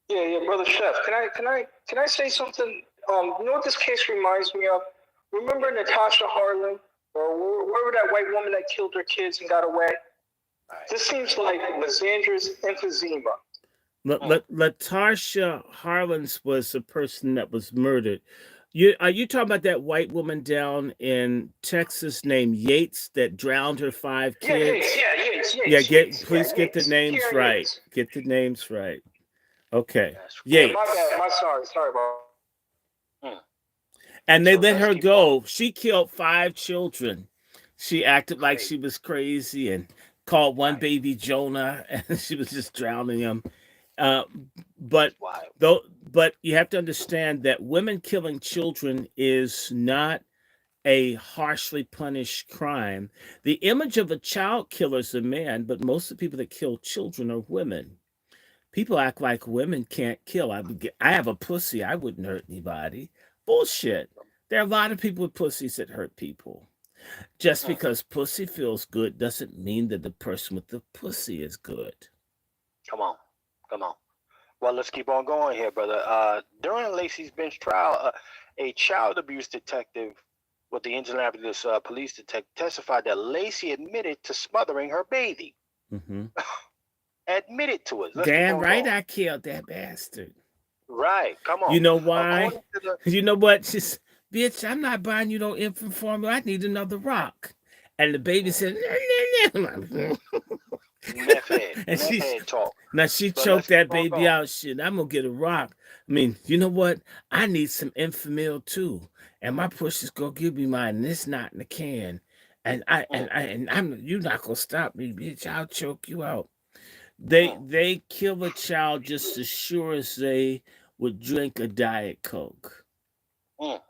Yeah, brother Chef. Can I say something? You know what this case reminds me of? Remember Natasha Harlan, or whoever that white woman that killed her kids and got away? This seems like Lysandra's emphysema. Latarsha Harlins was the person that was murdered. Are you talking about that white woman down in Texas named Yates that drowned her 5 kids? Yeah, please get the names right. Get the names right. Okay, That's Yeah, my Yates. bad. My sorry about. mm. And they So let let's her keep on. go. She killed 5 children. She acted like Crazy. she was crazy and called one Right. baby Jonah, and she was just drowning him. Uh, but It's wild. though, but you have to understand that women killing children is not a harshly punished crime. The image of a child killer is a man, but most of the people that kill children are women. People act like women can't kill. I have a pussy. I wouldn't hurt anybody. Bullshit. There are a lot of people with pussies that hurt people. Just Mm. because pussy feels good doesn't mean that the person with the pussy is good. Come on. Come on. Well, let's keep on going here, brother. During Lacey's bench trial, a child abuse detective with the Indianapolis police detective testified that Lacey admitted to smothering her baby. Hmm. Admitted to it. Let's keep Damn on right going. I killed that bastard. Right. Come on. You know why? According to the You know what? Just, bitch, I'm not buying you no infant formula. I need another rock. And the baby said, "Nah, nah, nah." and meth she head talk. now she But let's choked keep that on baby going. out. Shit, I'm gonna get a rock. I mean, you know what? I need some Enfamil too, and my pusher's gonna give me mine. And it's not in the can, and Mm, I'm you're not gonna stop me, bitch. I'll choke you out. mm, They kill a child just as sure as they would drink a diet coke. mm.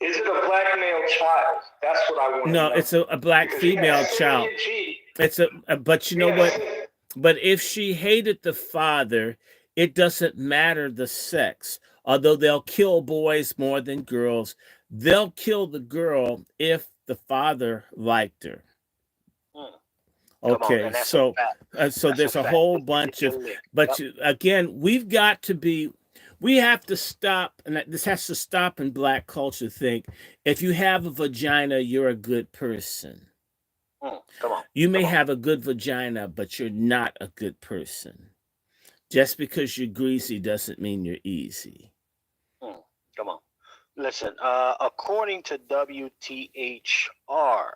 Is it a black male child? That's what I want to No, know. it's a black Because he has female child. Syrian G. It's but you know what? Yes. But if she hated the father, it doesn't matter the sex. Although they'll kill boys more than girls, they'll kill the girl if the father liked her. Mm. Come on, Okay, and that's a so fact. so That's a there's a fact. whole Let's get bunch your of, link. but Yep. again, we have to stop, and this has to stop in black culture. Think if you have a vagina, you're a good person. Come on. You may Come on. have a good vagina, but you're not a good person. Just because you're greasy doesn't mean you're easy. Mm, come on. Listen, according to WTHR,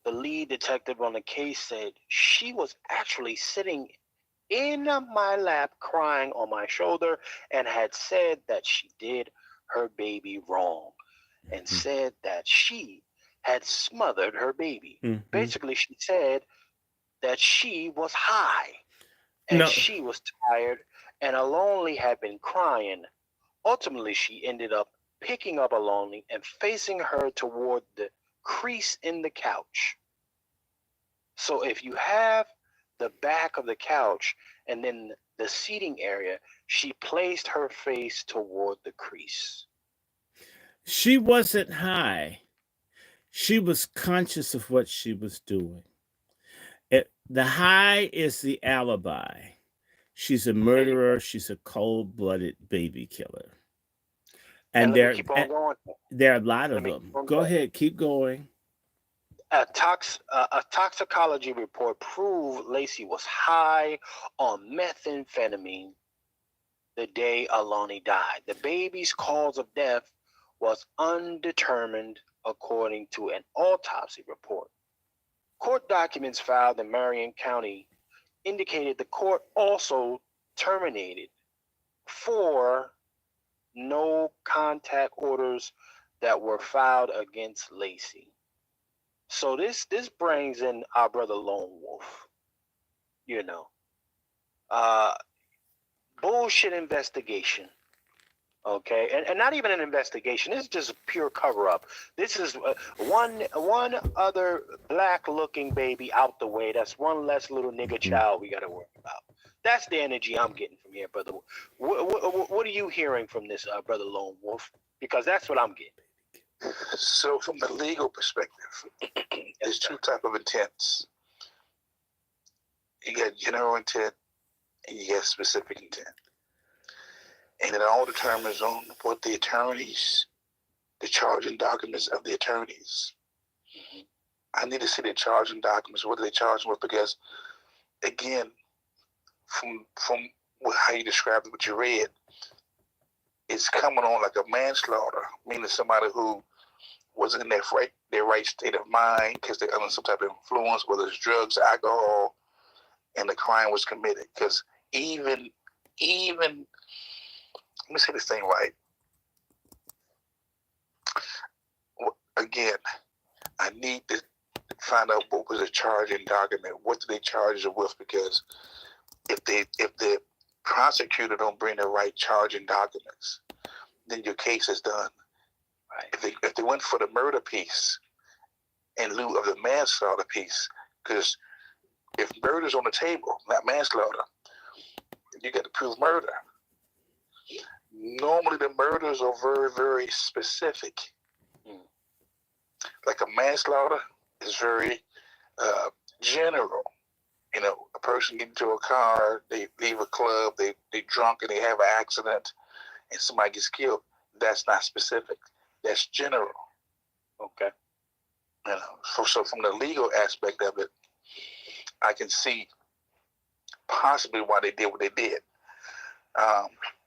the lead detective on the case said she was actually sitting in my lap crying on my shoulder and had said that she did her baby wrong and said that she had smothered her baby. Mm-hmm. Basically, she said that she was high and No, she was tired and Alonely had been crying. Ultimately, she ended up picking up Alonely and facing her toward the crease in the couch. So if you have the back of the couch and then the seating area, she placed her face toward the crease. she wasn't high. She was conscious of what she was doing. The high is the alibi. She's a There you go. murderer. She's a cold-blooded baby killer. And And let me keep on going. there are a lot Let of me keep them. on Go going. ahead, keep going. A toxicology report proved Lacey was high on methamphetamine the day Alani died. The baby's cause of death was undetermined according to an autopsy report. Court documents filed in Marion County indicated the court also terminated 4 no contact orders that were filed against Lacey. So this brings in our brother Lone Wolf. You know, uh, bullshit investigation. Okay, and not even an investigation. This is just a pure cover up. This is one other black looking baby out the way. That's one less little nigga child we got to worry about. That's the energy I'm getting from here, brother. What are you hearing from this, brother Lone Wolf? Because that's what I'm getting. So from the legal perspective, there's two type of intents. You got general intent and you got specific intent. And it all determines on what the attorneys, the charging documents of the attorneys. I need to see the charging documents, what they charge with, because again, from how you described it, what you read, it's coming on like a manslaughter, meaning somebody who wasn't in their right state of mind because they're under some type of influence, whether it's drugs, alcohol, and the crime was committed. Because even let me say this thing right. Again, I need to find out what was the charging document. What did they charge her with? Because if the prosecutor don't bring the right charging documents, then your case is done. Right. If they went for the murder piece in lieu of the manslaughter piece, because if murder's on the table, not manslaughter, you got to prove murder. Normally the murders are very, very specific. Like a manslaughter is very general. You know, a person get into a car, they leave a club, they drunk and they have an accident and somebody gets killed. That's not specific. That's general. Okay. You know, so from the legal aspect of it, I can see possibly why they did what they did.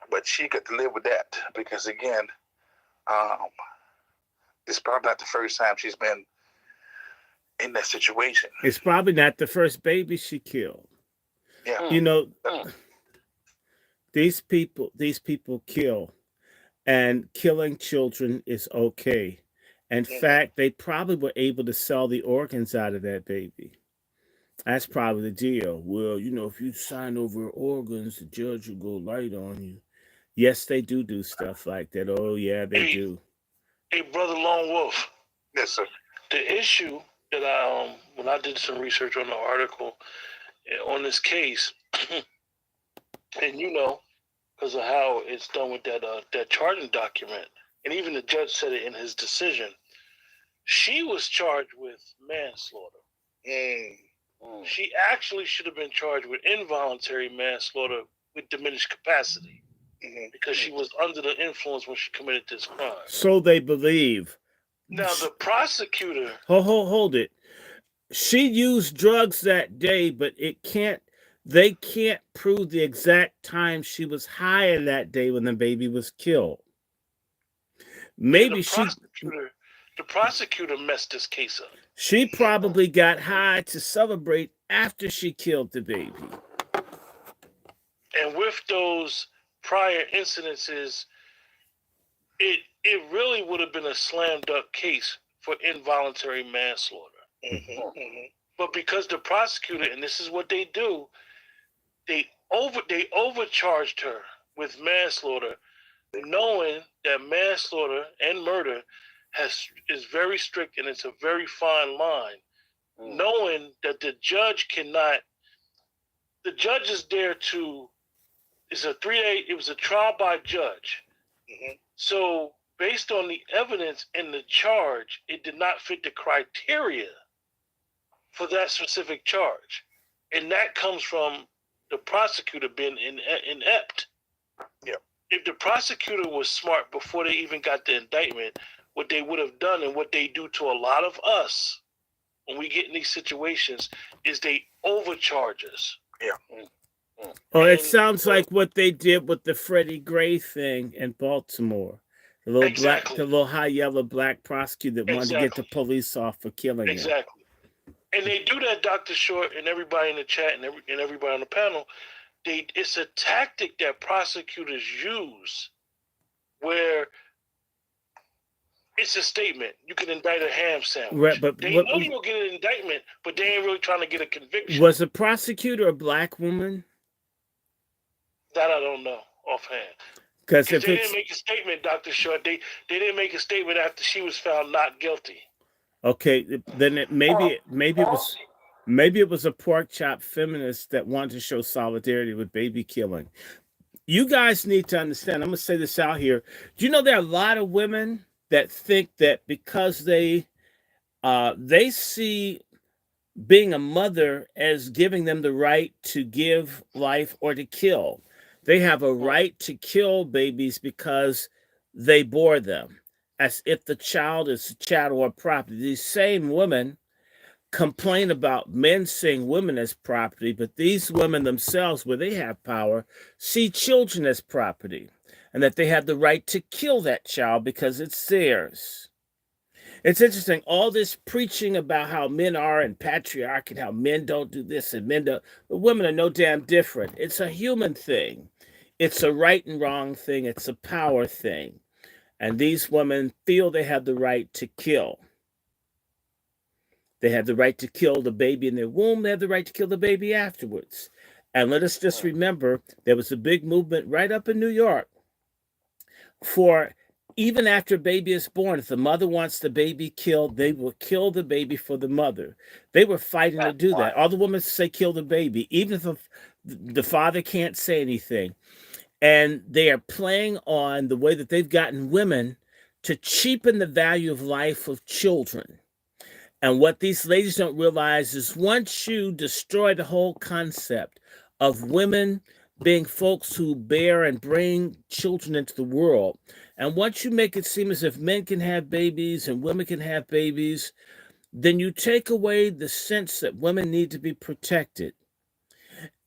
But she got to live with that because, again, it's probably not the first time she's been in that situation. It's probably not the first baby she killed. Yeah. You know, these people kill, and killing children is okay. In fact, they probably were able to sell the organs out of that baby. That's probably the deal. Well, you know, if you sign over organs, the judge will go light on you. Yes, they do stuff like that. Oh, yeah, they do. Hey, Brother Lone Wolf. Yes, sir. The issue that when I did some research on the article on this case, and you know, because of how it's done with that charging document, and even the judge said it in his decision, she was charged with manslaughter. She actually should have been charged with involuntary manslaughter with diminished capacity because she was under the influence when she committed this crime. So they believe. Now the prosecutor. Hold it. She used drugs that day, but they can't prove the exact time she was high in that day when the baby was killed. Maybe the prosecutor messed this case up. She probably got high to celebrate after she killed the baby. And with those prior incidences, it really would have been a slam dunk case for involuntary manslaughter. But because the prosecutor, and this is what they do, they overcharged her with manslaughter, knowing that manslaughter and murder is very strict and it's a very fine line. Knowing that the judge is there to, it was a trial by judge. So based on the evidence in the charge, it did not fit the criteria for that specific charge. And that comes from the prosecutor being inept. Yeah. If the prosecutor was smart before they even got the indictment, what they would have done and what they do to a lot of us when we get in these situations is they overcharge us. Yeah. Oh, it sounds like what they did with the Freddie Gray thing in Baltimore. The little the little high yellow black prosecutor that wanted to get the police off for killing him. Exactly. And they do that, Dr. Short, and everybody in the chat and everybody on the panel. It's a tactic that prosecutors use where it's a statement. You can indict a ham sandwich. Right, but they know you'll get an indictment, but they ain't really trying to get a conviction. Was the prosecutor a black woman? That I don't know offhand. Because they didn't make a statement, Dr. Short. They didn't make a statement after she was found not guilty. Okay, then maybe it was a pork chop feminist that wanted to show solidarity with baby killing. You guys need to understand. I'm gonna say this out here. Do you know there are a lot of women that think that because they see being a mother as giving them the right to give life or to kill, they have a right to kill babies because they bore them, as if the child is chattel or property. These same women complain about men seeing women as property, but these women themselves, where they have power, see children as property, and that they have the right to kill that child because it's theirs. It's interesting, all this preaching about how men are and patriarchy and how men don't do this and men don't, but women are no damn different. It's a human thing. It's a right and wrong thing. It's a power thing. And these women feel they have the right to kill. They have the right to kill the baby in their womb. They have the right to kill the baby afterwards. And let us just remember, there was a big movement right up in New York for even after a baby is born, if the mother wants the baby killed, they will kill the baby for the mother. They were fighting to do that. All the women say kill the baby, even if the father can't say anything. And they are playing on the way that they've gotten women to cheapen the value of life of children. And what these ladies don't realize is once you destroy the whole concept of women being folks who bear and bring children into the world, and once you make it seem as if men can have babies and women can have babies, then you take away the sense that women need to be protected.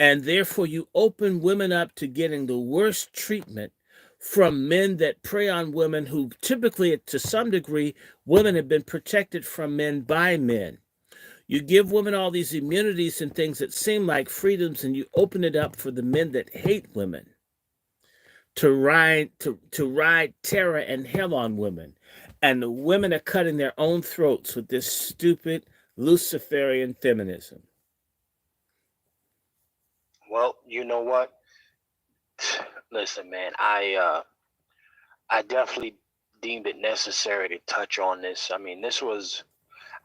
And therefore, you open women up to getting the worst treatment from men that prey on women who typically, to some degree, women have been protected from men by men. You give women all these immunities and things that seem like freedoms, and you open it up for the men that hate women to ride terror and hell on women. And the women are cutting their own throats with this stupid Luciferian feminism. Well, you know what? Listen, man, I definitely deemed it necessary to touch on this. I mean,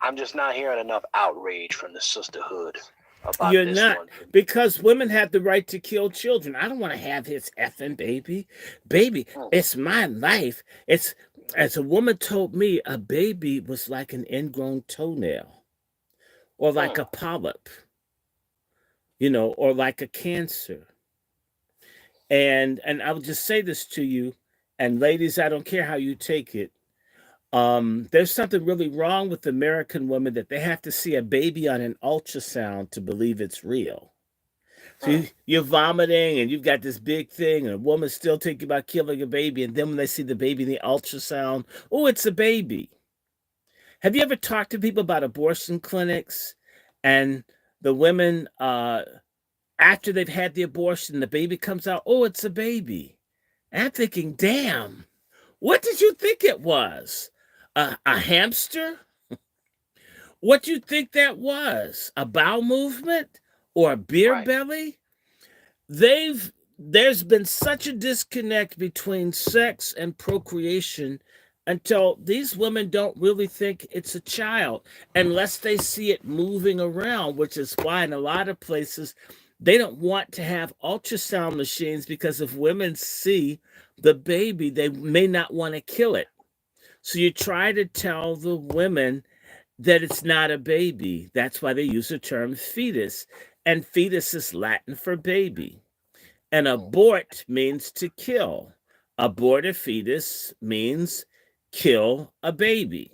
I'm just not hearing enough outrage from the sisterhood about You're this not, one. because women have the right to kill children. I don't want to have his effing baby. Baby, it's my life. It's, as a woman told me, a baby was like an ingrown toenail or like a polyp, or like a cancer. And I will just say this to you, and ladies, I don't care how you take it. There's something really wrong with American women that they have to see a baby on an ultrasound to believe it's real. So you're vomiting and you've got this big thing, and a woman's still thinking about killing a baby, and then when they see the baby in the ultrasound, oh, it's a baby. Have you ever talked to people about abortion clinics and the women, after they've had the abortion, the baby comes out, oh, it's a baby. And I'm thinking, damn, what did you think it was? A hamster? What do you think that was? A bowel movement or a beer belly? There's been such a disconnect between sex and procreation until these women don't really think it's a child unless they see it moving around, which is why in a lot of places they don't want to have ultrasound machines, because if women see the baby, they may not want to kill it. So you try to tell the women that it's not a baby. That's why they use the term fetus. And fetus is Latin for baby. And abort means to kill. Abort a fetus means kill a baby.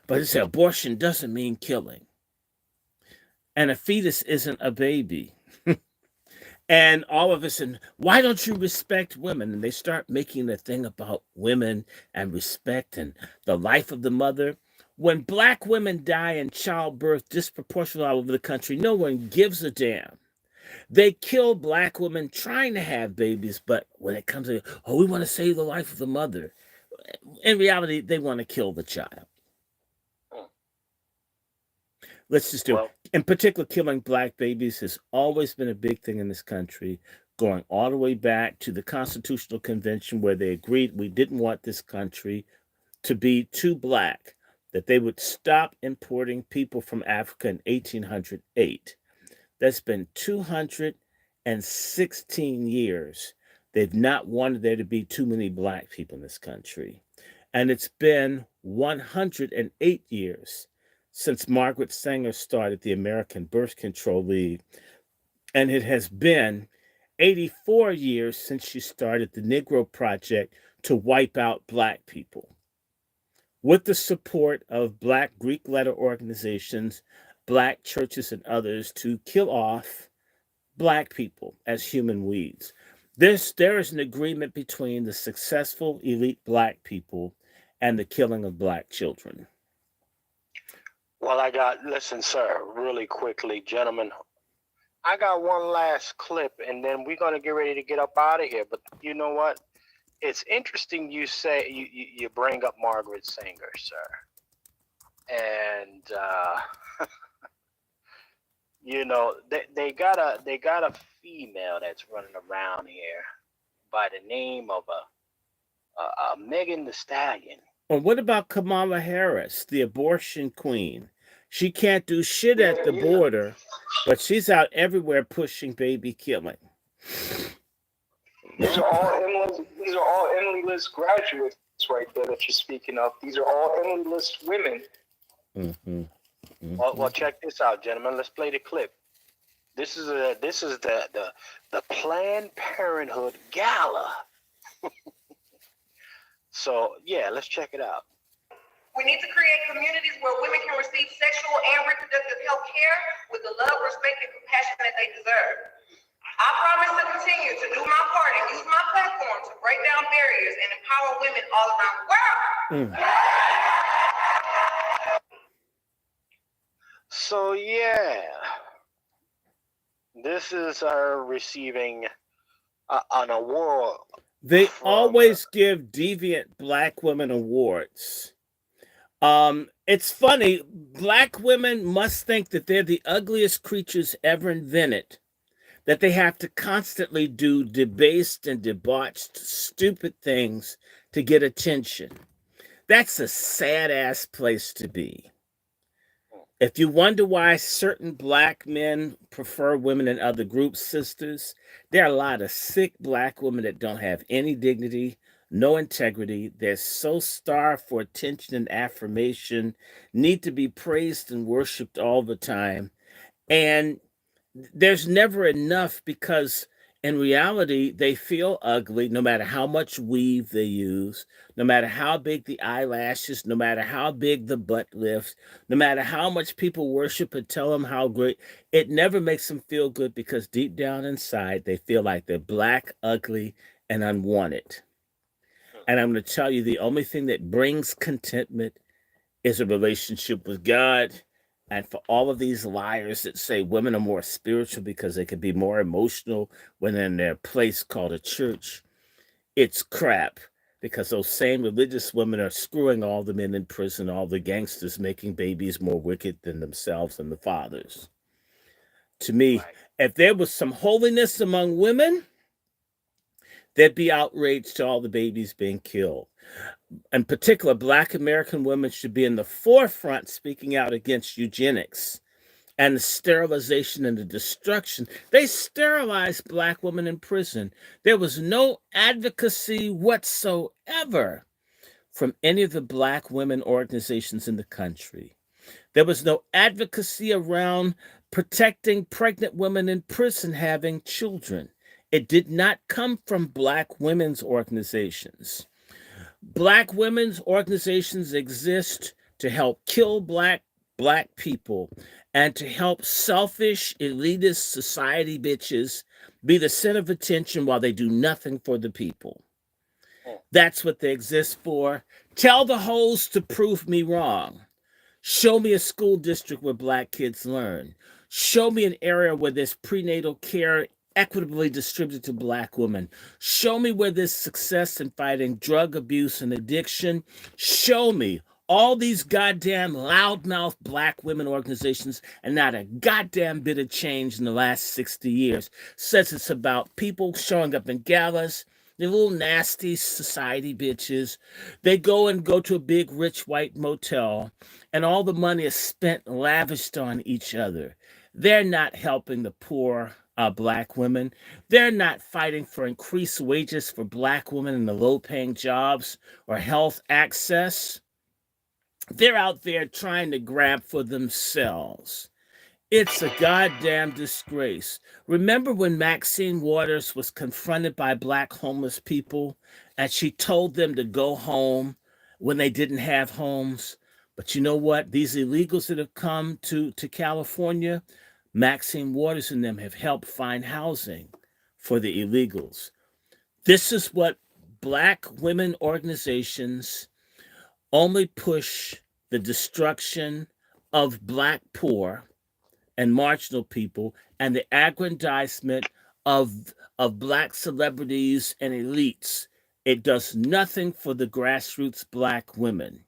But it's abortion doesn't mean killing. And a fetus isn't a baby. And all of us, and why don't you respect women? And they start making a thing about women and respect and the life of the mother. When Black women die in childbirth disproportionately all over the country, no one gives a damn. They kill Black women trying to have babies, but when it comes to, oh, we want to save the life of the mother, in reality, they want to kill the child. Let's just do it. In particular, killing Black babies has always been a big thing in this country, going all the way back to the Constitutional Convention, where they agreed we didn't want this country to be too Black, that they would stop importing people from Africa in 1808. That's been 216 years. They've not wanted there to be too many Black people in this country. And it's been 108 years since Margaret Sanger started the American Birth Control League. And it has been 84 years since she started the Negro Project to wipe out Black people. with the support of Black Greek letter organizations, Black churches, and others to kill off Black people as human weeds. There is an agreement between the successful elite Black people and the killing of Black children. Well, listen, sir, really quickly, gentlemen. I got one last clip, and then we're going to get ready to get up out of here. But you know what? It's interesting you say you bring up Margaret Sanger, sir. And you know, they got a female that's running around here by the name of a Megan Thee Stallion. Or what about Kamala Harris, the abortion queen? She can't do shit at the border, but she's out everywhere pushing baby killing. These are all Emily List graduates right there that you're speaking of. These are all Emily List women. Mm-hmm. Mm-hmm. Well, check this out, gentlemen. Let's play the clip. This is the Planned Parenthood Gala. So yeah, let's check it out. We need to create communities where women can receive sexual and reproductive health care with the love, respect, and compassion that they deserve. I promise to continue to do my part and use my platform to break down barriers and empower women all around the world. So yeah, this is her receiving an award. They always give deviant Black women awards. It's funny. Black women must think that they're the ugliest creatures ever invented, that they have to constantly do debased and debauched, stupid things to get attention. That's a sad ass place to be. If you wonder why certain Black men prefer women in other groups, sisters, there are a lot of sick Black women that don't have any dignity, no integrity. They're so starved for attention and affirmation, need to be praised and worshiped all the time. And there's never enough, because in reality, they feel ugly no matter how much weave they use, no matter how big the eyelashes, no matter how big the butt lifts, no matter how much people worship and tell them how great. It never makes them feel good, because deep down inside, they feel like they're Black, ugly, and unwanted. And I'm going to tell you, the only thing that brings contentment is a relationship with God. And for all of these liars that say women are more spiritual because they can be more emotional when in their place called a church, it's crap, because those same religious women are screwing all the men in prison, all the gangsters, making babies more wicked than themselves and the fathers. To me, if there was some holiness among women, there'd be outrage to all the babies being killed. In particular, Black American women should be in the forefront speaking out against eugenics and the sterilization and the destruction. They sterilized Black women in prison. There was no advocacy whatsoever from any of the Black women organizations in the country. There was no advocacy around protecting pregnant women in prison having children. It did not come from Black women's organizations. Black women's organizations exist to help kill Black people and to help selfish, elitist society bitches be the center of attention while they do nothing for the people. That's what they exist for. Tell the hoes to prove me wrong. Show me a school district where Black kids learn. Show me an area where there's prenatal care equitably distributed to Black women. Show me where there's success in fighting drug abuse and addiction. Show me all these goddamn loudmouth Black women organizations, and not a goddamn bit of change in the last 60 years. Says it's about people showing up in galas. They're little nasty society bitches. They go to a big rich white motel, and all the money is spent lavished on each other. They're not helping the poor Black women. They're not fighting for increased wages for Black women in the low-paying jobs or health access. They're out there trying to grab for themselves. It's a goddamn disgrace. Remember when Maxine Waters was confronted by Black homeless people and she told them to go home when they didn't have homes. But you know what? These illegals that have come to California, Maxine Waters and them have helped find housing for the illegals. This is what black women organizations only push: the destruction of black poor and marginal people and the aggrandizement of black celebrities and elites. It does nothing for the grassroots black women.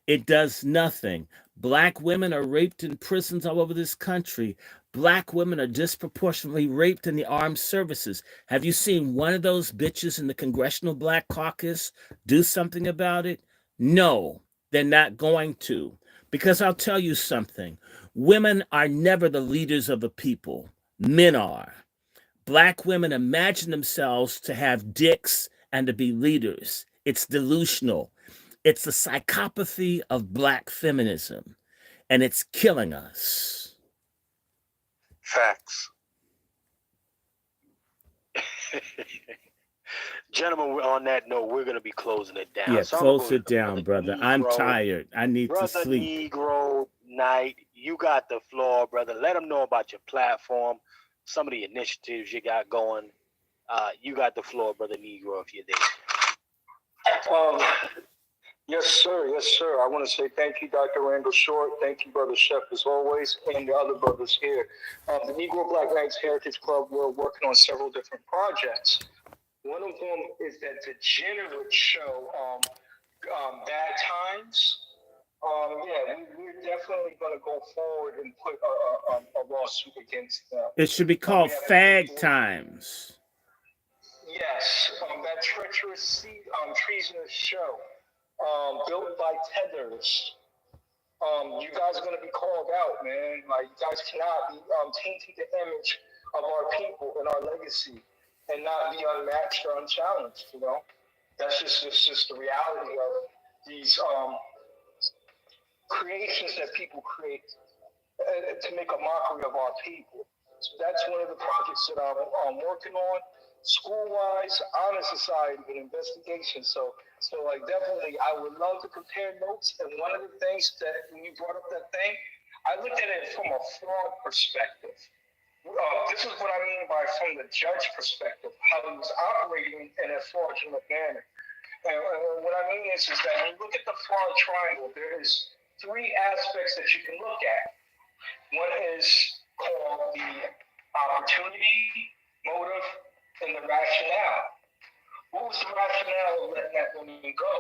It does nothing. Black women are raped in prisons all over this country. Black women are disproportionately raped in the armed services. Have you seen one of those bitches in the Congressional Black Caucus do something about it? No, they're not going to. Because I'll tell you something: women are never the leaders of the people, men are. Black women imagine themselves to have dicks and to be leaders. It's delusional. It's the psychopathy of black feminism, and it's killing us. Facts. Gentlemen, on that note, we're going to be closing it down. Yeah, So close it down, brother. I'm Negro, tired. I need to Brother sleep. Negro Knight, you got the floor, brother. Let them know about your platform, some of the initiatives you got going. You got the floor, Brother Negro, if you're there. Yes, sir. Yes, sir. I want to say thank you, Dr. Lancaster-Short. Thank you, Brother Chef, as always, and the other brothers here. The Negro Black Knights Heritage Club, we're working on several different projects. One of them is that degenerate show, Bad Times. We're definitely going to go forward and put a lawsuit against them. It should be called Fag Times. Yes, that treacherous, treasonous show, built by tethers. You guys are going to be called out, man. Like, you guys cannot be tainting the image of our people and our legacy and not be unmatched or unchallenged, you know? That's just the reality of these creations that people create to make a mockery of our people. So that's one of the projects that I'm working on, school-wise, honor society, and investigation. So like, definitely, I would love to compare notes. And one of the things that when you brought up that thing, I looked at it from a fraud perspective. This is what I mean by from the judge perspective, how he was operating in a fraudulent manner. And what I mean is that when you look at the fraud triangle, there is three aspects that you can look at. One is called the opportunity, motive, and the rationale. What was the rationale of letting that woman go?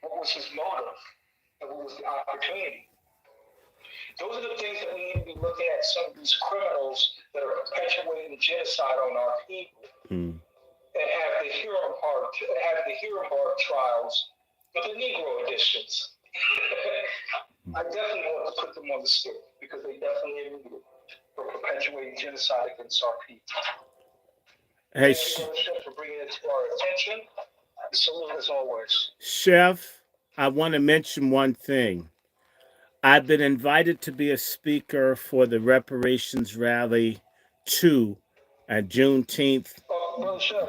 What was his motive? And what was the opportunity? Those are the things that we need to be looking at, some of these criminals that are perpetuating genocide on our people. And have the Hero trials with the Negro editions. I definitely want to put them on the stick because they definitely are needed for perpetuating genocide against our people. Hey, Thank you, Brother Chef, for bringing it to our attention. Salute as always. Chef, I want to mention one thing. I've been invited to be a speaker for the reparations rally 2 at Juneteenth. Brother Chef,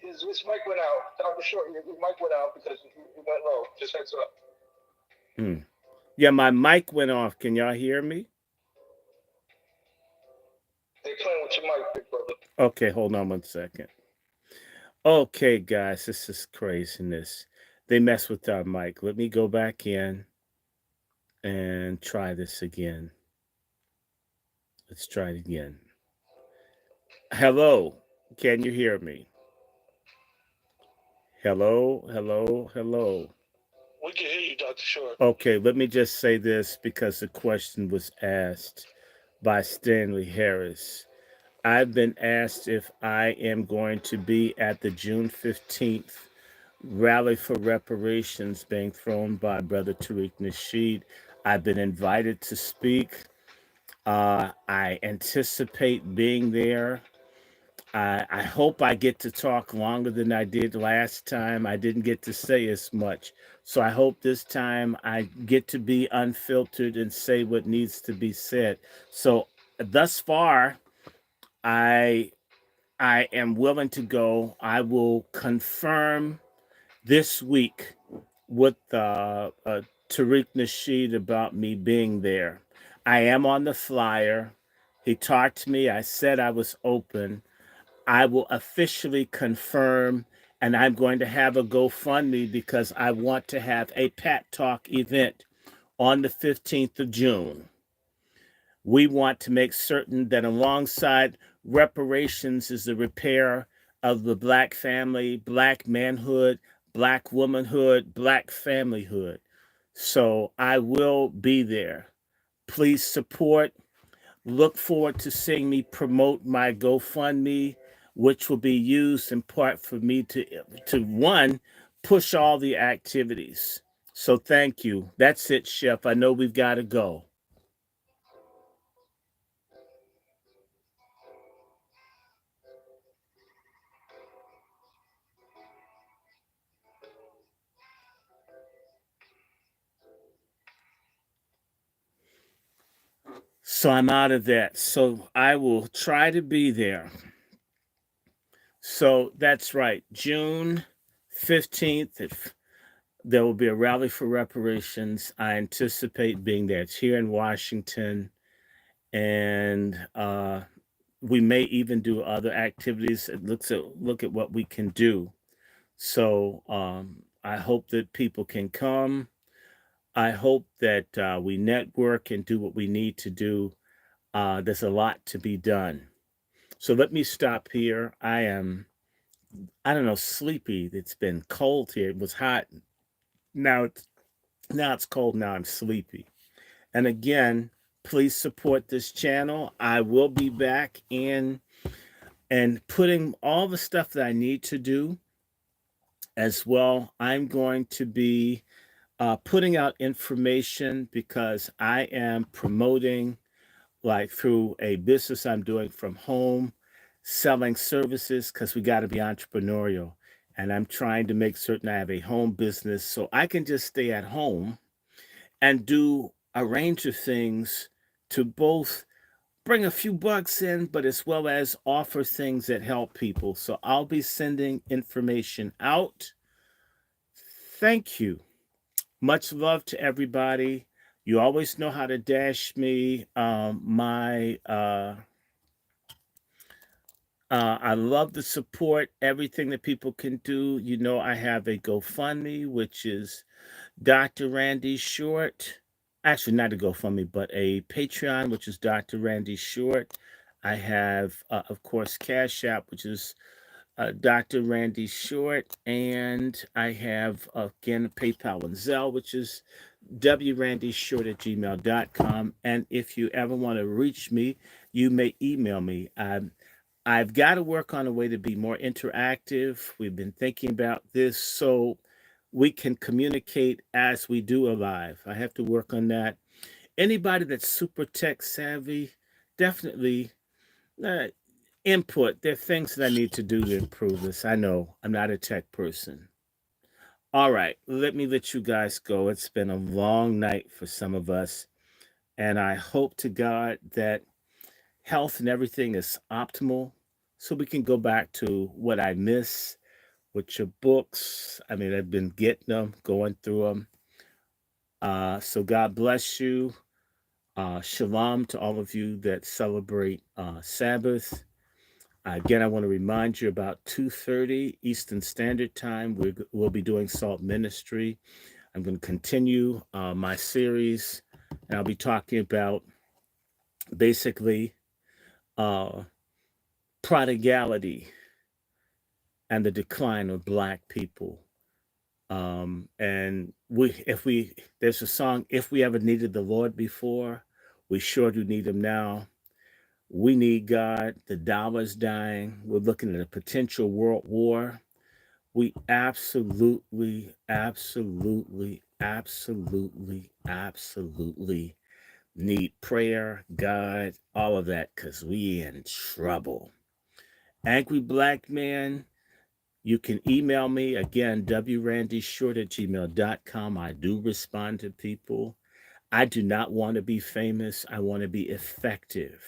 his mic went out. Dr. Short, your mic went out because it went low. Just heads up. Yeah, my mic went off. Can y'all hear me? They playing with your mic, big brother. Okay, hold on 1 second. Okay, guys, this is craziness. They mess with our mic. Let me go back in and try this again. Let's try it again. Hello, can you hear me? Hello, hello, hello. We can hear you, Dr. Short. Okay, let me just say this because the question was asked by Stanley Harris. I've been asked if I am going to be at the June 15th rally for reparations being thrown by Brother Tariq Nasheed. I've been invited to speak. I anticipate being there. I hope I get to talk longer than I did last time. I didn't get to say as much. So I hope this time I get to be unfiltered and say what needs to be said. So thus far, I am willing to go. I will confirm this week with Tariq Nasheed about me being there. I am on the flyer. He talked to me. I said I was open. I will officially confirm, and I'm going to have a GoFundMe because I want to have a Pat Talk event on the 15th of June. We want to make certain that alongside reparations is the repair of the Black family, Black manhood, Black womanhood, Black familyhood. So I will be there. Please support. Look forward to seeing me promote my GoFundMe, which will be used in part for me to one, push all the activities. So thank you. That's it, Chef. I know we've got to go. So I'm out of that. So I will try to be there. So that's right. June 15th, if there will be a rally for reparations. I anticipate being there. It's here in Washington. And we may even do other activities. It look at what we can do. So I hope that people can come. I hope that we network and do what we need to do. There's a lot to be done. So let me stop here. I don't know, sleepy. It's been cold here. It was hot. Now it's cold. Now I'm sleepy. And again, please support this channel. I will be back in and putting all the stuff that I need to do as well. I'm going to be putting out information because I am promoting, like through a business I'm doing from home, selling services because we got to be entrepreneurial. And I'm trying to make certain I have a home business so I can just stay at home and do a range of things to both bring a few bucks in, but as well as offer things that help people. So I'll be sending information out. Thank you. Much love to everybody. You always know how to dash me. I love the support, everything that people can do. You know, I have a GoFundMe, which is Dr. Randy Short. Actually, not a GoFundMe, but a Patreon, which is Dr. Randy Short. I have, of course, Cash App, which is Dr. Randy Short. And I have, again, PayPal and Zelle, which is wrandyshort@gmail.com. And if you ever want to reach me, you may email me. I've got to work on a way to be more interactive. We've been thinking about this so we can communicate as we do a live. I have to work on that. Anybody that's super tech savvy, definitely uh, input. There are things that I need to do to improve this. I know I'm not a tech person. All right, let me let you guys go. It's been a long night for some of us, and I hope to God that health and everything is optimal so we can go back to what I miss with your books. I mean, I've been getting them, going through them. So God bless you. Shalom to all of you that celebrate Sabbath. Again, I want to remind you about 2:30 Eastern Standard Time. We'll be doing Salt Ministry. I'm going to continue my series, and I'll be talking about basically prodigality and the decline of Black people. And there's a song, if we ever needed the Lord before, we sure do need him now. We need God. The dollar's dying. We're looking at a potential world war. We absolutely, absolutely, absolutely, absolutely need prayer, God, all of that, because we in trouble. Angry Black Man, you can email me again, wrandyshort@gmail.com. I do respond to people. I do not want to be famous. I want to be effective.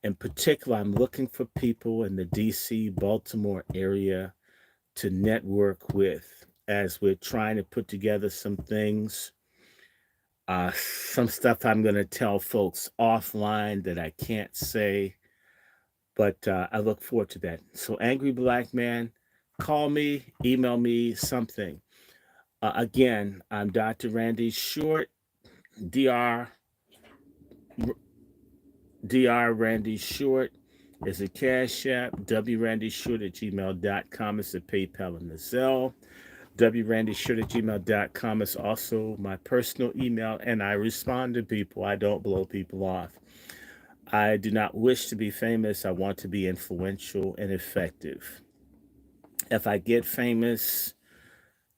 In particular, I'm looking for people in the DC, Baltimore area to network with. as we're trying to put together some things. Some stuff I'm going to tell folks offline that I can't say, but I look forward to that. So, Angry Black Man, call me, email me, something. Again, I'm Dr. Randy Short, Dr. Dr. Randy Short is a Cash App, wrandyshort at gmail.com is the PayPal and the Zelle. wrandyshort at gmail.com is also my personal email, and I respond to people. I don't blow people off. I do not wish to be famous. I want to be influential and effective. If I get famous,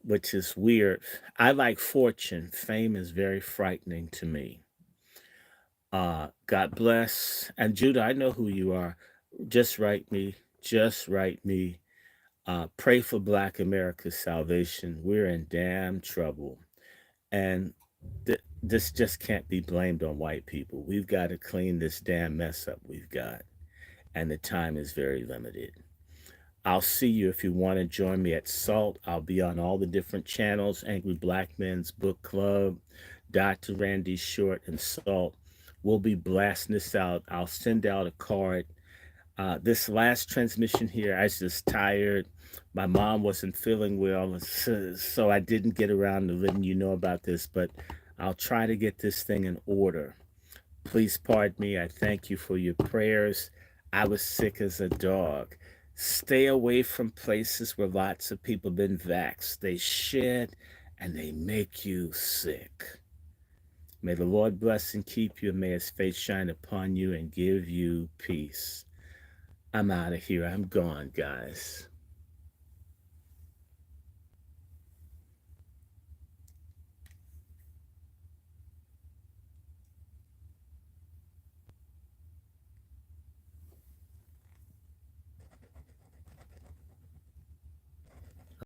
which is weird, I like fortune. Fame is very frightening to me. God bless. And Judah, I know who you are. Just write me. Just write me. Pray for Black America's salvation. We're in damn trouble. And this just can't be blamed on white people. We've got to clean this damn mess up we've got. And the time is very limited. I'll see you if you want to join me at SALT. I'll be on all the different channels: Angry Black Men's Book Club, Dr. Randy Short, and SALT. We'll be blasting this out. I'll send out a card. This last transmission here, I was just tired. My mom wasn't feeling well, so I didn't get around to letting you know about this, but I'll try to get this thing in order. Please pardon me. I thank you for your prayers. I was sick as a dog. Stay away from places where lots of people been vaxxed. They shed and they make you sick. May the Lord bless and keep you, and may his face shine upon you and give you peace. I'm out of here. I'm gone, guys.